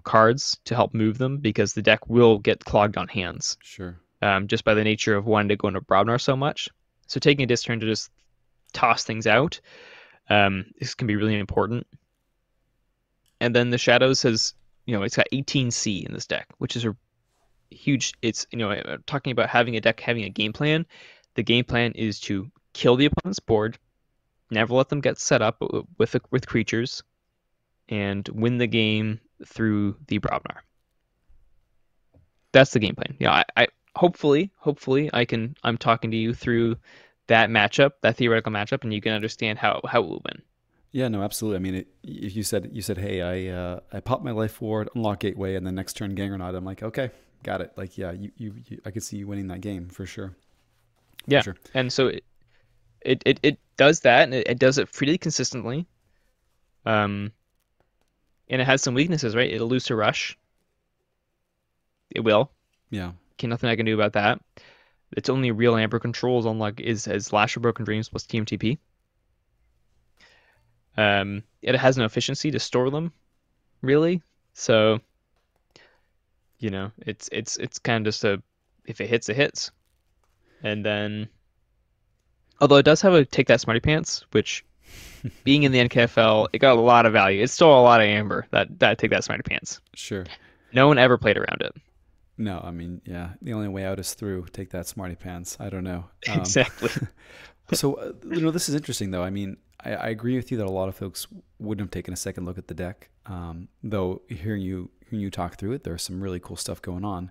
cards to help move them because the deck will get clogged on hands. Sure. Just by the nature of wanting to go into Brobnar so much. So taking a disc turn to just toss things out, this can be really important. And then the Shadows has, you know, it's got 18C in this deck, which is a huge. It's, you know, talking about having a deck having a game plan. The game plan is to kill the opponent's board, never let them get set up with creatures, and win the game through the Brobnar. That's the game plan. Yeah, I hopefully I'm talking to you through that theoretical matchup, and you can understand how it will win. Yeah, no, absolutely. I mean, if you said, hey, I popped my Life Ward, unlock Gateway, and then next turn Gangernaut, I'm like, okay, got it. Like, yeah, I could see you winning that game for sure. Yeah, For sure. and so it does that, and it does it pretty consistently. And it has some weaknesses, right? It'll lose to Rush. It will. Yeah. Nothing I can do about that. Its only real Amber controls is Lash of Broken Dreams plus TMTP. It has no efficiency to store them, really. So, you know, it's kind of just if it hits, it hits. And then, although it does have a Take That Smarty Pants, which being in the NKFL, it got a lot of value. It stole a lot of Amber. That Take That Smarty Pants. Sure. No one ever played around it. No, I mean, yeah, the only way out is through. Take that, Smarty Pants. I don't know. Exactly. So, this is interesting, though. I mean, I agree with you that a lot of folks wouldn't have taken a second look at the deck. Though hearing you talk through it, there's some really cool stuff going on.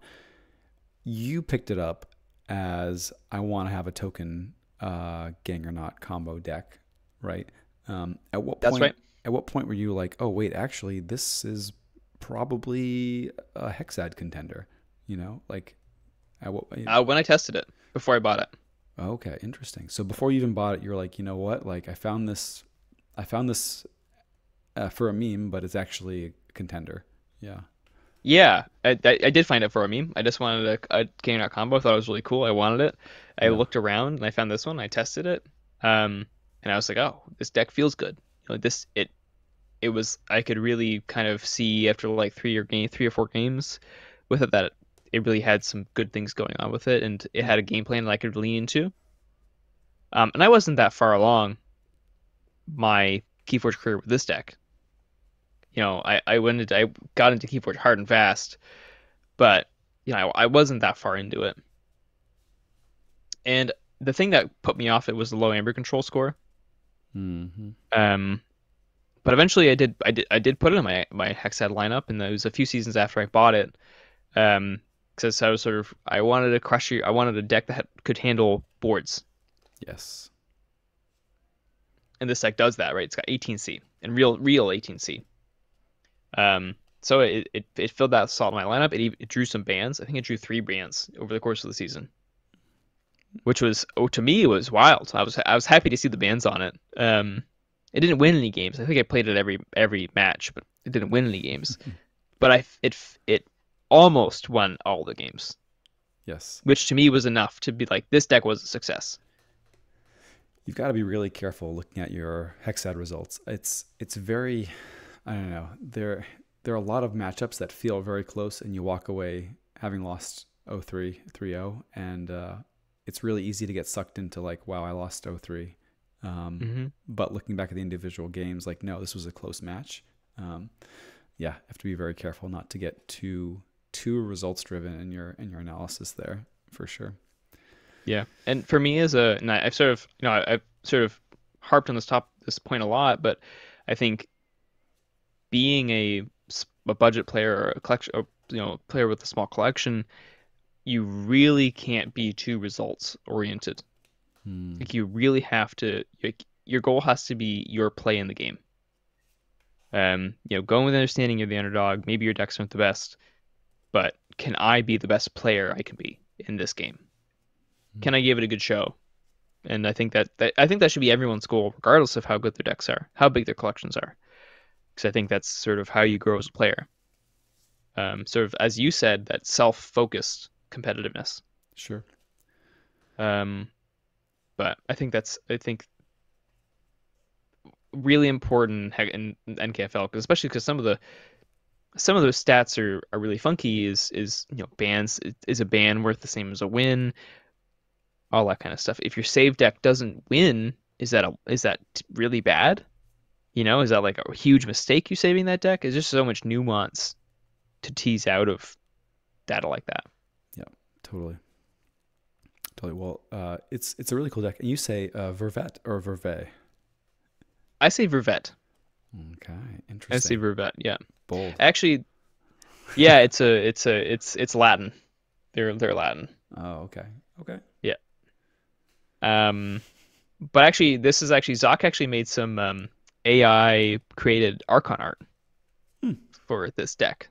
You picked it up as I want to have a token gang or not combo deck, right? At what That's point? right. At what point were you like, oh wait, actually, this is probably a Hexad contender? Like at what? When I tested it before I bought it. Okay, interesting. So before you even bought it, you're like, you know what? Like I found this for a meme, but it's actually a contender. Yeah. Yeah, I did find it for a meme. I just wanted a King Out combo. I thought it was really cool. I wanted it. I Yeah. looked around and I found this one. I tested it, and I was like, oh, this deck feels good. It was. I could really kind of see after like 3 or 4 games with it that it really had some good things going on with it, and it Hmm. had a game plan that I could lean into. And I wasn't that far along my Keyforge career with this deck. I got into Keyforge hard and fast, but I wasn't that far into it. And the thing that put me off it was the low amber control score. Hmm. Um, but eventually I did put it in my Hexad lineup, and it was a few seasons after I bought it. Because I was I wanted a crusher, I wanted a deck that could handle boards, Yes. and this deck does that, right? It's got 18C and real 18C. So it filled that slot in my lineup. It drew some bans. I think it drew 3 bans over the course of the season, which was, to me, it was wild. I was happy to see the bans on it. It didn't win any games. I think I played it every match, but it didn't win any games. But it almost won all the games, Yes. which to me was enough to be like, this deck was a success. You've got to be really careful looking at your Hexad results. It's very, I don't know. There are a lot of matchups that feel very close, and you walk away having lost 0-3, 3-0, and it's really easy to get sucked into like, wow, I lost 0-3. Hmm. But looking back at the individual games, like, no, this was a close match. Yeah, have to be very careful not to get too results driven in your analysis there, for sure. Yeah, and for me and I've sort of, I've sort of harped on this point a lot, but I think being a budget player or a collection, or, player with a small collection, you really can't be too results oriented. Hmm. Like, you really have to, like, your goal has to be your play in the game. Going with understanding you're the underdog, maybe your decks aren't the best, but can I be the best player I can be in this game? Can I give it a good show? And I think that should be everyone's goal, regardless of how good their decks are, how big their collections are, because I think that's sort of how you grow as a player. Sort of, as you said, that self-focused competitiveness. Sure. Um, but I think really important in NKFL, because especially because some of those stats are really funky. Is bans, is a ban worth the same as a win? All that kind of stuff. If your save deck doesn't win, is that really bad? Is that like a huge mistake you saving that deck? Is just so much nuance to tease out of data like that. Yeah, totally. Totally. Well, it's a really cool deck. And you say Vervet or Vervet? I say Vervet. Okay, I say interesting. Vervet. Yeah. Bold. Actually, yeah, it's Latin. They're Latin. Oh, okay. Okay. Yeah. Um, but actually, this is actually Zoc actually made some AI created Archon art Hmm. for this deck,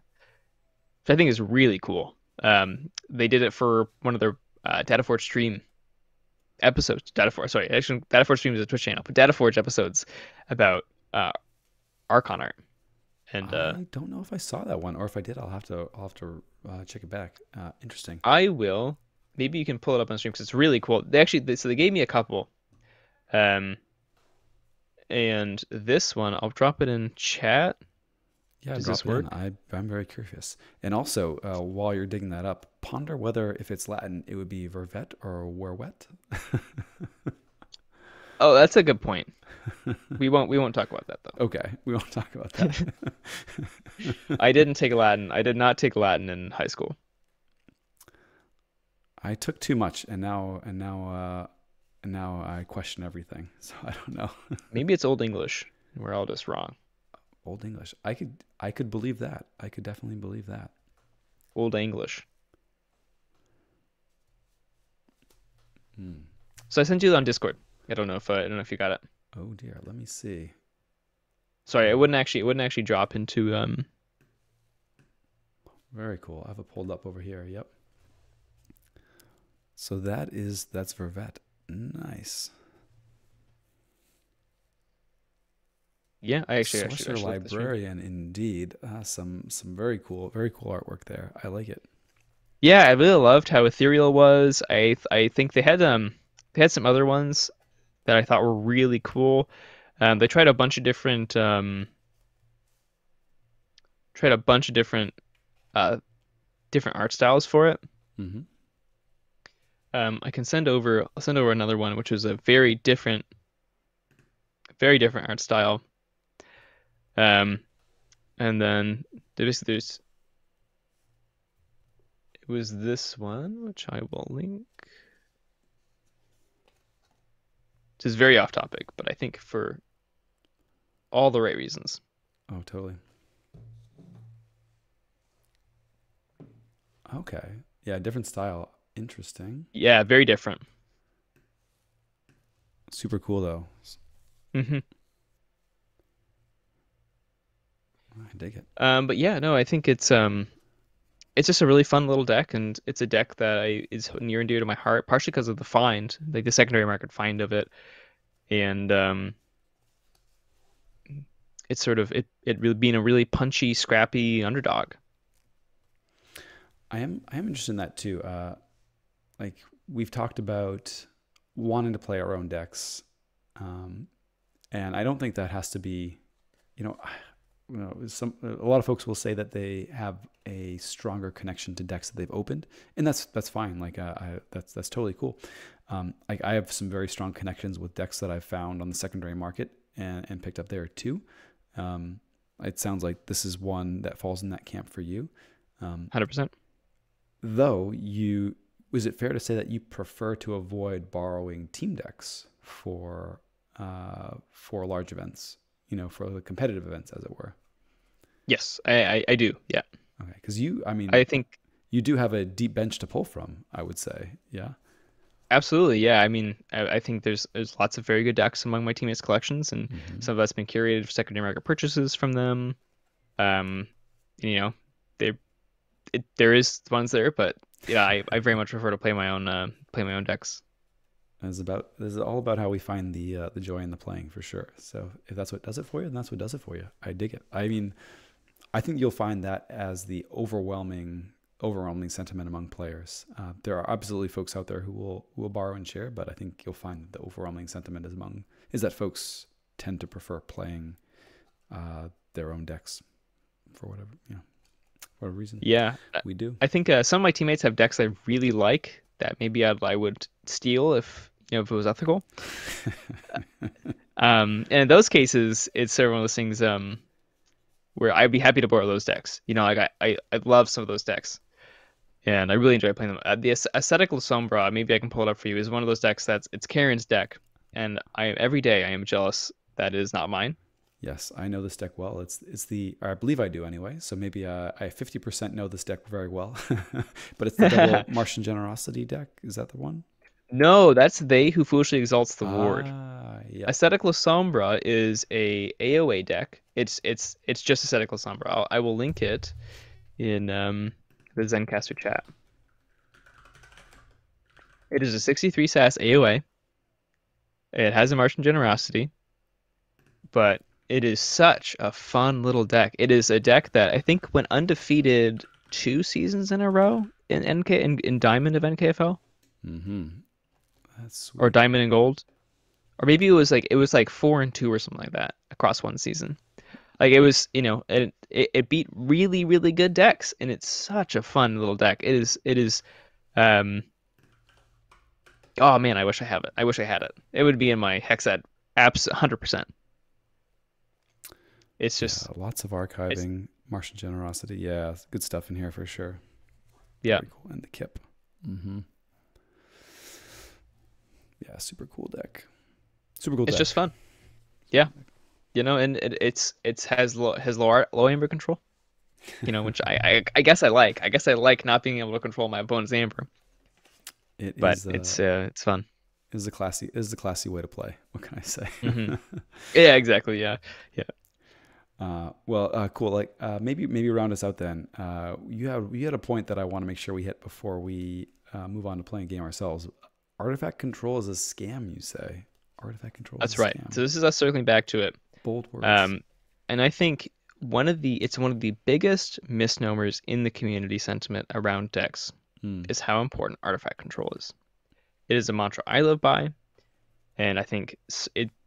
which I think is really cool. They did it for one of their Dataforge stream episodes. Actually, Dataforge stream is a Twitch channel, but Dataforge episodes about uh, Archon art. And I don't know if I saw that one, or if I did, I'll have to check it back. Interesting. I will. Maybe you can pull it up on stream because it's really cool. So they gave me a couple. Um, and this one, I'll drop it in chat. Yeah, Does drop this it in. work? I'm very curious. And also, while you're digging that up, ponder whether if it's Latin, it would be Vervet or Werwet. Oh, that's a good point. We won't talk about that though. Okay, we won't talk about that. I didn't take Latin. I did not take Latin in high school. I took too much, and now and now I question everything. So I don't know. Maybe it's Old English. We're all just wrong. Old English. I could believe that. I could definitely believe that. Old English. Hmm. So I sent you on Discord. I don't know if you got it. Oh dear. Let me see. Sorry, it wouldn't actually drop into Very cool. I have it pulled up over here. Yep. So that's Vervet. Nice. yeah, I actually Sorcerer should look this right. Librarian, indeed. Some very cool artwork there. I like it. Yeah, I really loved how ethereal it was. I think they had some other ones that I thought were really cool. They tried a bunch of different uh different art styles for it. Hmm. I'll send over another one, which is a very different art style. Um, and then there's it was this one, which I will link. Which is very off topic, but I think for all the right reasons. Oh, totally. Okay. Yeah, different style. Interesting. Yeah, very different. Super cool though. Hmm. I dig it. But yeah, no, I think it's just a really fun little deck, and it's a deck that is near and dear to my heart, partially because of the find, like the secondary market find of it, and it's sort of it really being a really punchy, scrappy underdog. I am interested in that too. Like we've talked about wanting to play our own decks, um, and I don't think that has to be, you know, a lot of folks will say that they have a stronger connection to decks that they've opened, and that's fine. Like that's totally cool. I have some very strong connections with decks that I've found on the secondary market and picked up there too. Um, it sounds like this is one that falls in that camp for you. 100%. Though is it fair to say that you prefer to avoid borrowing team decks for large events? For the competitive events, as it were. Yes, I do. Yeah. Okay, because I mean, I think you do have a deep bench to pull from, I would say. Yeah. absolutely. Yeah. I mean, I think there's lots of very good decks among my teammates' collections, and Hmm. some of that's been curated for secondary market purchases from them. Um, you know, they there is ones there, but yeah, I very much prefer to play my own decks. This is all about how we find the joy in the playing for sure. So if that's what does it for you, then that's what does it for you. I dig it. I mean, I think you'll find that as the overwhelming sentiment among players. There are absolutely folks out there who will borrow and share, but I think you'll find that the overwhelming sentiment is that folks tend to prefer playing their own decks for whatever reason Yeah, we do. I think some of my teammates have decks I really like that maybe I would steal if it was ethical. And in those cases, it's sort of one of those things where I'd be happy to borrow those decks. Like I love some of those decks, and I really enjoy playing them. The Ascetical Sombra, maybe I can pull it up for you, is one of those decks it's Karen's deck, and every day I am jealous that it is not mine. Yes, I know this deck well. Or I believe I do anyway. So maybe I 50% know this deck very well, but it's the double Martian Generosity deck. Is that the one? No, that's They Who Foolishly Exalts the Ward. Yeah. Ascetical Sombra is a AOA deck. It's just Ascetical Sombra. I will link it in the Zencaster chat. It is a 63 SAS AOA. It has a Martian Generosity, but it is such a fun little deck. It is a deck that I think went undefeated 2 seasons in a row in in Diamond of NKFL. Mm-hmm. That's sweet. Or Diamond and Gold. Or maybe it was like 4-2 or something like that across one season. Like it was, it beat really, really good decks, and it's such a fun little deck. It is oh man, I wish I have it. I wish I had it. It would be in my Hexad apps 100%. It's Yeah, just lots of it's archiving, Martian Generosity. Yeah, good stuff in here for sure. yeah. Very cool. And the Kip. Mm-hmm. Yeah, super cool deck. Super cool It's deck. just fun. Yeah, and it's has low amber control. Which I guess I like. I guess I like not being able to control my opponent's amber, It but is it's fun. is the classy way to play. What can I say? Hmm. Yeah, exactly. Yeah, yeah. Cool. Like maybe round us out then. You had a point that I want to make sure we hit before we move on to playing a game ourselves. Artifact control is a scam, you say? Artifact control is a That's right. scam. So this is us circling back to it. Bold words. Um, and I think it's one of the biggest misnomers in the community sentiment around decks Hmm. is how important artifact control is. It is a mantra I live by, and I think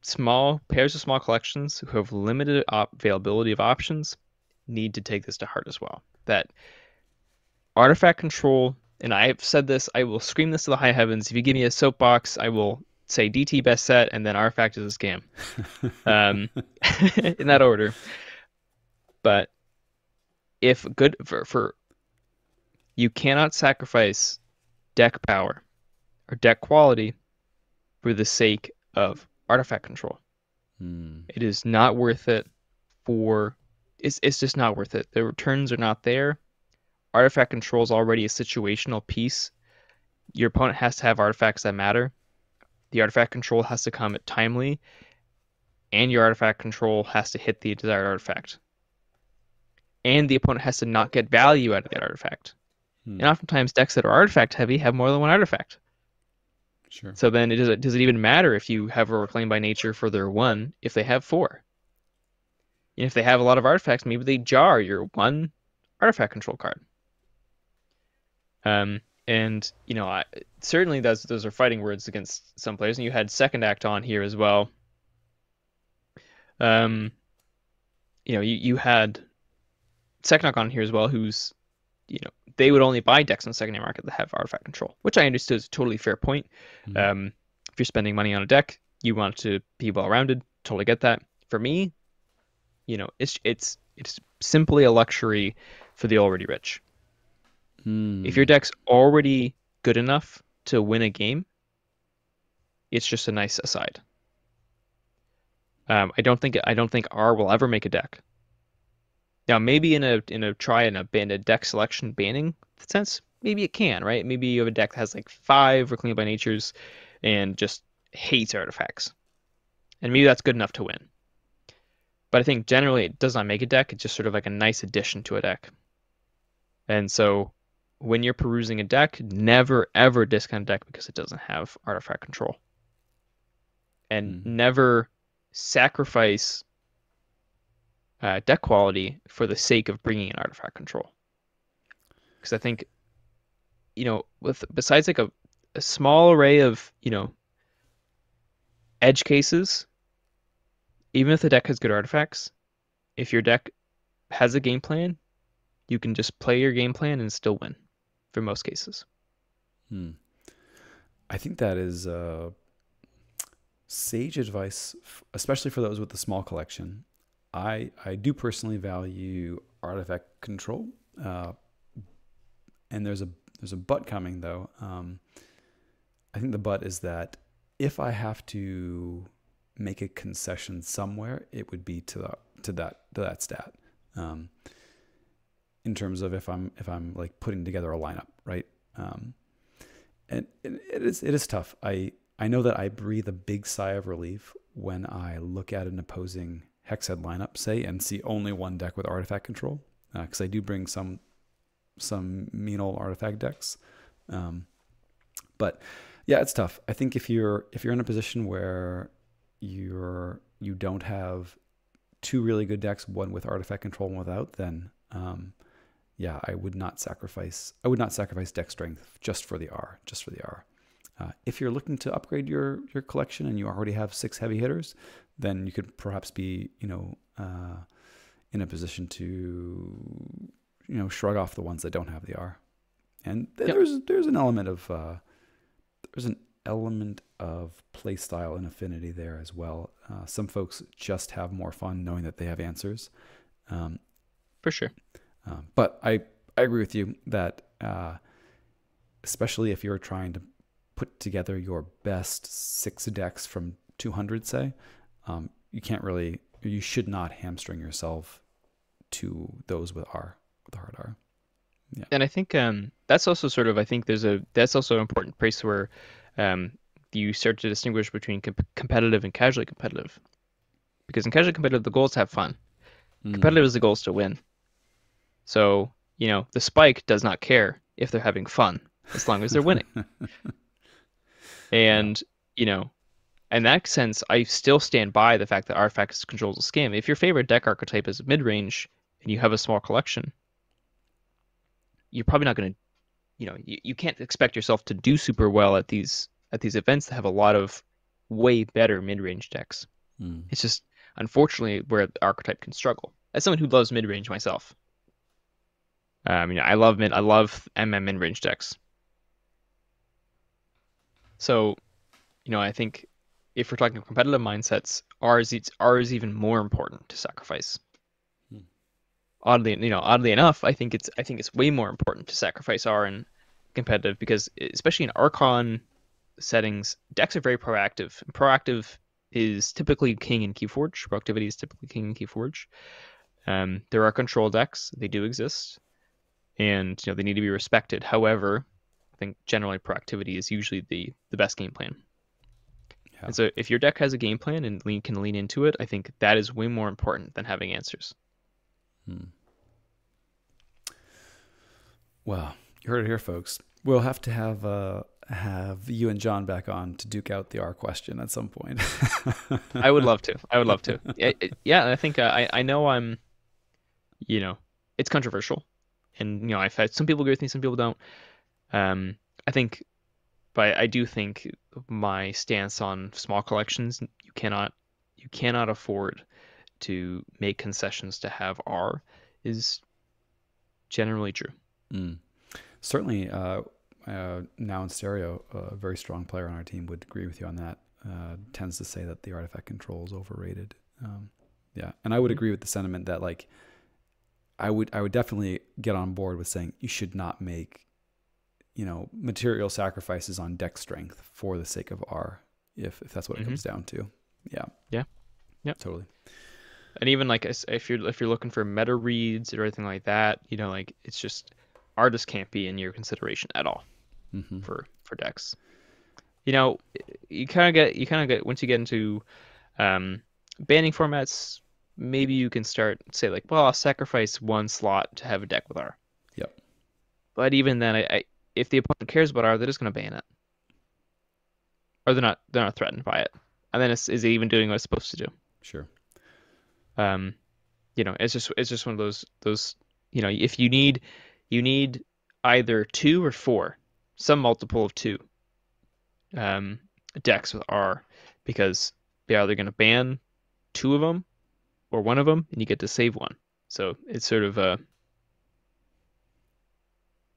small pairs of small collections who have limited availability of options need to take this to heart as well. That artifact control, and I've said this, I will scream this to the high heavens. If you give me a soapbox, I will say DT best set, and then artifact is a scam. Um, in that order. But if good for you cannot sacrifice deck power or deck quality for the sake of artifact control. Hmm. It is not worth it for it's just not worth it. The returns are not there. Artifact control is already a situational piece. Your opponent has to have artifacts that matter. The artifact control has to come at timely, and your artifact control has to hit the desired artifact. And the opponent has to not get value out of that artifact. And Hmm. oftentimes decks that are artifact heavy have more than one artifact. Sure. So then does it even matter if you have a Reclaim by Nature for their one if they have four? And if they have a lot of artifacts, maybe they jar your one artifact control card. And certainly those are fighting words against some players. And you had Second Act on here as well. Um, you had Second Act on here as well, who's they would only buy decks on the secondary market that have artifact control, which I understood is a totally fair point. Hmm. If you're spending money on a deck, you want it to be well rounded. Totally get that. For me, it's simply a luxury for the already rich. If your Hmm. deck's already good enough to win a game, it's just a nice aside. I don't think R will ever make a deck. Now, maybe in a deck selection banning sense, maybe it can, right? Maybe you have a deck that has like 5 Reclaimed by Natures and just hates artifacts, and maybe that's good enough to win. But I think generally it does not make a deck. It's just sort of like a nice addition to a deck. And so when you're perusing a deck, never ever discount a deck because it doesn't have artifact control, and Hmm. never sacrifice deck quality for the sake of bringing in artifact control. Because I think, with besides like a small array of, edge cases, even if the deck has good artifacts, if your deck has a game plan, you can just play your game plan and still win for most cases. Hmm. I think that is sage advice, especially for those with the small collection. I do personally value artifact control, uh, and there's a but coming though. I think the but is that if I have to make a concession somewhere, it would be to that stat. Um, in terms of if I'm like putting together a lineup, right? Um, and it is tough. I know that I breathe a big sigh of relief when I look at an opposing hex head lineup, say, and see only one deck with artifact control, because I do bring some mean old artifact decks. Um, but yeah, it's tough. I think if you're in a position where you don't have two really good decks, one with artifact control and without, then yeah, I would not sacrifice deck strength just for the R, just for the R. If you're looking to upgrade your collection and you already have 6 heavy hitters, then you could perhaps be in a position to shrug off the ones that don't have the R. And then Yep, there's an element of play style and affinity there as well. Some folks just have more fun knowing that they have answers. Um, for sure. but I agree with you that especially if you're trying to put together your best 6 decks from 200, say, you should not hamstring yourself to those with hard R. Yeah. And I think that's also sort of, I think that's also an important place where um, you start to distinguish between competitive and casually competitive. Because in casually competitive, the goal is to have fun. Competitive is the goal is to win. So, the spike does not care if they're having fun as long as they're winning. And, in that sense, I still stand by the fact that Artifact controls a scam. If your favorite deck archetype is mid-range and you have a small collection, you're probably not going to, you can't expect yourself to do super well at these events that have a lot of way better mid-range decks. It's just, unfortunately, where the archetype can struggle. As someone who loves mid-range myself, I love mid-range decks. So, I think if we're talking competitive mindsets, R is even more important to sacrifice. Oddly enough, I think it's way more important to sacrifice R in competitive because, especially in Archon settings, decks are very proactive. Proactive is typically king in Keyforge. Proactivity is typically king in Keyforge. There are control decks; they do exist, and they need to be respected. However, I think generally proactivity is usually the best game plan. Yeah. And so, if your deck has a game plan and can lean into it, I think that is way more important than having answers. Well, you heard it here, folks. We'll have to have you and John back on to duke out the R question at some point. I would love to. Yeah, I think I know I'm, it's controversial, and I've had some people agree with me, some people don't. I think, but I do think my stance on small collections, you cannot afford to make concessions to have R, is generally true. Certainly, now in stereo, a very strong player on our team would agree with you on that. Tends to say that the artifact control is overrated. Yeah, and I would agree with the sentiment that I would definitely get on board with saying you should not make material sacrifices on deck strength for the sake of R, if that's what it comes down to. Yeah, totally. And even if you're looking for meta reads or anything like that, it's just R just can't be in your consideration at all for decks. You kind of get once you get into banning formats, maybe you can start say well, I'll sacrifice one slot to have a deck with R. Yep. But even then, if the opponent cares about R, they're just going to ban it, or they're not threatened by it. And then is it even doing what it's supposed to do? Sure. It's just one of those. If you need either 2 or 4, some multiple of 2 decks with R, because they're either going to ban 2 of them or 1 of them, and you get to save 1. So it's sort of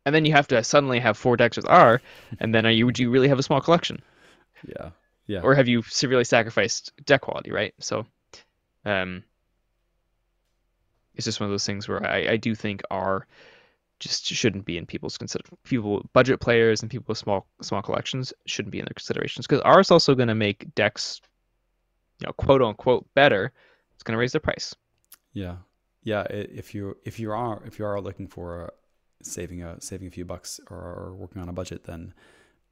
and then you have to suddenly have 4 decks with R, and then would you really have a small collection? Yeah. Or have you severely sacrificed deck quality, right? So, it's just one of those things where I do think R just shouldn't be in people budget players and people with small collections shouldn't be in their considerations, because R is also going to make decks, quote unquote better. It's going to raise their price. Yeah. If you are looking for saving a few bucks or working on a budget, then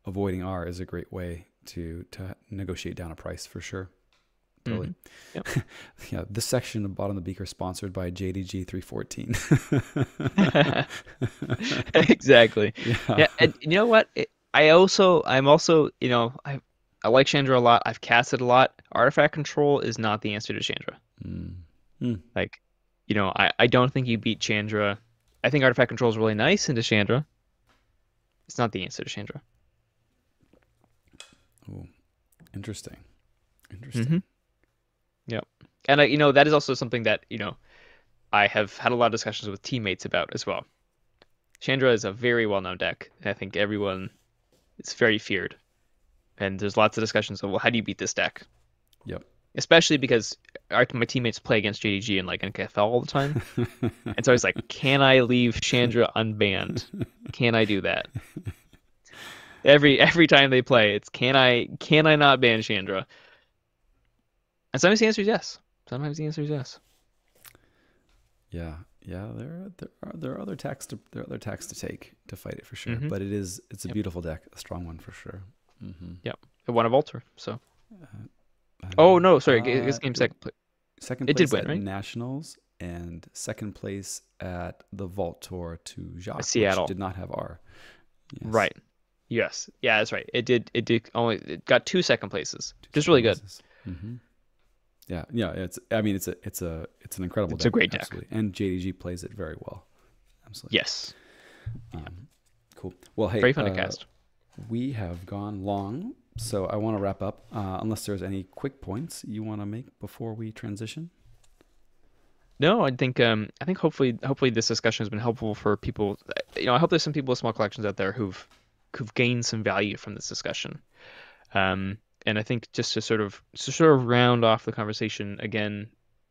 avoiding R is a great way to negotiate down a price for sure. Totally. Yep. Yeah. This section of the bottom of the Beaker sponsored by JDG 314. Exactly. Yeah. And you know what? I'm also, I like Chandra a lot. I've casted a lot. Artifact control is not the answer to Chandra. I don't think you beat Chandra. I think artifact control is really nice into Chandra. It's not the answer to Chandra. Ooh, interesting. Yep. And that is also something that I have had a lot of discussions with teammates about as well. Chandra is a very well-known deck, and I think it's very feared. And there's lots of discussions of, well, how do you beat this deck? Yep. Especially because my teammates play against JDG and NKFL all the time. And so I was like, can I leave Chandra unbanned? Can I do that? Every time they play, it's can I not ban Chandra? And sometimes the answer is yes. Sometimes the answer is yes. Yeah, yeah. There are other tacks to take to fight it for sure. Mm-hmm. But it's a Yep. beautiful deck, a strong one for sure. Yep. It won a Volter, so. Oh Uh, no, sorry. This uh, game it, second place. second It did place win, at right? nationals and second place at the Vault Tour to Jacques, which Seattle. did not have R. Yes, Right. Yes. Yeah, that's right. It got two second places. two Just second really good. places. Yeah, yeah. I mean, it's an incredible It's a deck, great deck. absolutely, and JDG plays it very well, absolutely. Yes. Cool. Well, hey, Very fun to cast. we have gone long, so I want to wrap up. Unless there's any quick points you want to make before we transition. No, I think hopefully this discussion has been helpful for people. I hope there's some people with small collections out there who've gained some value from this discussion. And I think just to sort of round off the conversation again,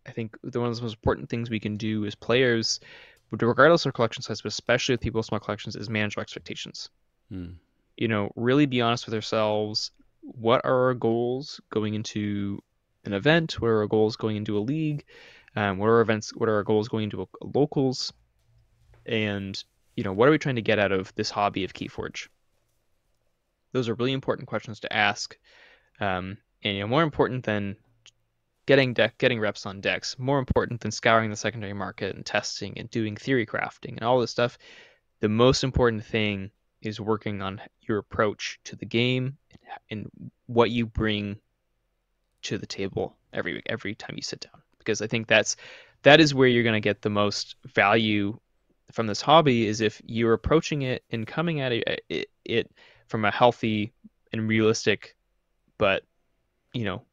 I think one of the most important things we can do as players, regardless of collection size, but especially with people with small collections, is manage our expectations. Hmm. Really be honest with ourselves. What are our goals going into an event? What are our goals going into a league? What are our goals going into a locals? And what are we trying to get out of this hobby of Keyforge? Those are really important questions to ask. And more important than getting reps on decks, more important than scouring the secondary market and testing and doing theory crafting and all this stuff. The most important thing is working on your approach to the game and what you bring to the table every time you sit down. Because I think that is where you're going to get the most value from this hobby, is if you're approaching it and coming at it from a healthy and realistic, but you know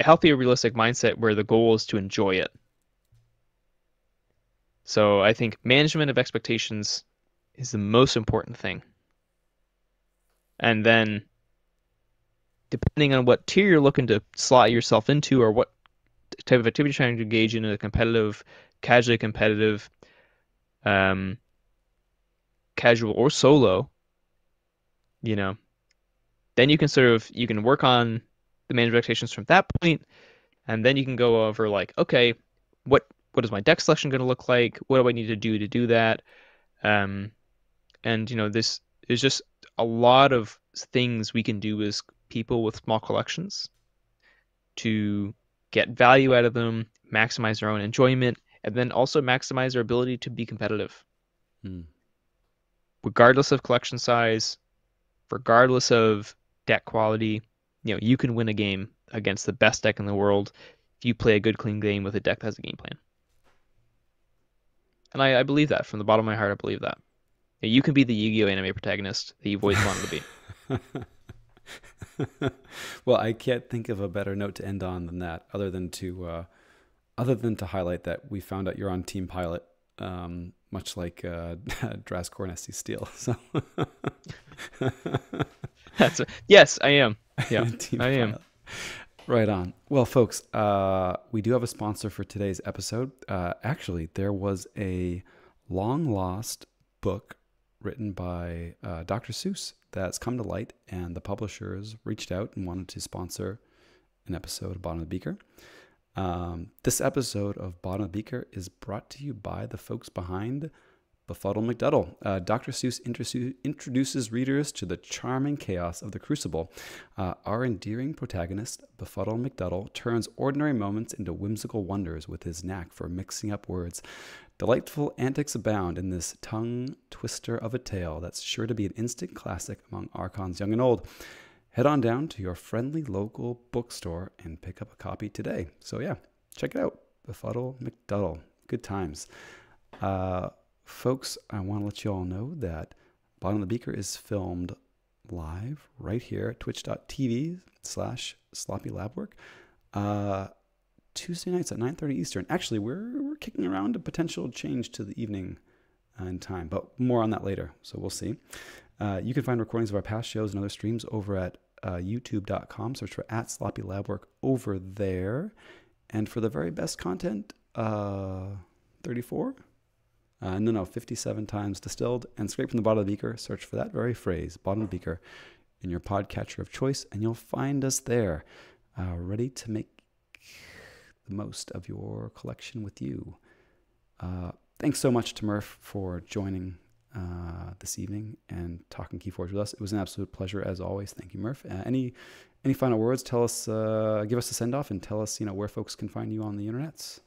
a healthy or realistic mindset where the goal is to enjoy it. So I think management of expectations is the most important thing. And then depending on what tier you're looking to slot yourself into, or what type of activity you're trying to engage in, a competitive, casually competitive, um, casual or solo, you know, then you can work on the management expectations from that point, and then you can go over like, okay, what is my deck selection going to look like? What do I need to do that? Um, and this is just a lot of things we can do as people with small collections to get value out of them, maximize our own enjoyment, and then also maximize our ability to be competitive. Hmm. Regardless of collection size, regardless of deck quality, you can win a game against the best deck in the world if you play a good, clean game with a deck that has a game plan. And I believe that from the bottom of my heart. I believe that. You can be the Yu-Gi-Oh anime protagonist that you've always wanted to be. Well, I can't think of a better note to end on than that, other than to highlight that we found out you're on Team Pilot, much like Drascore and SC Steel. So Yes, I am. Yeah, Team I am. Pilot. Right on. Well, folks, we do have a sponsor for today's episode. Actually, there was a long lost book written by Dr. Seuss that's come to light, and the publishers reached out and wanted to sponsor an episode of Bottom of the Beaker. This episode of Bottom of the Beaker is brought to you by the folks behind Befuddle McDuddle. Dr. Seuss introduces readers to the charming chaos of the Crucible. Our endearing protagonist, Befuddle McDuddle, turns ordinary moments into whimsical wonders with his knack for mixing up words. Delightful antics abound in this tongue twister of a tale that's sure to be an instant classic among Archons young and old. Head on down to your friendly local bookstore and pick up a copy today. So yeah, check it out. Befuddle McDuddle. Good times. Folks, I want to let you all know that Bottom of the Beaker is filmed live right here at twitch.tv/sloppylabwork. Tuesday nights at 9:30 Eastern. Actually, we're kicking around a potential change to the evening in time, but more on that later, so we'll see. You can find recordings of our past shows and other streams over at youtube.com. Search for @sloppylabwork over there. And for the very best content, 34? No, 57 times distilled and scraped from the bottom of the beaker. Search for that very phrase, bottom of the beaker, in your podcatcher of choice, and you'll find us there, ready to make the most of your collection with you. Thanks so much to Murph for joining this evening and talking Keyforge with us. It was an absolute pleasure as always. Thank you, Murph. Any final words? Tell us, give us a send off, and tell us, where folks can find you on the internets.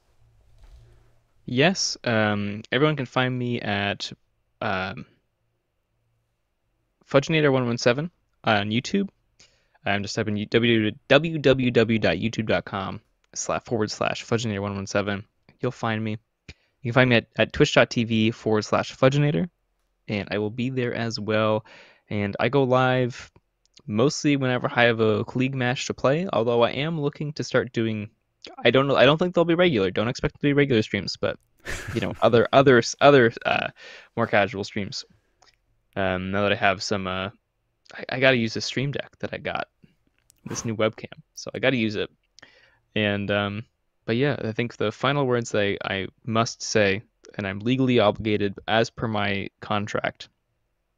Yes, everyone can find me at Fudgenator117 on YouTube. I'm just typing www.youtube.com//Fudgenator117. You'll find me. You can find me at twitch.tv/Fudgenator, and I will be there as well. And I go live mostly whenever I have a league match to play, although I am looking to start doing, I don't know, I don't think they'll be regular. Don't expect to be regular streams, but other more casual streams. Now that I have some I got to use a stream deck that I got, this new webcam, so I got to use it. And but yeah, I think the final words that I must say, and I'm legally obligated as per my contract,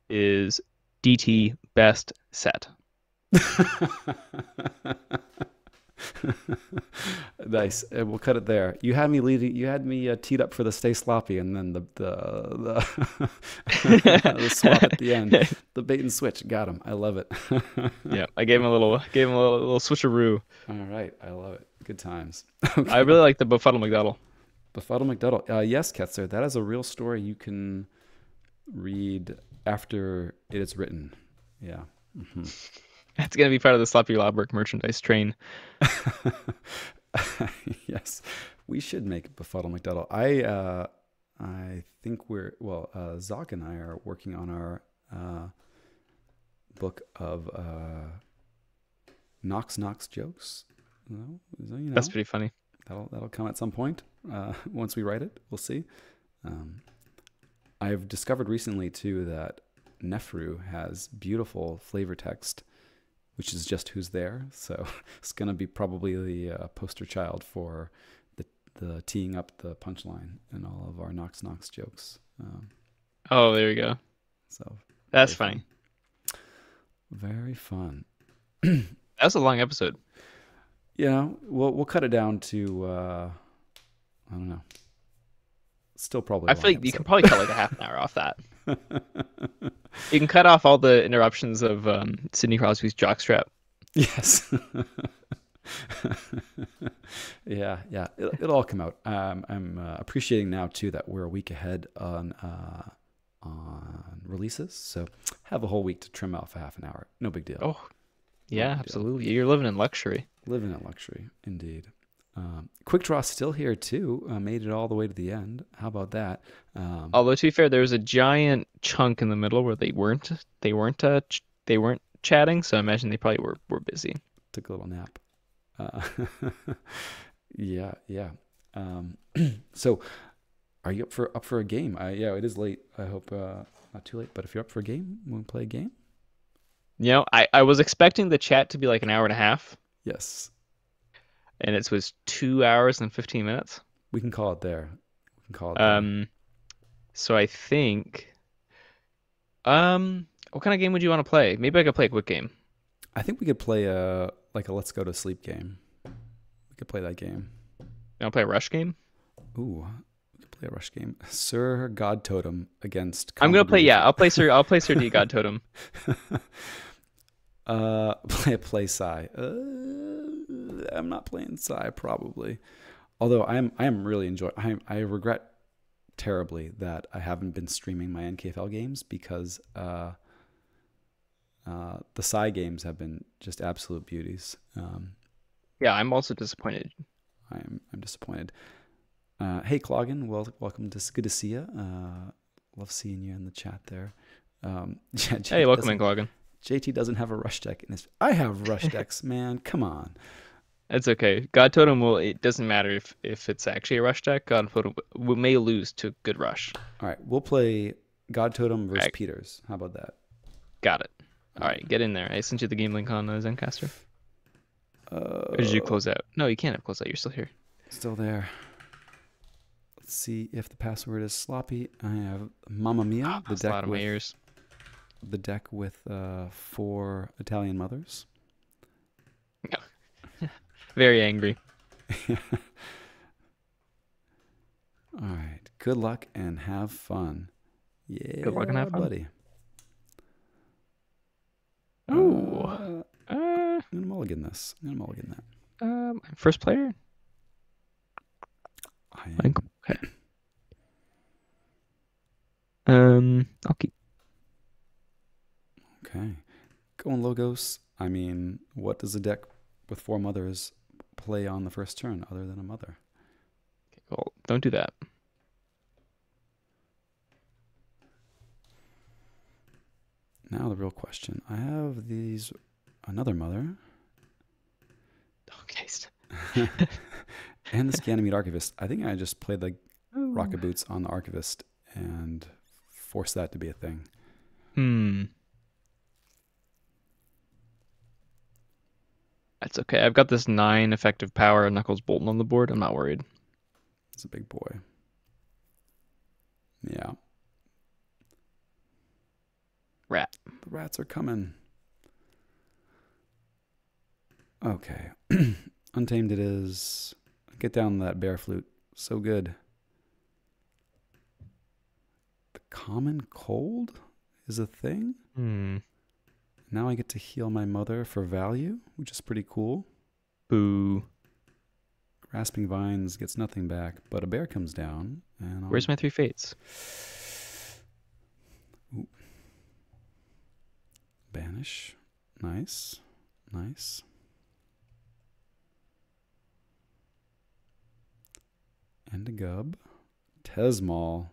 is DT best set. Nice. And we'll cut it there. You had me leading. You had me teed up for the stay sloppy, and then the the swap at the end, the bait and switch. Got him. I love it. Yeah, I gave him a little switcheroo. All right, I love it. Good times. Okay. I really like the Befuddle McDuddle. Befuddle McDuddle. Yes, Ketzer, that is a real story you can read after it is written. Yeah. Mm-hmm. It's going to be part of the Sloppy Lobberk merchandise train. Yes, we should make Befuddle McDuddle. I think Zoc and I are working on our book of Knox jokes. That's pretty funny. That'll come at some point. Once we write it, we'll see. I've discovered recently too that Nefru has beautiful flavor text, which is just who's there. So it's going to be probably the poster child for the teeing up the punchline in all of our Knox jokes. Oh, there you go. So that's funny. Very fun. That was a long episode. Yeah, we'll cut it down to I don't know. Still probably. I feel like you can probably cut like a half an hour off that. You can cut off all the interruptions of Sidney Crosby's jockstrap. Yes. Yeah. It'll all come out. I'm appreciating now too that we're a week ahead on releases, so have a whole week to trim off a half an hour. No big deal. Oh, yeah, absolutely. You're living in luxury. Living in luxury, indeed. Quick Draw still here too. Made it all the way to the end. How about that? Although to be fair, there was a giant chunk in the middle where they weren't chatting. So I imagine they probably were busy. Took a little nap. Yeah. So, are you up for a game? Yeah, it is late. I hope not too late. But if you're up for a game, we'll play a game. I was expecting the chat to be like an hour and a half. Yes. And it was 2 hours and 15 minutes. We can call it there. So I think, what kind of game would you want to play? Maybe I could play a quick game. I think we could play a let's go to sleep game. We could play that game. You want to play a rush game? Ooh, we could play a rush game. Sir God Totem against. I'm gonna play. Yeah, I'll play Sir D God Totem. Play Psy. I'm not playing Psy probably. Although I am really enjoying. I regret terribly that I haven't been streaming my NKFL games because the Psy games have been just absolute beauties. Yeah, I'm also disappointed. I'm disappointed. Hey Cloggin, welcome to good to see you. Love seeing you in the chat there. Hey, welcome in, Cloggin. JT doesn't have a rush deck in his. I have rush decks, man. Come on. It's okay. God Totem it doesn't matter if it's actually a rush deck. God Totem may lose to good rush. All right, we'll play God Totem versus Peters. How about that? Got it. All right, get in there. I sent you the game link on Zencaster. Or did you close out? No, you can't have closed out. You're still here. Still there. Let's Let's see if the password is sloppy. I have Mamma Mia, That's a lot of my ears. the deck with 4 Italian mothers. Very angry. All right. Good luck and have fun. Yeah, Good luck and have fun. buddy. Oh. I'm gonna mulligan this. I'm gonna mulligan that. First player. I am. Okay. I'll keep. Okay. Going Logos. I mean, what does a deck with 4 mothers play on the first turn other than a mother? Okay, well, don't do that. Now the real question. I have another mother. Okay. And this Ganymede Archivist. I think I just played the Ooh. Rocket Boots on the Archivist and forced that to be a thing. That's okay. I've got this 9 effective power Knuckles Bolton on the board. I'm not worried. It's a big boy. Yeah. Rat. The rats are coming. Okay. Untamed it is. Get down that bear flute. So good. The common cold is a thing. Now I get to heal my mother for value, which is pretty cool. Boo. Grasping Vines gets nothing back, but a bear comes down. And Where's my 3 fates? Ooh. Banish. Nice. Nice. And a Gub. Tesmal.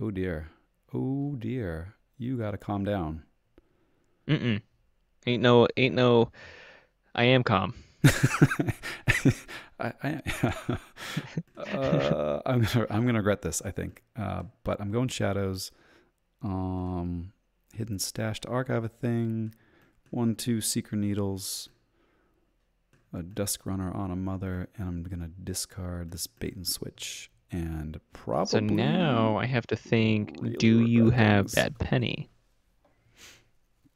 Oh dear. Oh dear. You gotta calm down. Ain't no. I am calm. I'm gonna regret this, I think. But I'm going Shadows. Hidden Stashed Archive a thing. 1/2 Seeker Needles. A Dusk Runner on a mother, and I'm gonna discard this Bait and Switch. And probably. So now I have to think, really do you regret have things. Bad Penny?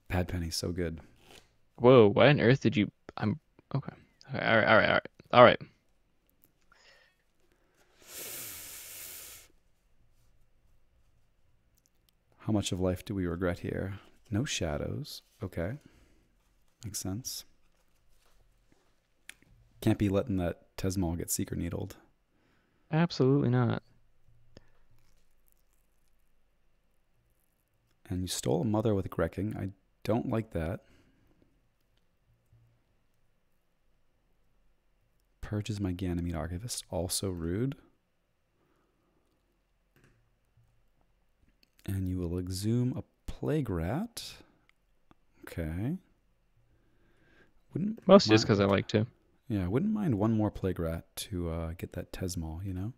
Bad Penny, so good. Whoa, why on earth did you... I'm... Okay. All right. How much of life do we regret here? No shadows. Okay. Makes sense. Can't be letting that Tesmal get Seeker Needled. Absolutely not. And you stole a mother with Grecking. I don't like that. Purges my Ganymede Archivist. Also rude. And you will exhume a Plague Rat. Okay. Mostly just because I like to. Yeah, I wouldn't mind one more Plague Rat to get that Tesmal, you know?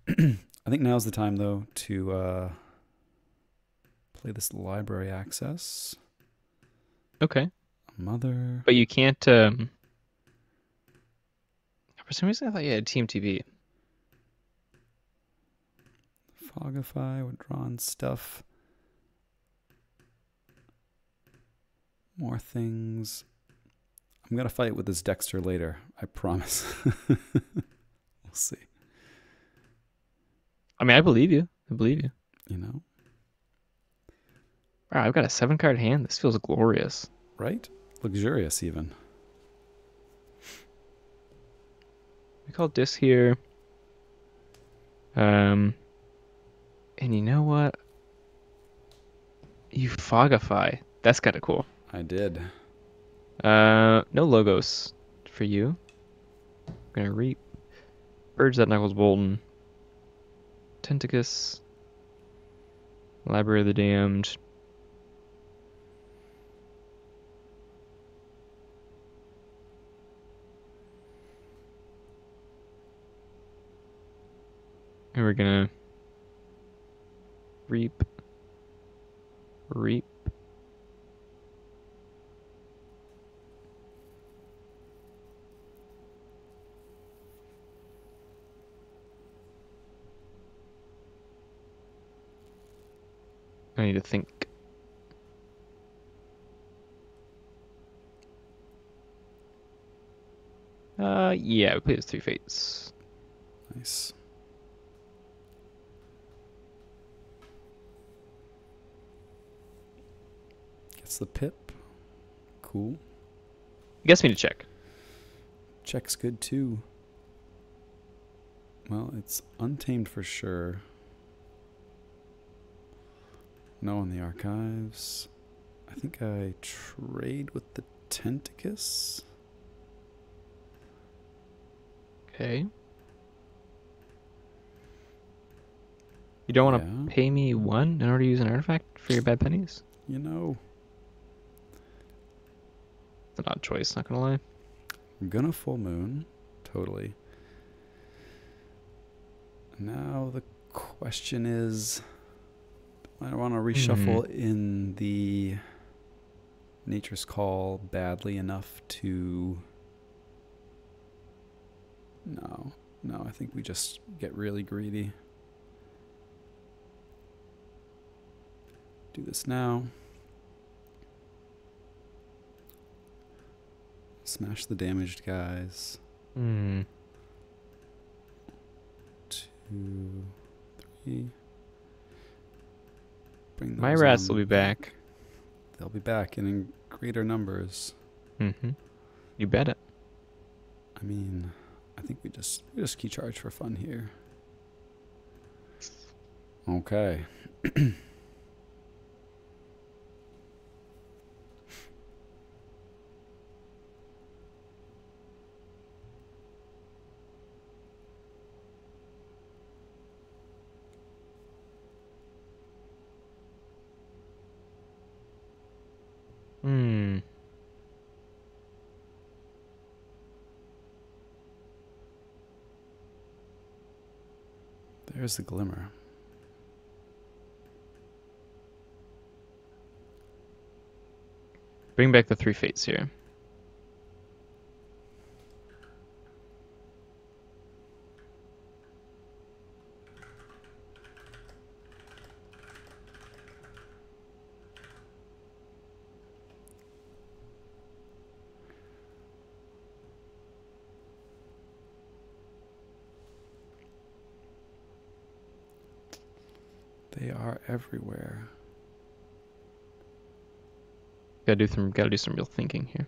I think now's the time, though, to play this Library Access. Okay. Mother. But you can't... For some reason, I thought you had Team TV. Fogify, withdrawn stuff. More things. I'm going to fight with this Dexter later. I promise. We'll see. I mean, I believe you. You know? Wow, I've got a 7-card hand. This feels glorious. Right? Luxurious, even. We call Dis here. And you know what? You Fogify. That's kind of cool. I did. No logos for you. I'm gonna reap. Purge that Knuckles Bolton. Tentacus. Library of the Damned. And we're gonna reap. need to think. Yeah, we play as 3 fates. Nice. Gets the pip. Cool. Guess me to check. Check's good too. Well, it's untamed for sure. No in the archives. I think I trade with the Tentacus. Okay. You don't want to Yeah. pay me 1 in order to use an artifact for your bad pennies? You know, It's an odd choice, not gonna lie. I'm gonna full moon. Totally. Now the question is, I want to reshuffle in the Nature's Call badly enough to... No, I think we just get really greedy. Do this now. Smash the damaged guys. Hmm. 2, 3. Bring My those rats on will be back. They'll be back and in greater numbers. Mm-hmm. You bet it. I mean, I think we just key charge for fun here. Okay. Hmm. There's the glimmer. Bring back the 3 fates here. They are everywhere. Gotta do some real thinking here.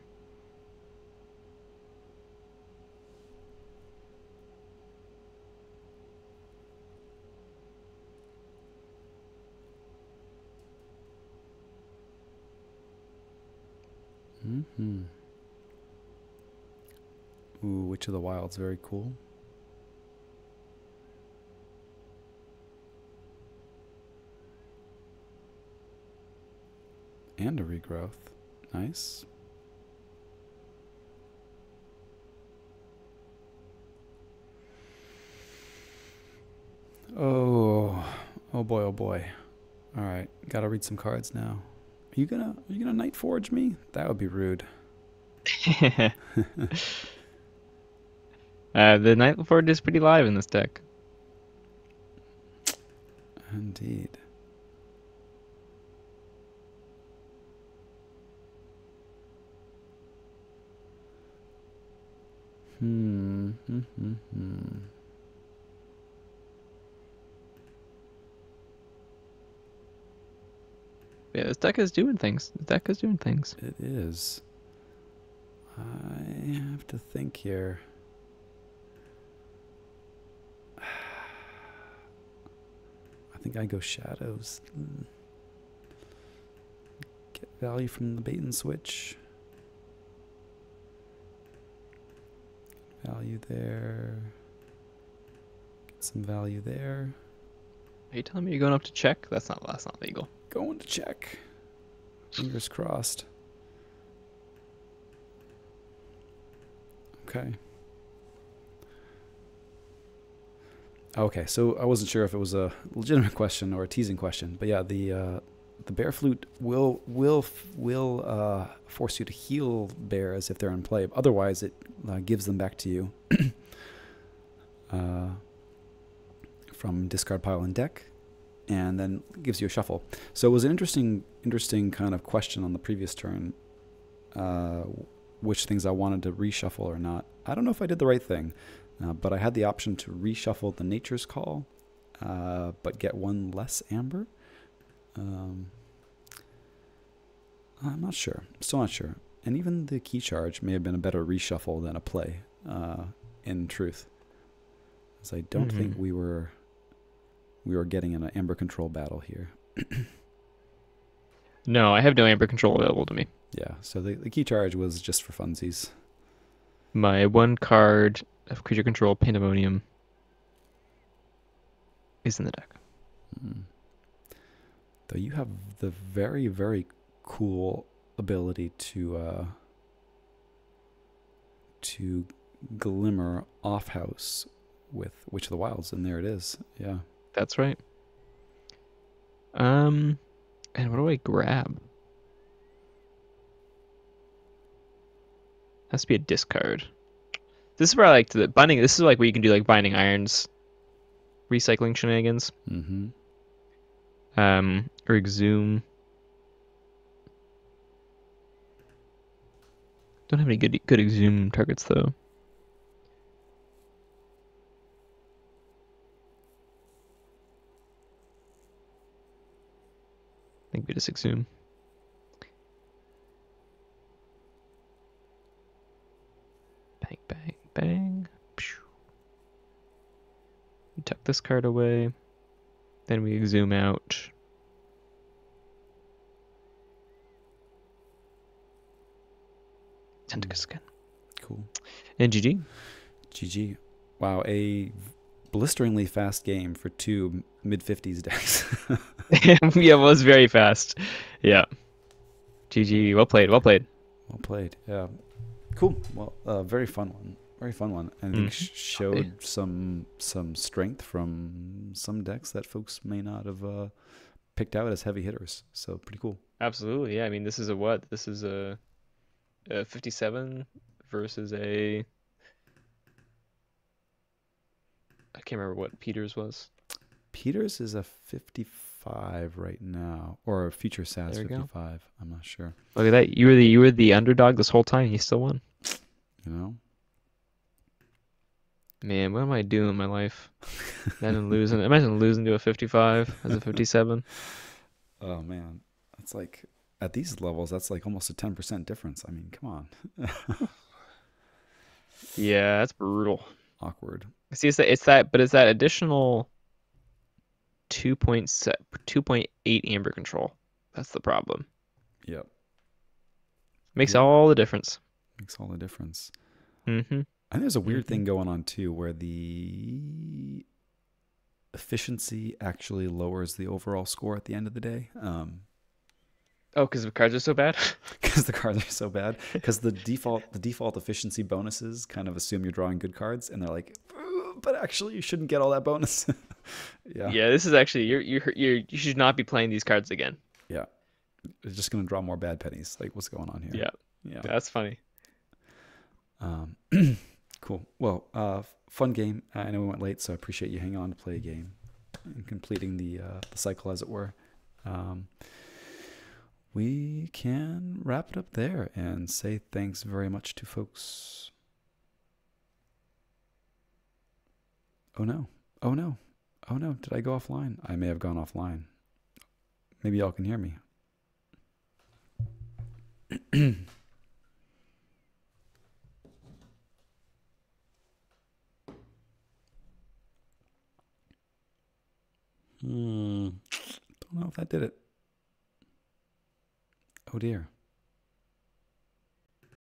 Mm-hmm. Ooh, Witch of the Wild's very cool. And a regrowth. Nice. Oh boy, oh boy. All right, gotta read some cards now. Are you gonna Night Forge me? That would be rude. The Night Forge is pretty live in this deck. Indeed. Yeah, this deck is doing things. It is. I have to think here. I think I go shadows. Get value from the bait and switch. Value there. Get some value there. Are you telling me you're going up to check? That's not legal. Going to check. Fingers crossed. Okay. Okay, so I wasn't sure if it was a legitimate question or a teasing question, but yeah, the bear flute will force you to heal bears if they're in play. Otherwise, it gives them back to you from discard pile and deck, and then gives you a shuffle. So it was an interesting kind of question on the previous turn, which things I wanted to reshuffle or not. I don't know if I did the right thing, but I had the option to reshuffle the Nature's Call, but get one less amber. I'm not sure. I'm still not sure. And even the Key Charge may have been a better reshuffle than a play, in truth. Because I don't think we were getting in an amber control battle here. No, I have no amber control available to me. Yeah, so the Key Charge was just for funsies. My one card of creature control, Pandemonium, is in the deck. Though you have the very, very cool ability to glimmer off house with Witch of the Wilds, and there it is. Yeah. That's right. And what do I grab? Has to be a discard. This is where I like the binding. This is like where you can do like Binding Irons, recycling shenanigans. Or Exhume. Don't have any good Exhume targets though. I think we just Exhume. Bang, bang, bang. We tuck this card away. Then we Exhume out. Tentacle Skin. Cool. And GG. GG. Wow, a blisteringly fast game for two mid-50s decks. Yeah, it was very fast. Yeah. GG. Well played. Well played. Well played. Yeah. Cool. Well, very fun one. Very fun one. And I think showed some strength from some decks that folks may not have picked out as heavy hitters. So pretty cool. Absolutely. Yeah. I mean, this is a what? This is a 57 versus a... I can't remember what Peters was. Peters is a 55 right now, or a future SAS 55. I'm not sure. Look at that. You were the underdog this whole time. You still won. You know? Man, what am I doing in my life? Imagine losing to a 55 as a 57. Oh man, that's like at these levels. That's like almost a 10% difference. I mean, come on. Yeah, that's brutal. Awkward. See, it's that additional 2.8 amber control. That's the problem. Yep. Makes all the difference. Makes all the difference. Mm-hmm. I think there's a weird thing going on too, where the efficiency actually lowers the overall score at the end of the day. Oh, because the cards are so bad? Because the cards are so bad. Because the default efficiency bonuses kind of assume you're drawing good cards, and they're like, but actually you shouldn't get all that bonus. Yeah. Yeah, this is actually you should not be playing these cards again. Yeah. It's just gonna draw more bad pennies. Like, what's going on here? Yeah. Yeah. That's funny. Cool. Well, fun game. I know we went late, so I appreciate you hanging on to play a game and completing the cycle, as it were. We can wrap it up there and say thanks very much to folks. Oh no. Oh no. Oh no. Did I go offline? I may have gone offline. Maybe y'all can hear me. Don't know if that did it. Oh dear.